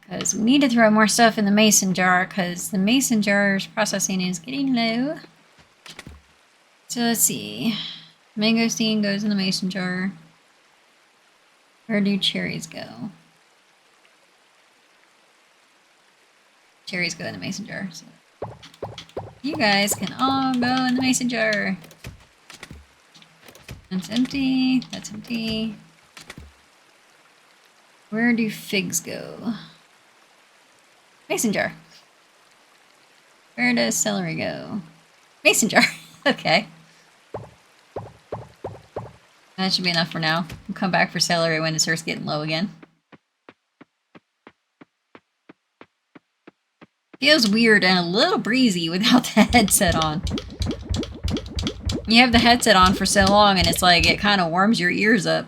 Because we need to throw more stuff in the mason jar, because the mason jar's processing is getting low. So let's see. Mangosteen goes in the mason jar. Where do cherries go? Cherries go in the mason jar. So you guys can all go in the mason jar. That's empty. That's empty. Where do figs go? Mason jar. Where does celery go? Mason jar. Okay. That should be enough for now. We'll come back for celery when it starts getting low again. Feels weird and a little breezy without the headset on. You have the headset on for so long and it's like it kind of warms your ears up.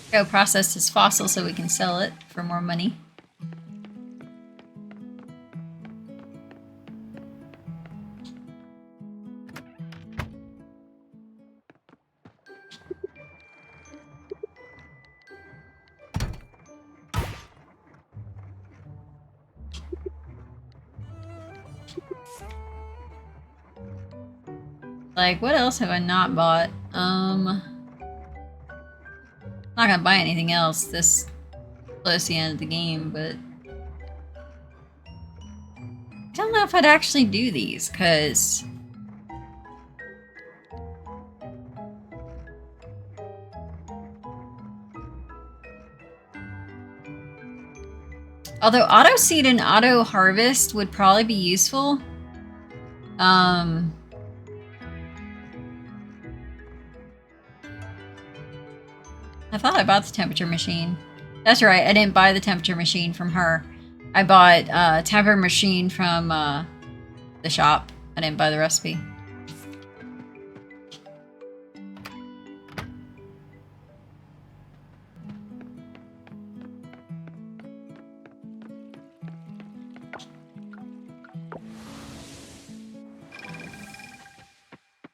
Go process this fossil so we can sell it for more money. Like, what else have I not bought? Not gonna buy anything else this close to the end of the game, but I don't know if I'd actually do these, because although auto seed and auto harvest would probably be useful, I thought I bought the temperature machine. That's right, I didn't buy the temperature machine from her. I bought a temperature machine from the shop. I didn't buy the recipe.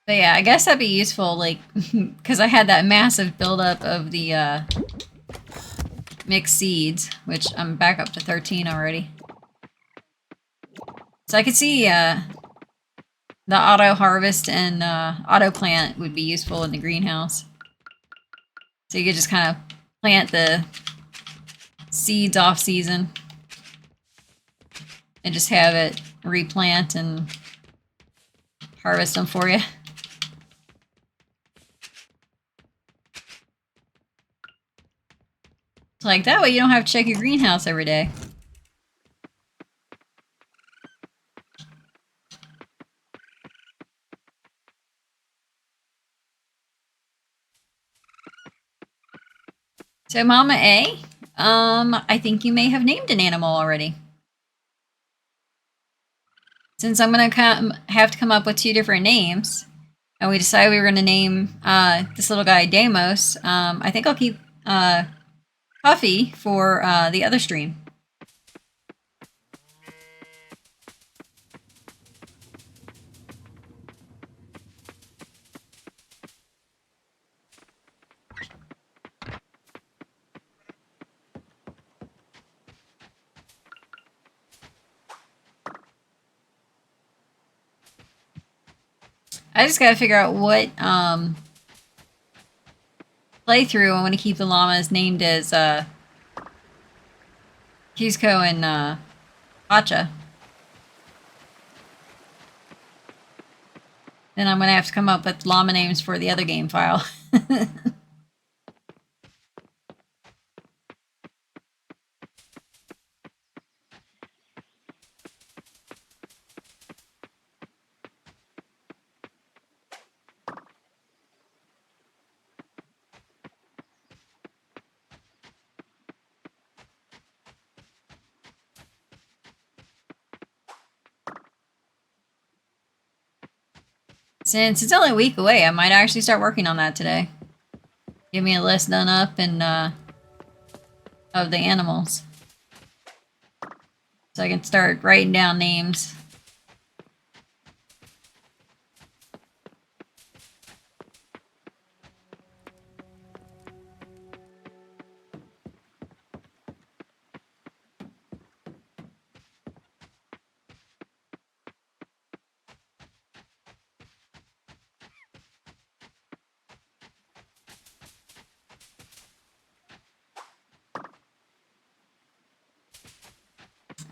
But yeah, I guess that'd be useful, like, because I had that massive buildup of the mixed seeds, which I'm back up to 13 already. So I could see the auto harvest and auto plant would be useful in the greenhouse. So you could just kind of plant the seeds off season and just have it replant and harvest them for you. Like, that way you don't have to check your greenhouse every day. So, Mama A, I think you may have named an animal already. Since I'm gonna have to come up with 2 different names, and we decided we were gonna name this little guy Deimos, I think I'll keep Puffy for the other stream. I just gotta figure out what playthrough I want to keep the llamas named as Cusco and Pacha. Then I'm gonna have to come up with llama names for the other game file. Since it's only a week away, I might actually start working on that today. Give me a list done up and of the animals, so I can start writing down names.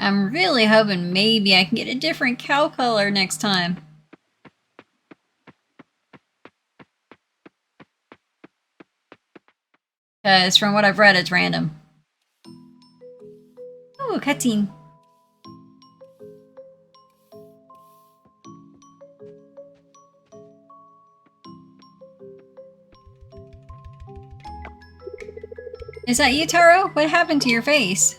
I'm really hoping maybe I can get a different cow color next time. Because from what I've read, it's random. Ooh, cutscene. Is that you, Taro? What happened to your face?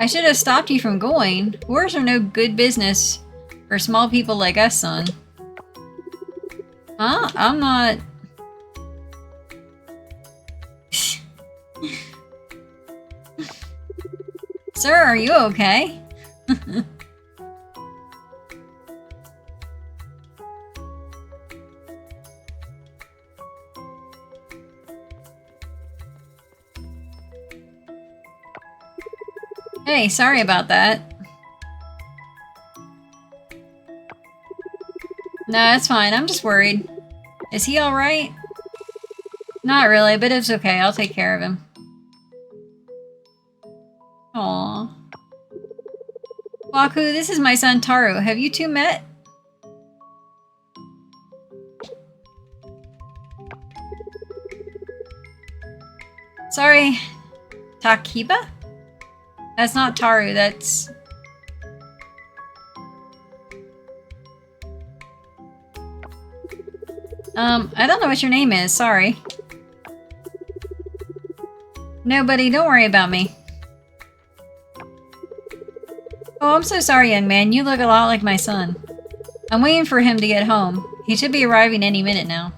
I should have stopped you from going. Wars are no good business for small people like us, son. Huh? I'm not... Sir, are you okay? Hey, sorry about that. No, it's fine. I'm just worried. Is he alright? Not really, but it's okay. I'll take care of him. Aww. Waku, this is my son Taru. Have you two met? Sorry. Takiba? That's not Taru, that's... I don't know what your name is, sorry. No, buddy, don't worry about me. Oh, I'm so sorry, young man. You look a lot like my son. I'm waiting for him to get home. He should be arriving any minute now.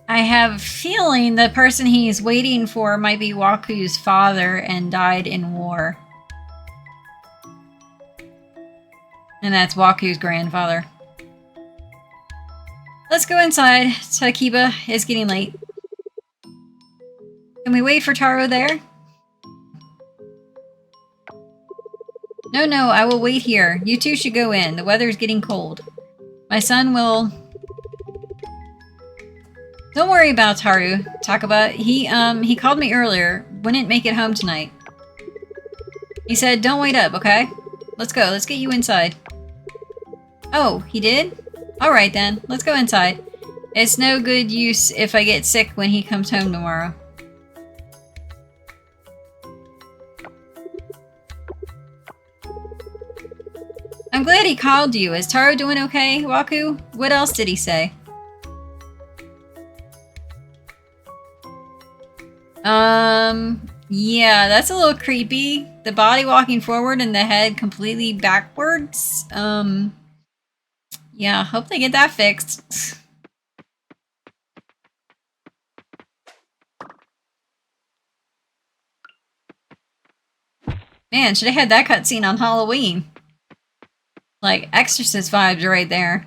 I have a feeling the person he's waiting for might be Waku's father and died in war. And that's Waku's grandfather. Let's go inside. Takiba is getting late. Can we wait for Taro there? No, I will wait here. You two should go in. The weather is getting cold. My son will... Don't worry about Taru, Takaba. He called me earlier. Wouldn't make it home tonight. He said, don't wait up, okay? Let's go. Let's get you inside. Oh, he did? Alright then. Let's go inside. It's no good use if I get sick when he comes home tomorrow. I'm glad he called you. Is Taro doing okay, Waku? What else did he say? Yeah, that's a little creepy. The body walking forward and the head completely backwards. Yeah, hope they get that fixed. Man, should have had that cutscene on Halloween. Like, Exorcist vibes right there.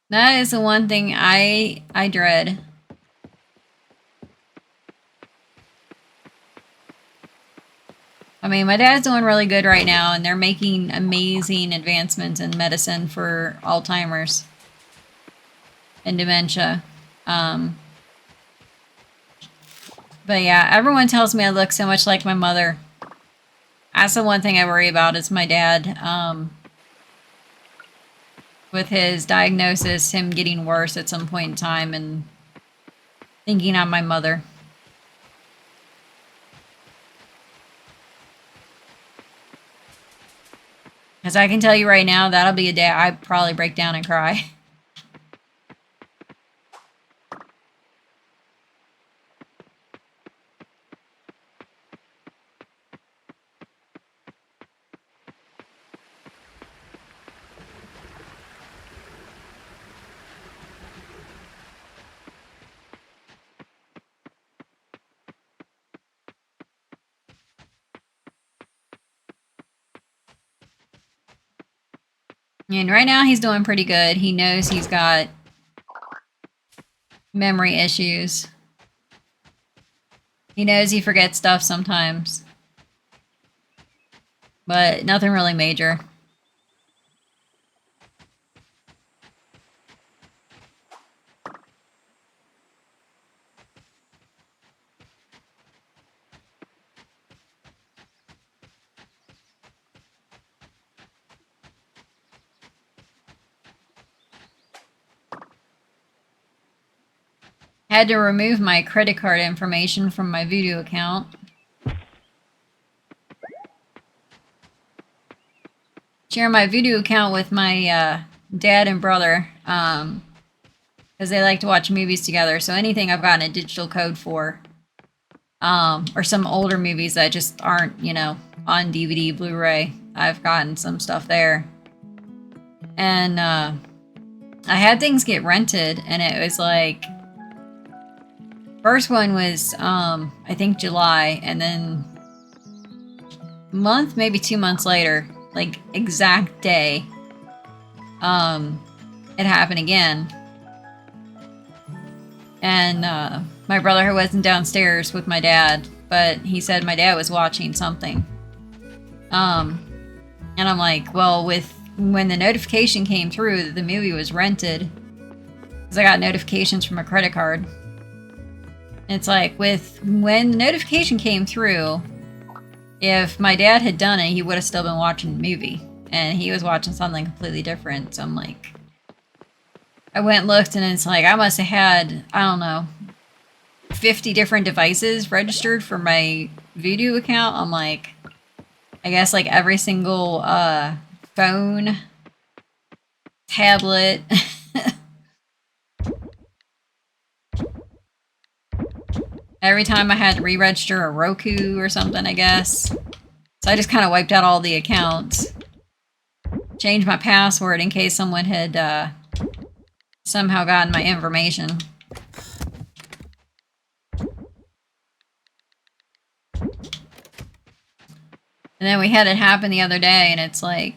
That is the one thing I dread. I mean, my dad's doing really good right now, and they're making amazing advancements in medicine for Alzheimer's and dementia. But yeah, everyone tells me I look so much like my mother. That's the one thing I worry about is my dad. With his diagnosis, him getting worse at some point in time, and thinking I'm my mother. Because I can tell you right now, that'll be a day I'd probably break down and cry. And right now he's doing pretty good. He knows he's got memory issues. He knows he forgets stuff sometimes. But nothing really major. Had to remove my credit card information from my Voodoo account. Share my Voodoo account with my dad and brother, because they like to watch movies together. So anything I've gotten a digital code for, or some older movies that just aren't, you know, on DVD, Blu-ray, I've gotten some stuff there. And I had things get rented, and it was like, First one was, I think July, and then a month, maybe 2 months later, like exact day, it happened again. And my brother wasn't downstairs with my dad, but he said my dad was watching something. And I'm like, well, when the notification came through that the movie was rented, because I got notifications from a credit card. It's like, when the notification came through, if my dad had done it, he would have still been watching the movie. And he was watching something completely different. So I'm like, I went and looked, and it's like, I must have had, I don't know, 50 different devices registered for my Voodoo account. I'm like, I guess like every single phone, tablet. Every time I had to re-register a Roku or something, I guess. So I just kind of wiped out all the accounts. Changed my password in case someone had somehow gotten my information. And then we had it happen the other day, and it's like,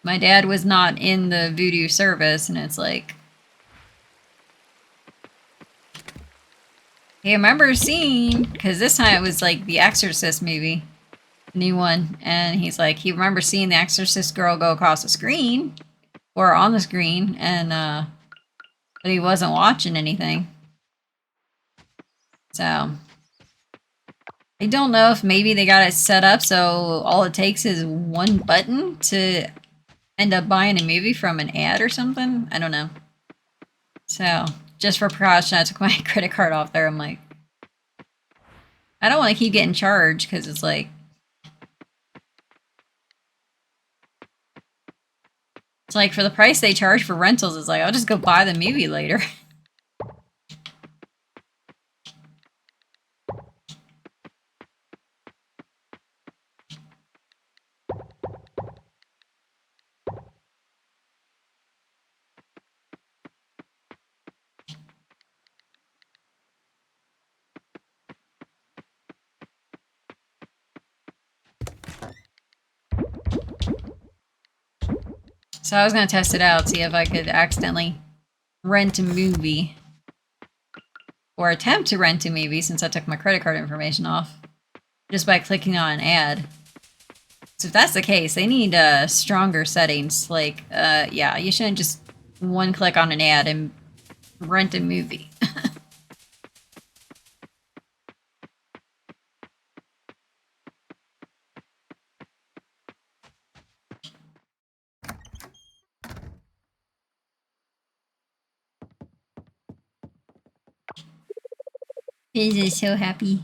my dad was not in the Voodoo service, and it's like, hey, I remember seeing, because this time it was like the Exorcist movie, new one, and he's like, he remembers seeing the Exorcist girl go across the screen, or on the screen, and but he wasn't watching anything. So I don't know if maybe they got it set up so all it takes is one button to end up buying a movie from an ad or something. I don't know. So just for precaution, I took my credit card off there. I'm like, I don't want to keep getting charged because it's like, for the price they charge for rentals, it's like, I'll just go buy the movie later. So I was going to test it out, see if I could accidentally rent a movie. Or attempt to rent a movie since I took my credit card information off. Just by clicking on an ad. So if that's the case, they need stronger settings. Like, yeah, you shouldn't just one click on an ad and rent a movie. Biz is so happy.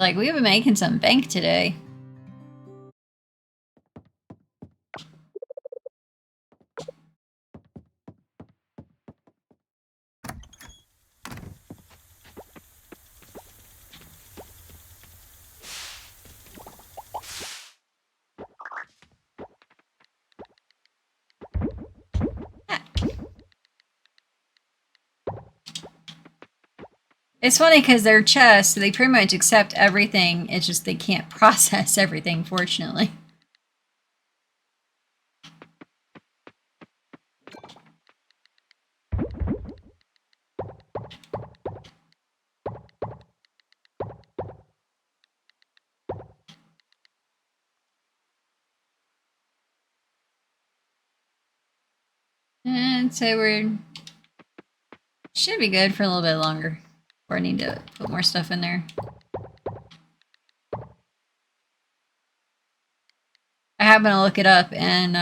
Like, we've been making some bank today. It's funny because they're chests, so they pretty much accept everything. It's just they can't process everything, fortunately. And so we're... should be good for a little bit longer. Or I need to put more stuff in there. I happened to look it up, and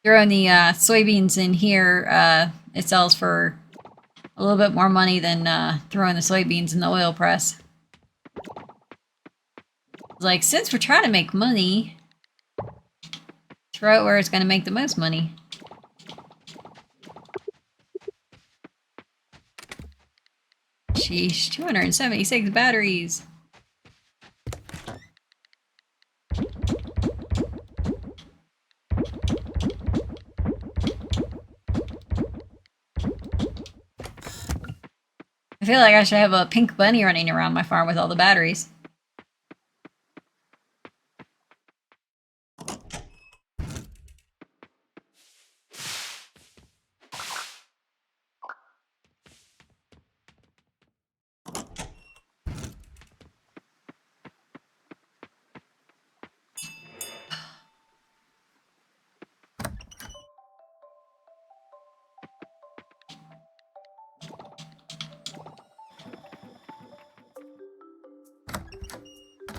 throwing the soybeans in here, it sells for a little bit more money than throwing the soybeans in the oil press. Like, since we're trying to make money, throw it where it's going to make the most money. Sheesh, 276 batteries. I feel like I should have a pink bunny running around my farm with all the batteries.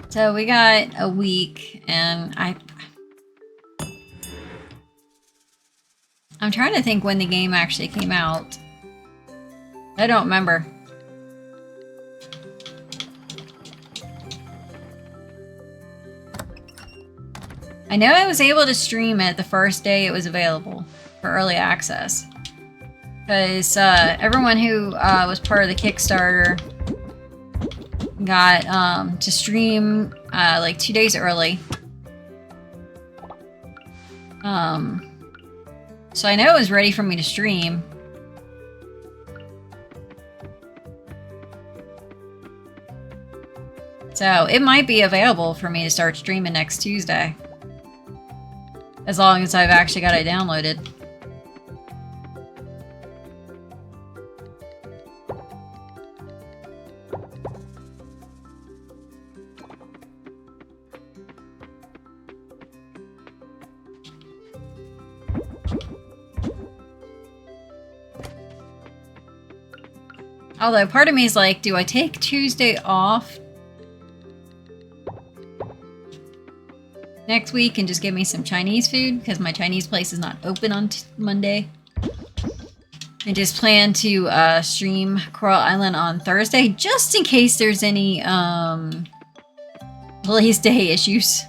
So we got a week, and I'm trying to think when the game actually came out. I don't remember. I know I was able to stream it the first day it was available for early access. Because everyone who was part of the Kickstarter got to stream like 2 days early. So I know it was ready for me to stream. So it might be available for me to start streaming next Tuesday. As long as I've actually got it downloaded. Although part of me is like, do I take Tuesday off next week and just give me some Chinese food because my Chinese place is not open on Monday? And just plan to stream Coral Island on Thursday just in case there's any release day issues.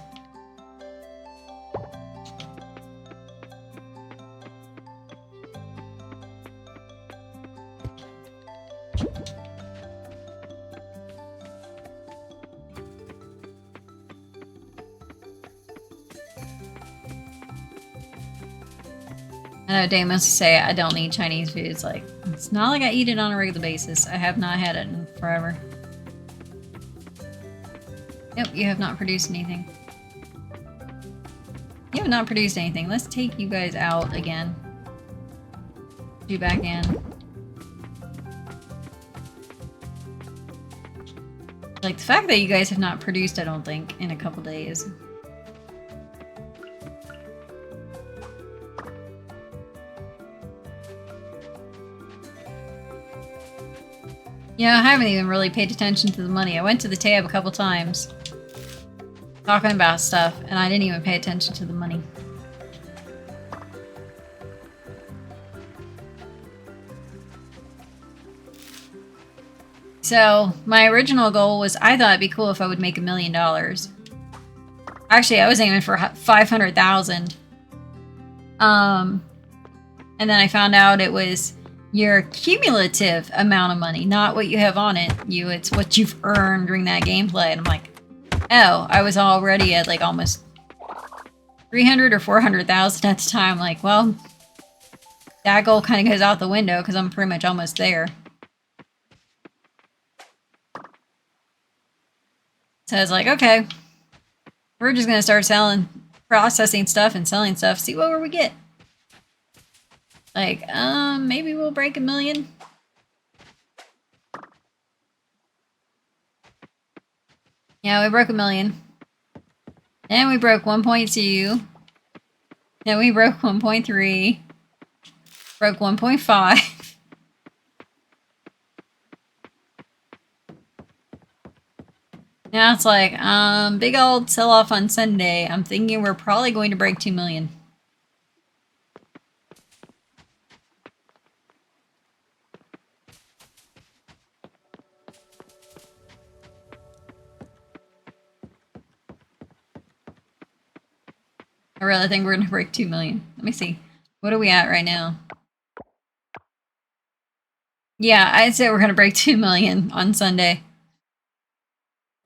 I know Dave wants to say I don't need Chinese food. It's like, it's not like I eat it on a regular basis. I have not had it in forever. Yep, you have not produced anything. You have not produced anything. Let's take you guys out again. You back in. Like, the fact that you guys have not produced, I don't think, in a couple days. Yeah, I haven't even really paid attention to the money. I went to the tab a couple times talking about stuff, and I didn't even pay attention to the money. So, my original goal was I thought it'd be cool if I would make $1 million. Actually, I was aiming for 500,000. And then I found out it was your cumulative amount of money, not what you have on it. It's what you've earned during that gameplay. And I'm like, oh, I was already at like almost 300 or 400,000 at the time. Like, well, that goal kind of goes out the window because I'm pretty much almost there. So I was like, okay, we're just gonna start processing stuff and selling stuff, see what we get. Like, maybe we'll break 1 million. Yeah, we broke 1 million. Then we broke 1.2. Then we broke 1.3. Broke 1.5. Now it's like, big old sell-off on Sunday. I'm thinking we're probably going to break 2 million. I really think we're going to break 2 million. Let me see. What are we at right now? Yeah, I'd say we're going to break 2 million on Sunday.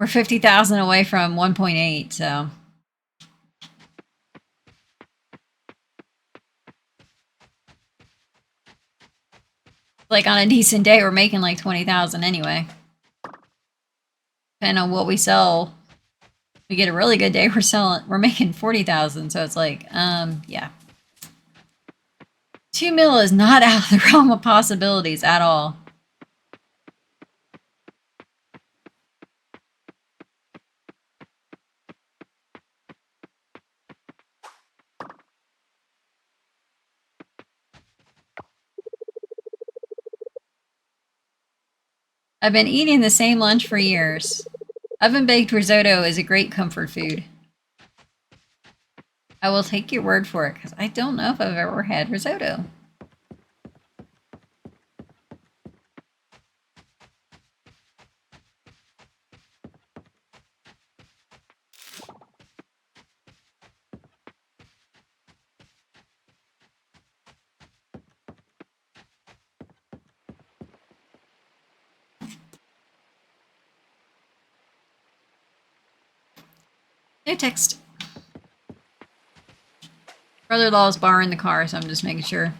We're 50,000 away from 1.8, so. Like on a decent day, we're making like 20,000 anyway. Depending on what we sell, we get a really good day, we're making 40,000. So it's like, yeah. 2 mil is not out of the realm of possibilities at all. I've been eating the same lunch for years. Oven-baked risotto is a great comfort food. I will take your word for it, because I don't know if I've ever had risotto. No text. Brother-in-law's borrowing the car, so I'm just making sure.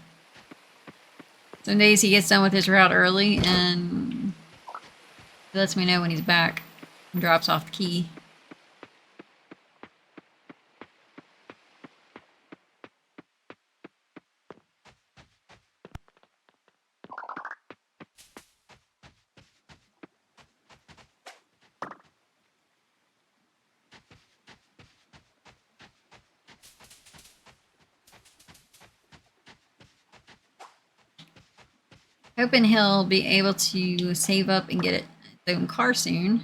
Some days he gets done with his route early and he lets me know when he's back and drops off the key. Hoping he'll be able to save up and get his own car soon.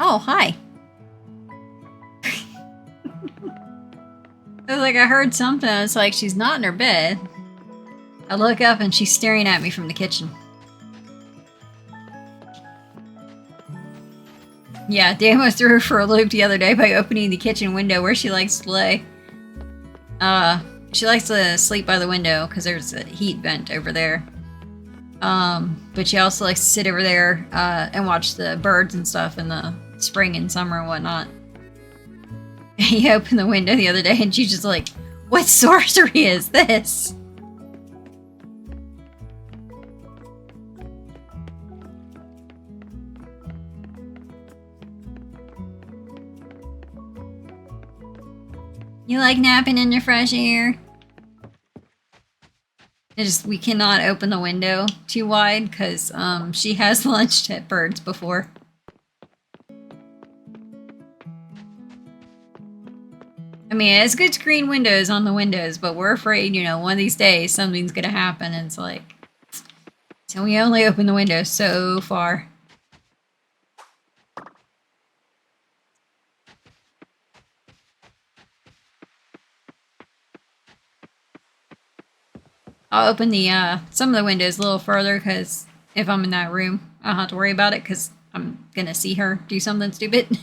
Oh, hi. I was like, I heard something. It's like she's not in her bed. I look up and she's staring at me from the kitchen. Yeah, Damo threw her for a loop the other day by opening the kitchen window where she likes to lay. She likes to sleep by the window because there's a heat vent over there. But she also likes to sit over there and watch the birds and stuff in the spring and summer and whatnot. He opened the window the other day and she's just like, what sorcery is this? You like napping in the fresh air? We cannot open the window too wide because she has lunched at birds before. I mean, it's good screen windows on the windows, but we're afraid, you know, one of these days something's gonna happen and it's like, so we only open the window so far. I'll open the some of the windows a little further because if I'm in that room, I don't have to worry about it because I'm gonna see her do something stupid.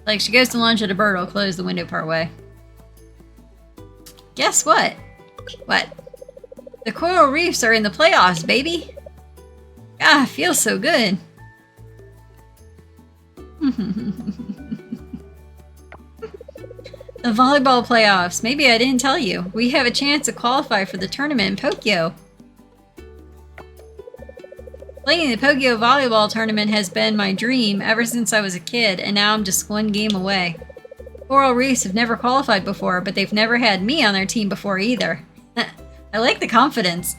Like she goes to lunch at a bird, I'll close the window part way. Guess what? What? The coral reefs are in the playoffs, baby! Ah, feels so good. The volleyball playoffs. Maybe I didn't tell you. We have a chance to qualify for the tournament in Tokyo. Playing the Tokyo volleyball tournament has been my dream ever since I was a kid, and now I'm just one game away. Coral Reefs have never qualified before, but they've never had me on their team before either. I like the confidence.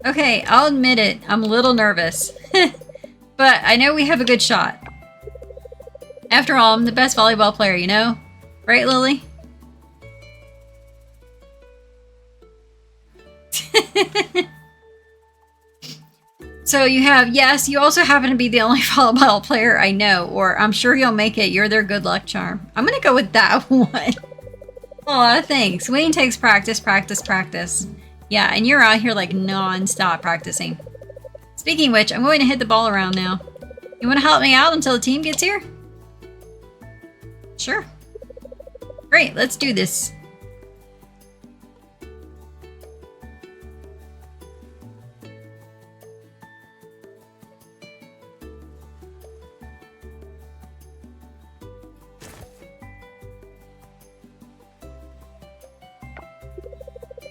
Okay, I'll admit it. I'm a little nervous. But I know we have a good shot. After all, I'm the best volleyball player, you know? Right, Lily? So you have, yes, you also happen to be the only volleyball player I know, or I'm sure you'll make it. You're their good luck charm. I'm gonna go with that one. Aw, thanks. Winning takes practice, practice, practice. Yeah, and you're out here like non-stop practicing. Speaking of which, I'm going to hit the ball around now. You want to help me out until the team gets here? Sure. Great, let's do this.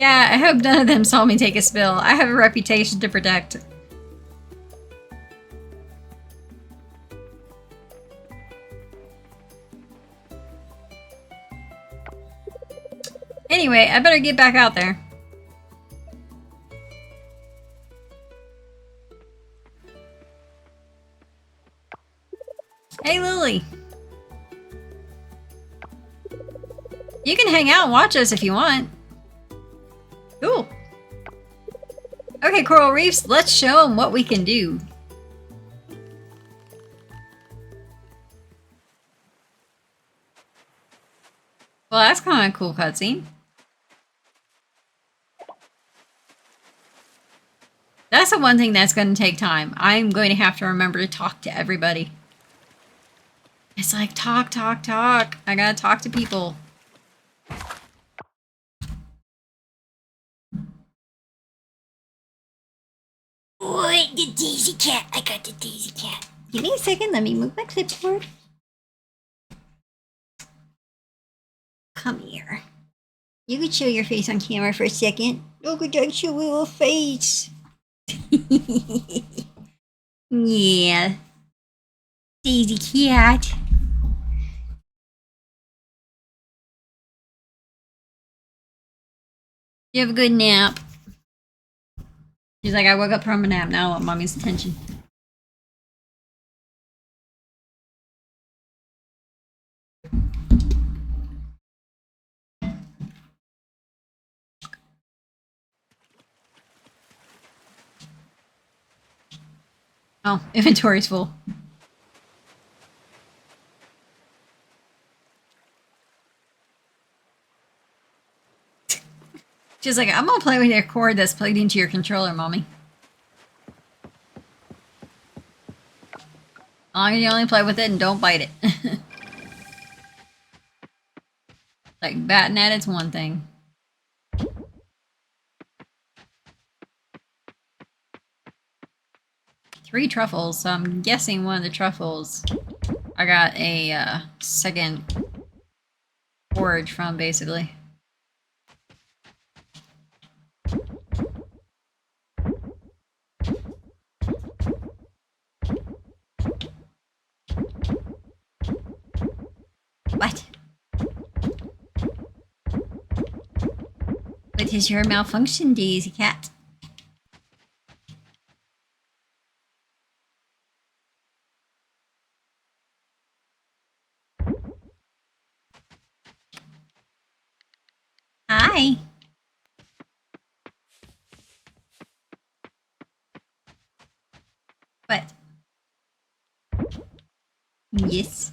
Yeah, I hope none of them saw me take a spill. I have a reputation to protect. Anyway, I better get back out there. Hey, Lily. You can hang out and watch us if you want. Cool. Okay, Coral Reefs, let's show them what we can do. Well, that's kind of a cool cutscene. That's the one thing that's going to take time. I'm going to have to remember to talk to everybody. It's like, talk, talk, talk. I gotta talk to people. What? The daisy cat. I got the daisy cat. Give me a second. Let me move my clipboard. Come here. You could show your face on camera for a second. Look at that cute little face. Yeah. Daisy cat. You have a good nap. She's like, I woke up from a nap. Now I want mommy's attention. Oh, inventory's full. She's like, I'm gonna play with your cord that's plugged into your controller, mommy. As long as you only play with it and don't bite it. Like, batting at it's one thing. Three truffles, so I'm guessing one of the truffles I got a second forage from, basically. What? What is your malfunction, Daisy Cat? Hi. What? Yes.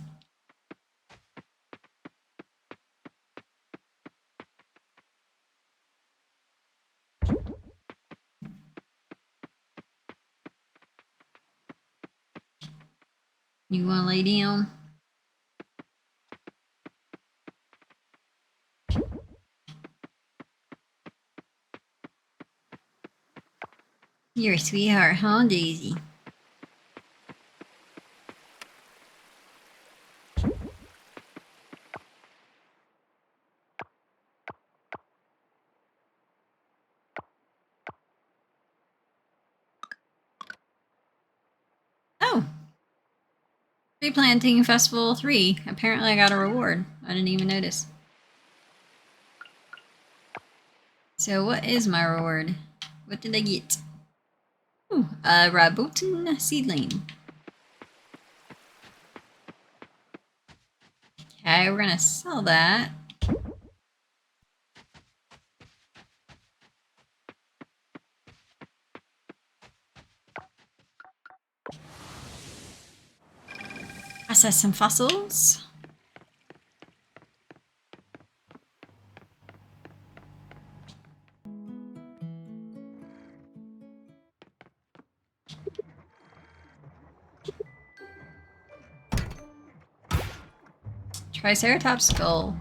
You wanna lay down? You're a sweetheart, huh, Daisy? Oh! Replanting Festival 3. Apparently I got a reward. I didn't even notice. So what is my reward? What did I get? Ooh, a Rabotan seedling. Okay, we're gonna sell that. Process some fossils. Triceratops skull.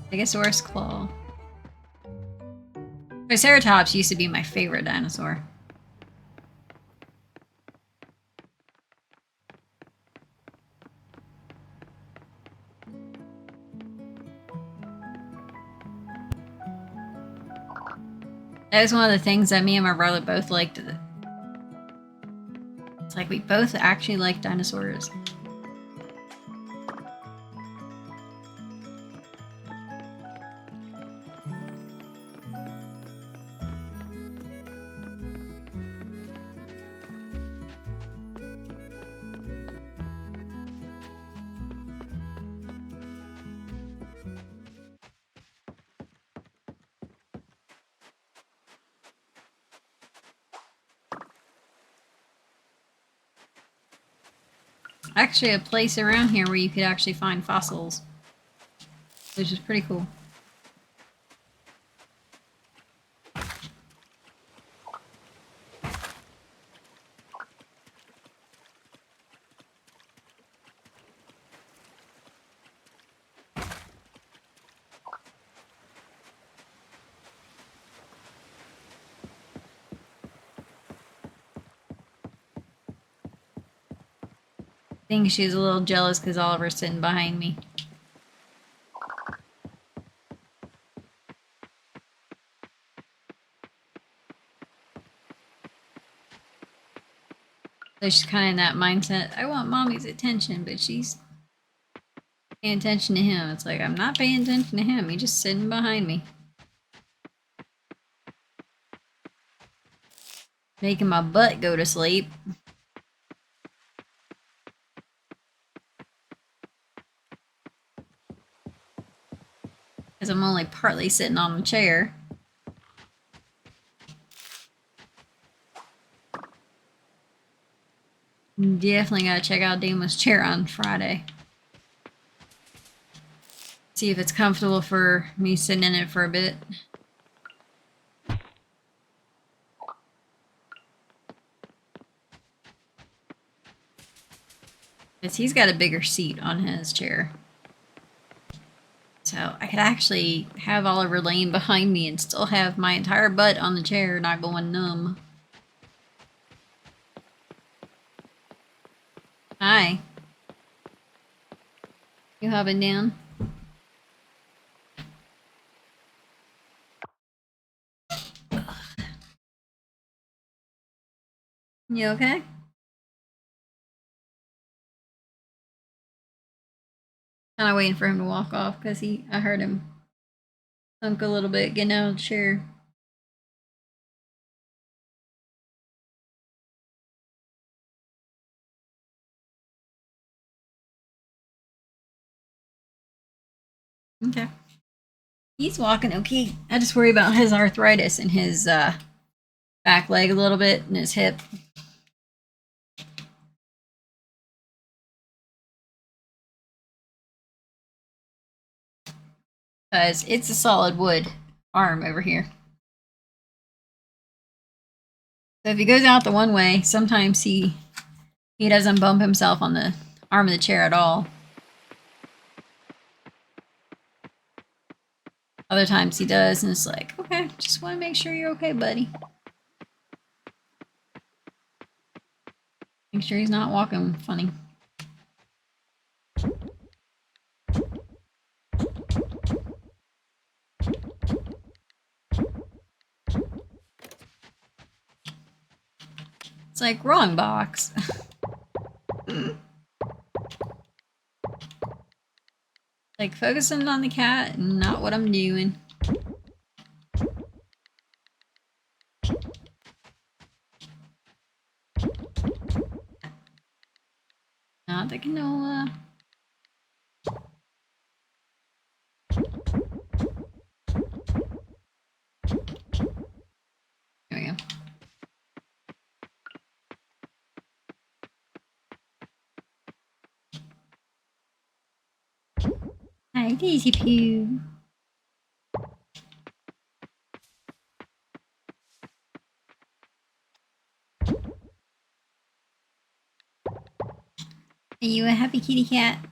Stegosaurus claw. Triceratops used to be my favorite dinosaur. That was one of the things that me and my brother both liked. It's like we both actually like dinosaurs. Actually, a place around here where you could actually find fossils, which is pretty cool. I think she's a little jealous because Oliver's sitting behind me. So she's kind of in that mindset, I want mommy's attention, but she's paying attention to him. It's like, I'm not paying attention to him. He's just sitting behind me. Making my butt go to sleep. Because I'm only partly sitting on the chair. Definitely gotta check out Damo's chair on Friday. See if it's comfortable for me sitting in it for a bit. Because he's got a bigger seat on his chair. So I could actually have Oliver laying behind me and still have my entire butt on the chair, not going numb. Hi. You hopping down? You okay? Kind of waiting for him to walk off because I heard him thunk a little bit getting out of the chair. Okay. He's walking okay. I just worry about his arthritis and his back leg a little bit and his hip. Because it's a solid wood arm over here. So if he goes out the one way, sometimes he doesn't bump himself on the arm of the chair at all. Other times he does, and it's like, okay, just want to make sure you're okay, buddy. Make sure he's not walking funny. It's like, wrong box. Like, focusing on the cat and not what I'm doing. Not the canola. There we go. Hi, Daisy Poo. Are you a happy kitty cat?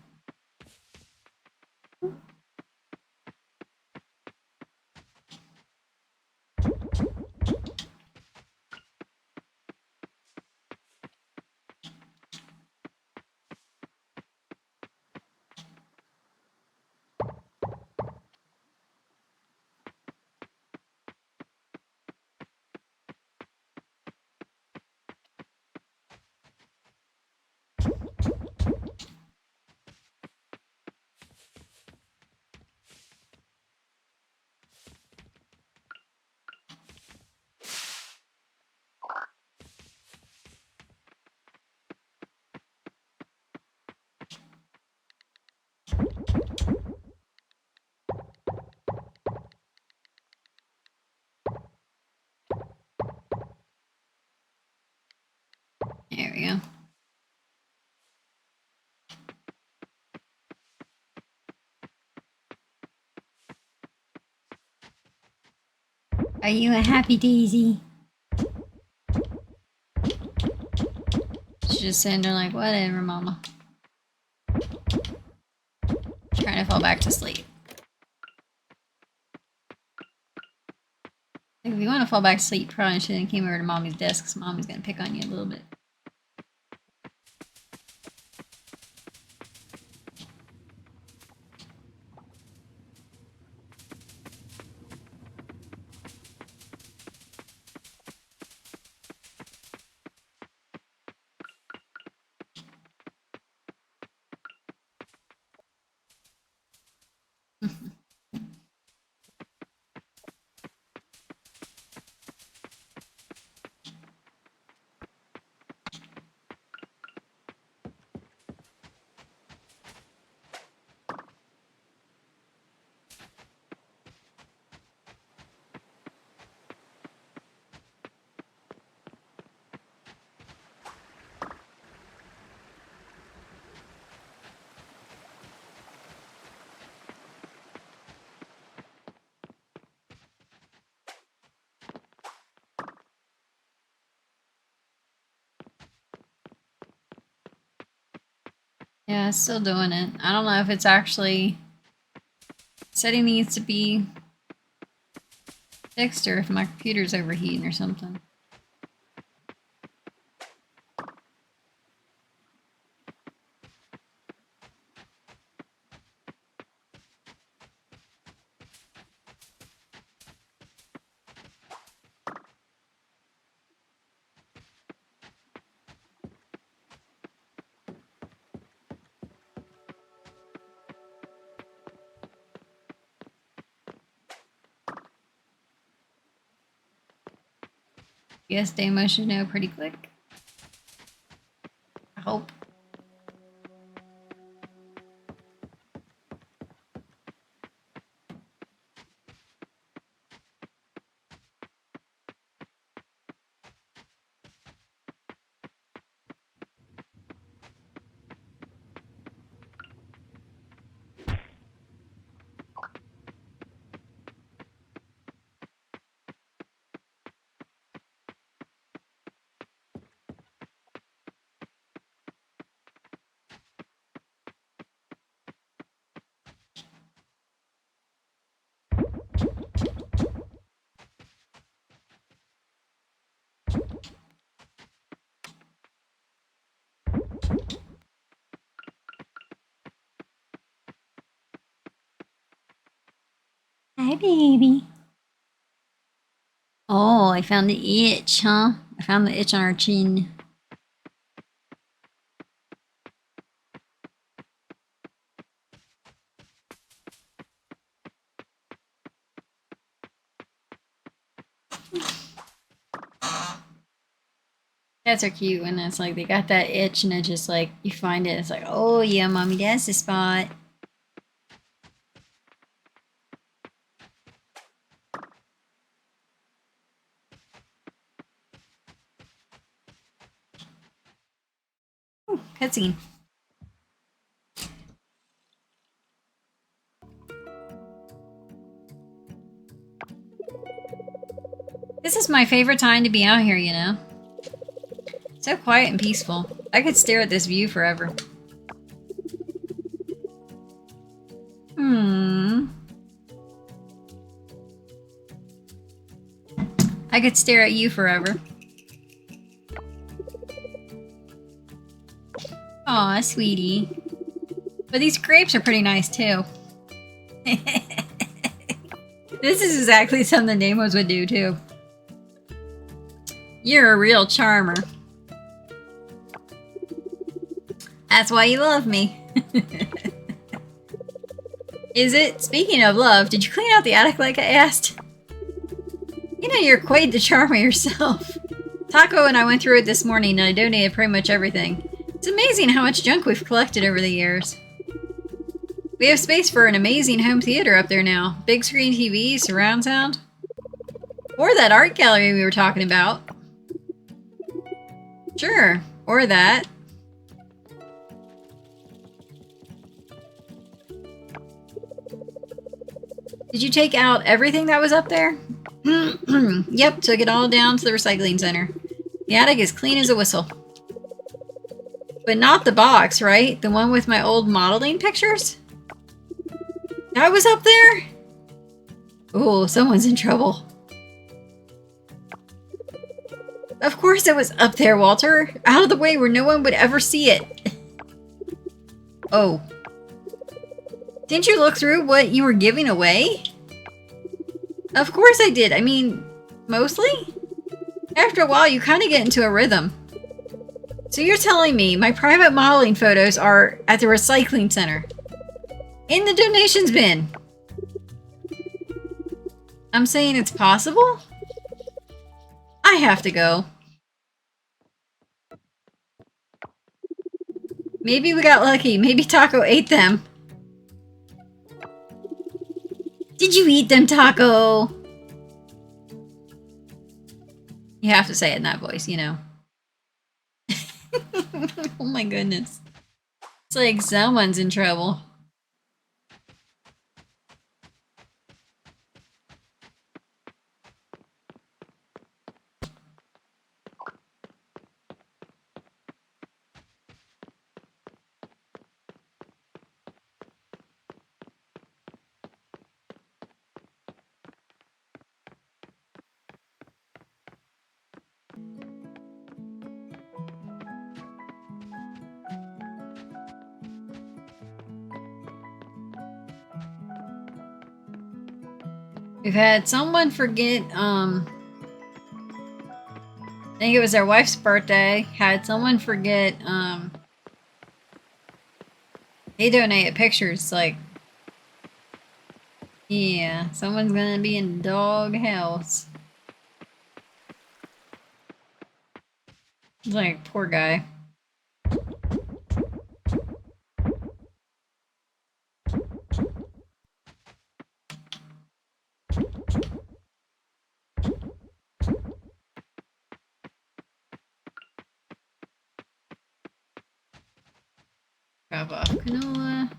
There we go. Are you a happy Daisy? She's just sitting there like, whatever, mama. Trying to fall back to sleep. If you want to fall back to sleep, probably shouldn't have came over to mommy's desk because mommy's going to pick on you a little bit. Yeah, it's still doing it. I don't know if it's actually setting needs to be fixed or if my computer's overheating or something. Guess Damo should know pretty quick. I hope. Hi, baby. Oh, I found the itch, huh? I found the itch on her chin. Cats are cute when it's like they got that itch and it just like you find it. It's like, oh yeah, mommy, that's the spot. Cutscene. This is my favorite time to be out here, you know? So quiet and peaceful. I could stare at this view forever. I could stare at you forever. Aw, sweetie. But these grapes are pretty nice, too. This is exactly something Damos would do, too. You're a real charmer. That's why you love me. Is it? Speaking of love, did you clean out the attic like I asked? You know you're quite the charmer yourself. Taco and I went through it this morning and I donated pretty much everything. It's amazing how much junk we've collected over the years. We have space for an amazing home theater up there now. Big screen TV, surround sound. Or that art gallery we were talking about. Sure, or that. Did you take out everything that was up there? Yep, took it all down to the recycling center. The attic is clean as a whistle. But not the box, right? The one with my old modeling pictures? That was up there? Oh, someone's in trouble. Of course it was up there, Walter. Out of the way where no one would ever see it. Oh. Didn't you look through what you were giving away? Of course I did. I mean, mostly? After a while, you kind of get into a rhythm. So you're telling me my private modeling photos are at the recycling center? In the donations bin? I'm saying it's possible? I have to go. Maybe we got lucky. Maybe Taco ate them. Did you eat them, Taco? You have to say it in that voice, you know. Oh my goodness. It's like someone's in trouble. We've had someone forget, I think it was their wife's birthday, had someone forget, they donated pictures, like, yeah, someone's gonna be in dog house. Like, poor guy. Drop off canola.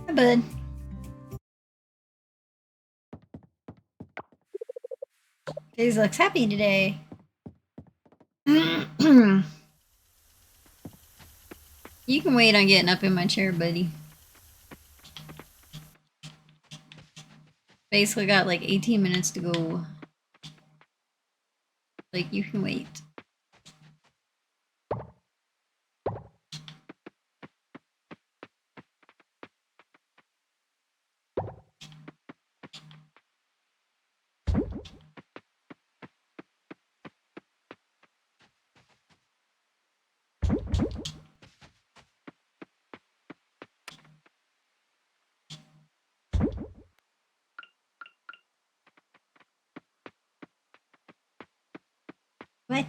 Hi, bud. Daisy looks happy today. You can wait on getting up in my chair, buddy. Basically got like 18 minutes to go. Like, you can wait. What?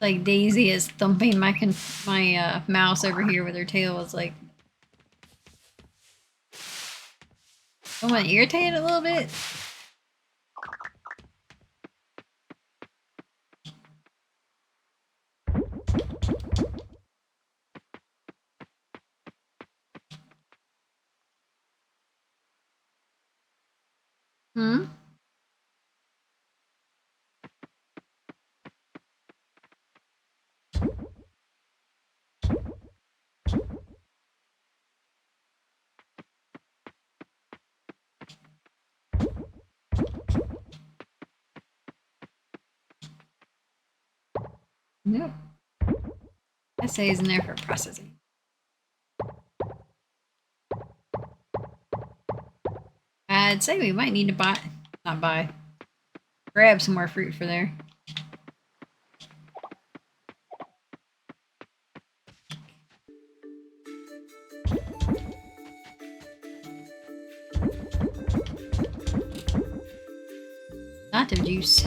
Like Daisy is thumping my mouse over here with her tail. It's like someone irritated a little bit. Hmm? Nope. Essays in there for processing. I'd say we might need to grab some more fruit for there. Not of juice.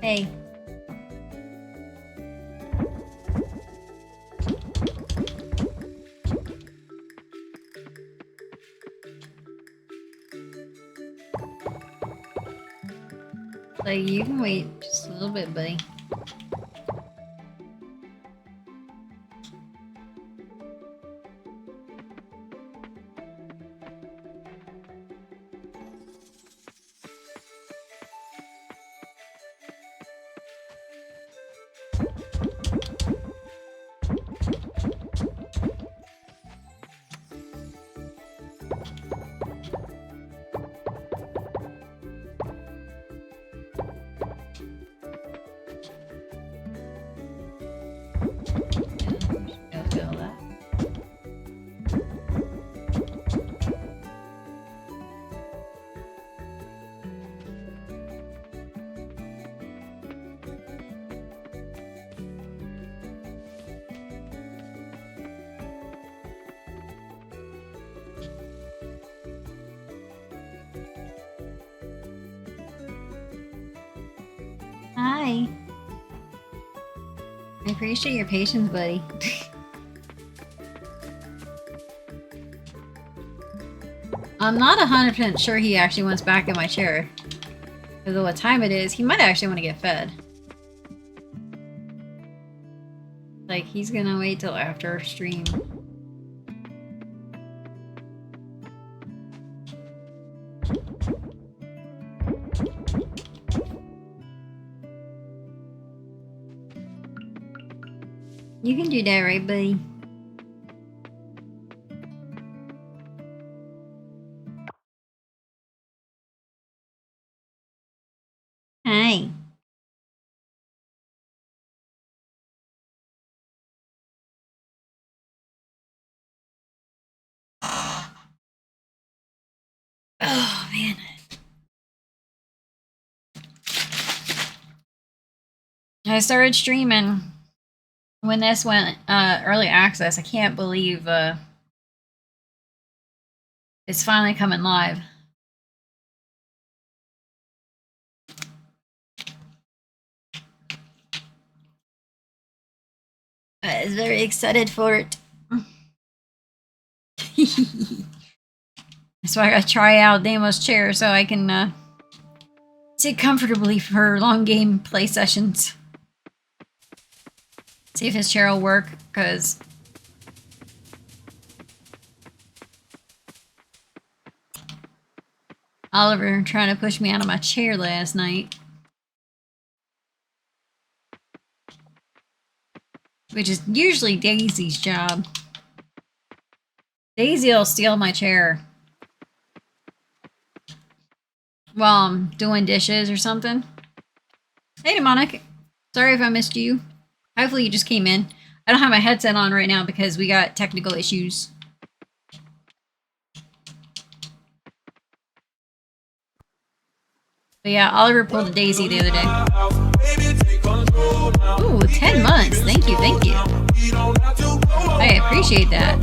Hey. Like, you can wait just a little bit, buddy. Feel that. Hi. I appreciate your patience, buddy. I'm not 100% sure he actually wants back in my chair. Because of what time it is, he might actually want to get fed. Like, he's gonna wait till after stream. You can do that, right, buddy? Hi. Oh, man. I started streaming when this went early access. I can't believe it's finally coming live. I was very excited for it. That's why I gotta try out Damo's chair so I can sit comfortably for long game play sessions. See if his chair will work, because Oliver trying to push me out of my chair last night. Which is usually Daisy's job. Daisy will steal my chair while I'm doing dishes or something. Hey, Demonic. Sorry if I missed you. Hopefully you just came in. I don't have my headset on right now because we got technical issues. But yeah, Oliver pulled a daisy the other day. Ooh, 10 months. Thank you, thank you. I appreciate that.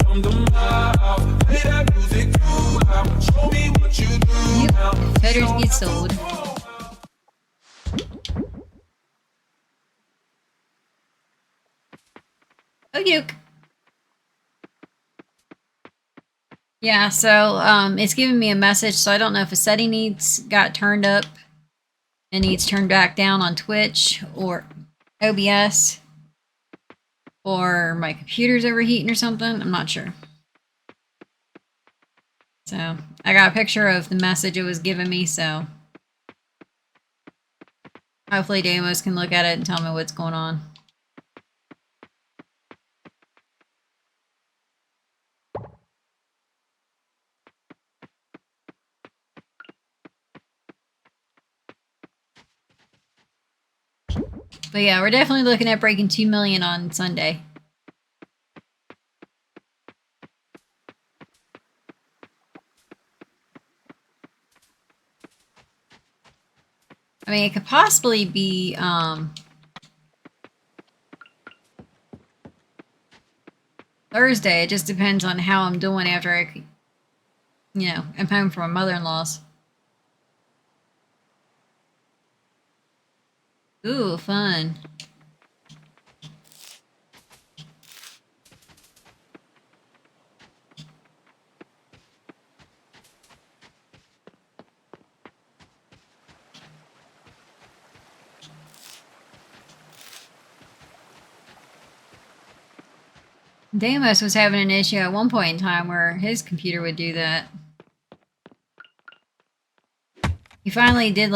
Yep, feathers get sold. Oh, yuck. Yeah, so it's giving me a message, so I don't know if a setting got turned up and needs turned back down on Twitch or OBS, or my computer's overheating or something. I'm not sure. So I got a picture of the message it was giving me, so hopefully Damos can look at it and tell me what's going on. But yeah, we're definitely looking at breaking 2 million on Sunday. I mean, it could possibly be Thursday. It just depends on how I'm doing after I'm home from my mother-in-law's. Ooh, fun. Damos was having an issue at one point in time where his computer would do that. He finally did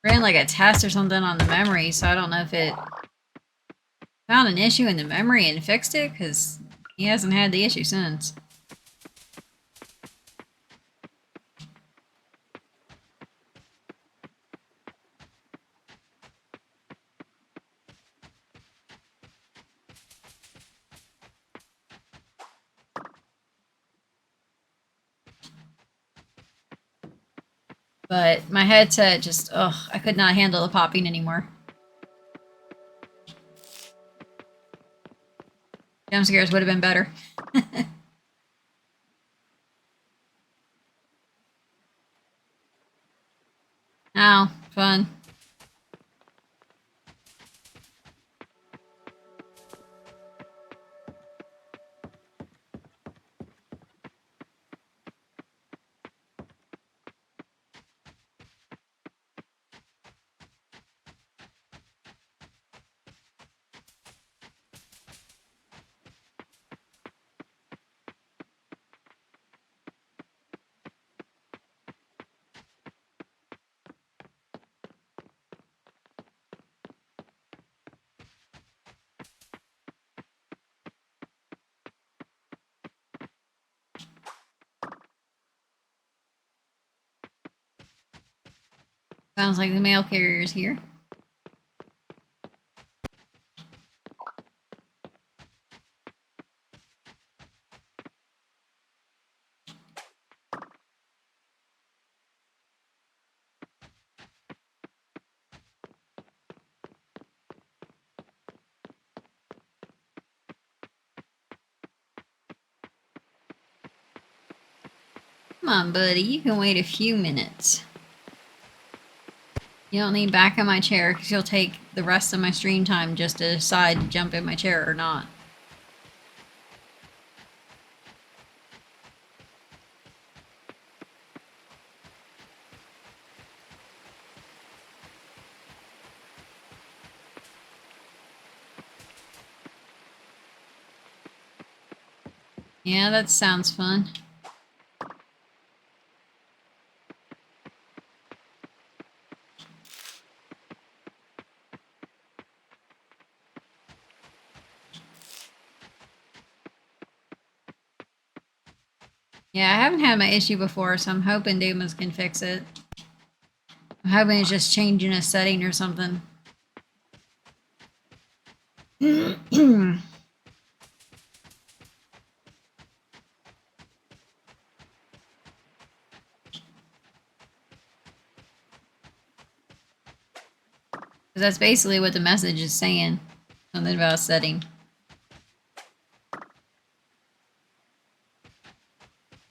ran like a test or something on the memory, so I don't know if it found an issue in the memory and fixed it, because he hasn't had the issue since. But my headset just, I could not handle the popping anymore. Jump scares would have been better. Oh, fun. Sounds like the mail carrier's here. Come on, buddy. You can wait a few minutes. You don't need back in my chair because you'll take the rest of my stream time just to decide to jump in my chair or not. Yeah, that sounds fun. Yeah, I haven't had my issue before, so I'm hoping Dumas can fix it. I'm hoping it's just changing a setting or something. that's basically what the message is saying. Something about setting.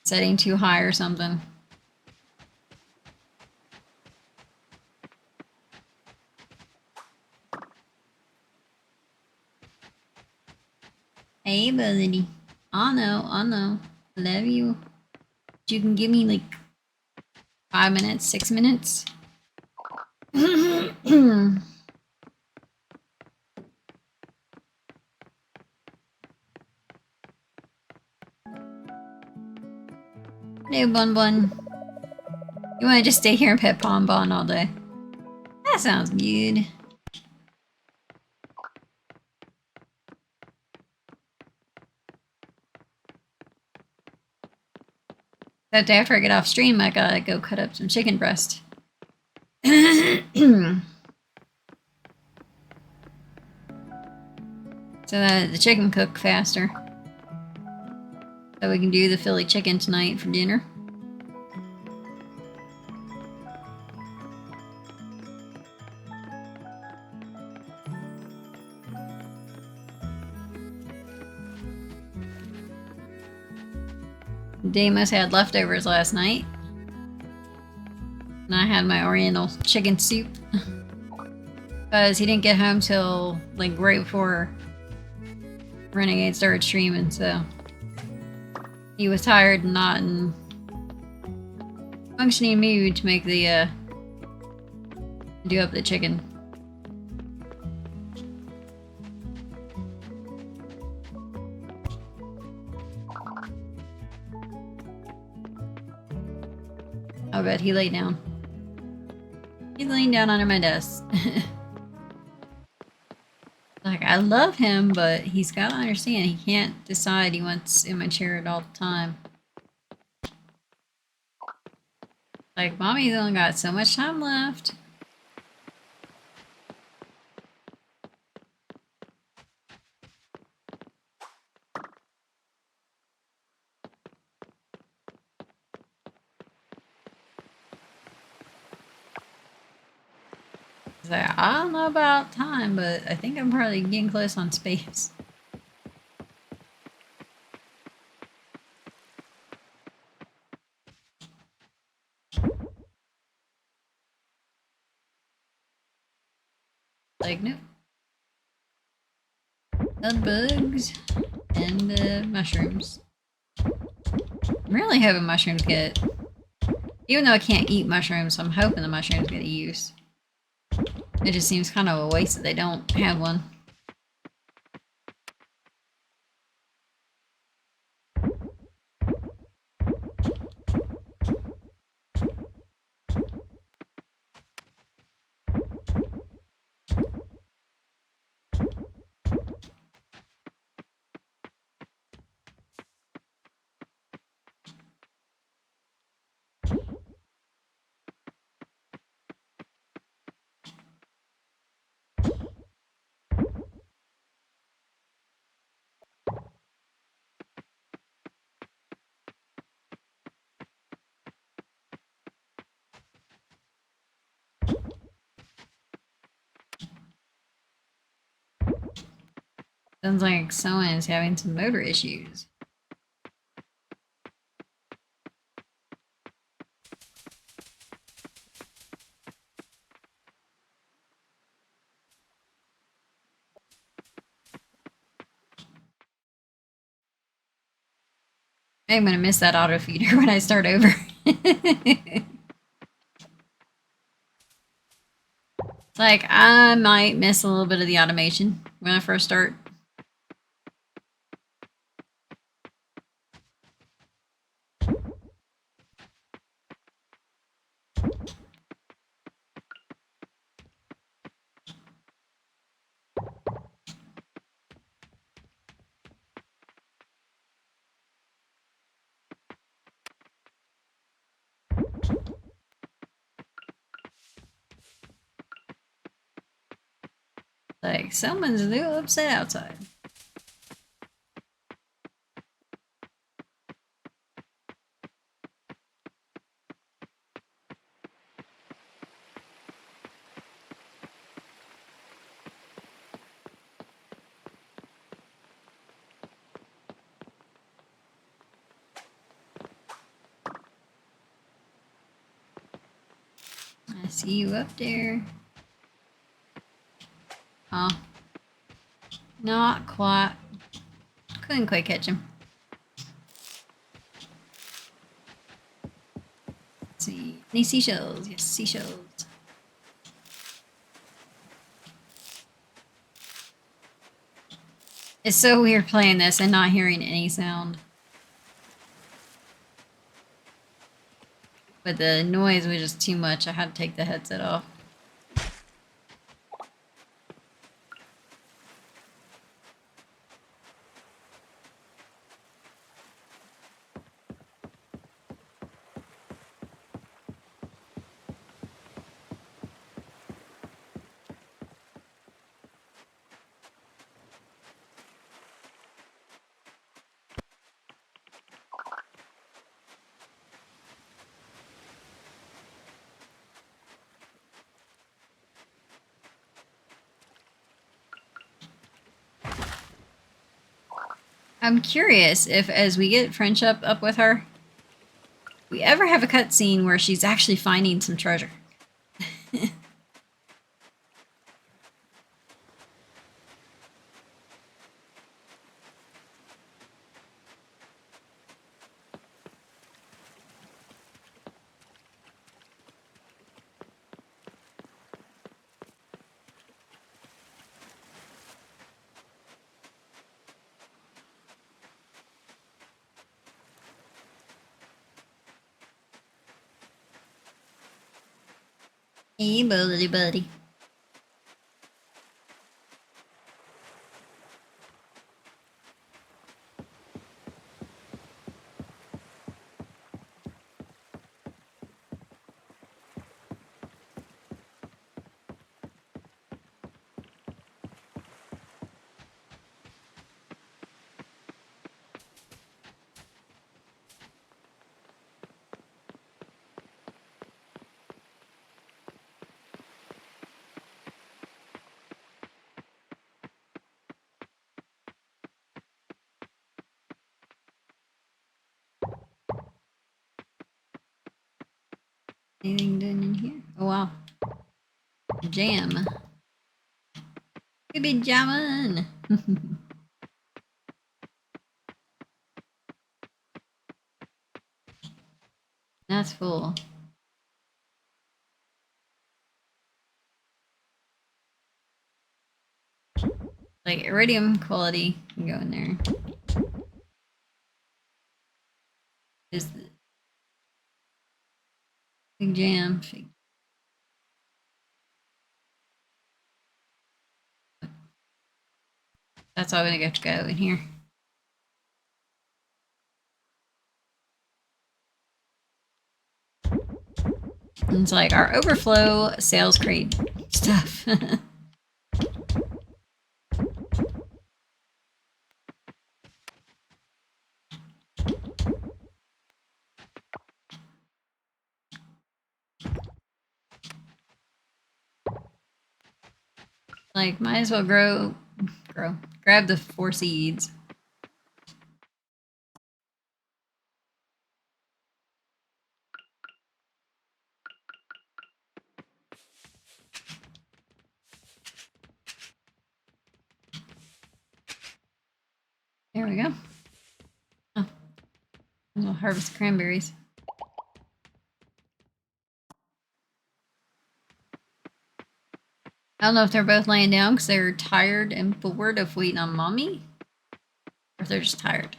Setting too high or something. Hey, buddy. I know. I love you. You can give me like 5 minutes, 6 minutes. No, Bun Bun. You want to just stay here and pet Bon Bon all day? That sounds good. Except after I get off stream, I gotta go cut up some chicken breast. So that the chicken cook faster. So we can do the Philly chicken tonight for dinner. Deimos had leftovers last night. And I had my oriental chicken soup. Because he didn't get home till like right before Renegade started streaming, so he was tired and not in functioning mood to make the do up the chicken. Oh, good, he laid down. He's laying down under my desk. Like, I love him, but he's gotta understand he can't decide he wants in my chair at all the time. Like, Mommy's only got so much time left. He's like, I don't know about time, but I think I'm probably getting close on space. Like, nope. The bugs and mushrooms. I'm really hoping mushrooms get... Even though I can't eat mushrooms, I'm hoping the mushrooms get use. It just seems kind of a waste that they don't have one. Sounds like someone is having some motor issues. I'm gonna miss that auto feeder when I start over. It's like, I might miss a little bit of the automation when I first start. Like, someone's a little upset outside. See you up there. Oh. Not quite. Couldn't quite catch him. Let's see. Any seashells? Yes, seashells. It's so weird playing this and not hearing any sound. But the noise was just too much. I had to take the headset off. I'm curious if, as we get friendship up with her, we ever have a cutscene where she's actually finding some treasure. Hey, buddy. Anything done in here? Oh wow. Jam. We be jamming. That's full. Like iridium quality can go in there. Is the big jam. That's all gonna have to go in here. And it's like our overflow sales crate stuff. Like, might as well grab the 4 seeds. There we go. Oh, we'll harvest cranberries. I don't know if they're both laying down because they're tired and bored of waiting on mommy, or if they're just tired.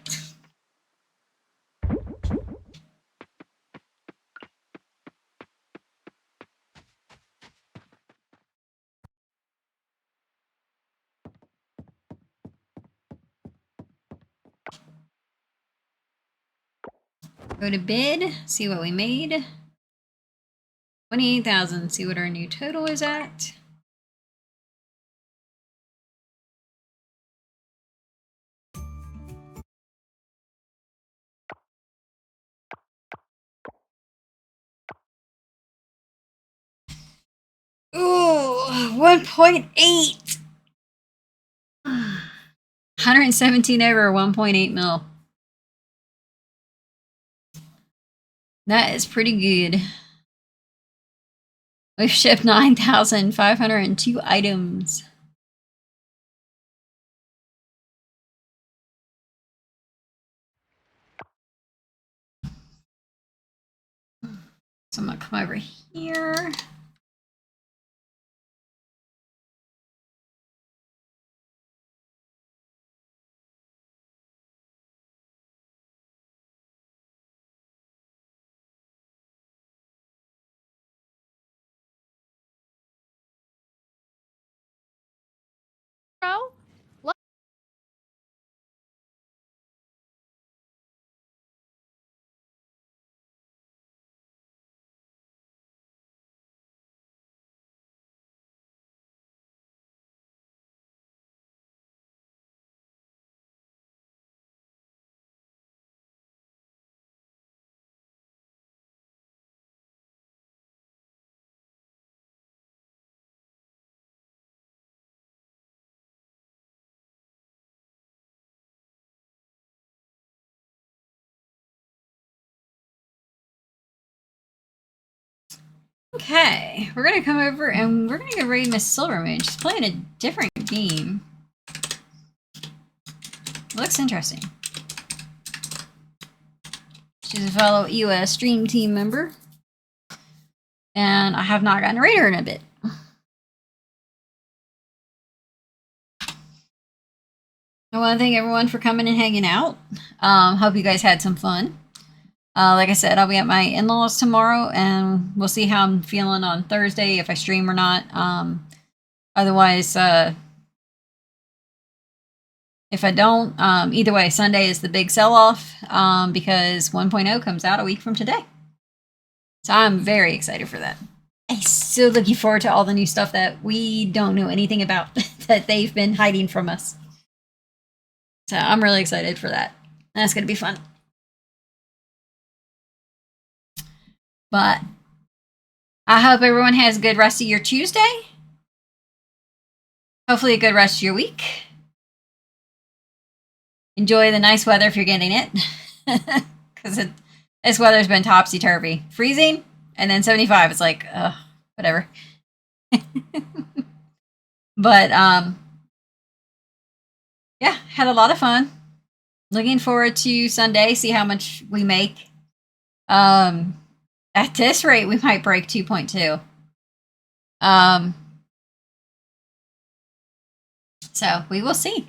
Go to bed, see what we made. 28,000, see what our new total is at. Ooh, 1.8. 117 over 1.8 mil. That is pretty good. We've shipped 9,502 items. So I'm gonna come over here. Bro? Okay, we're gonna come over and we're gonna go raid Miss Silvermoon. She's playing a different game. Looks interesting. She's a fellow EOS Stream Team member. And I have not gotten to raid her in a bit. I want to thank everyone for coming and hanging out. Hope you guys had some fun. Like I said, I'll be at my in-laws tomorrow, and we'll see how I'm feeling on Thursday, if I stream or not. Otherwise, if I don't, either way, Sunday is the big sell-off because 1.0 comes out a week from today. So I'm very excited for that. I'm so looking forward to all the new stuff that we don't know anything about that they've been hiding from us. So I'm really excited for that. That's going to be fun. But I hope everyone has a good rest of your Tuesday. Hopefully a good rest of your week. Enjoy the nice weather if you're getting it. Because this weather's been topsy-turvy. Freezing, and then 75. It's like, whatever. But, yeah, had a lot of fun. Looking forward to Sunday, see how much we make. At this rate, we might break 2.2. So we will see.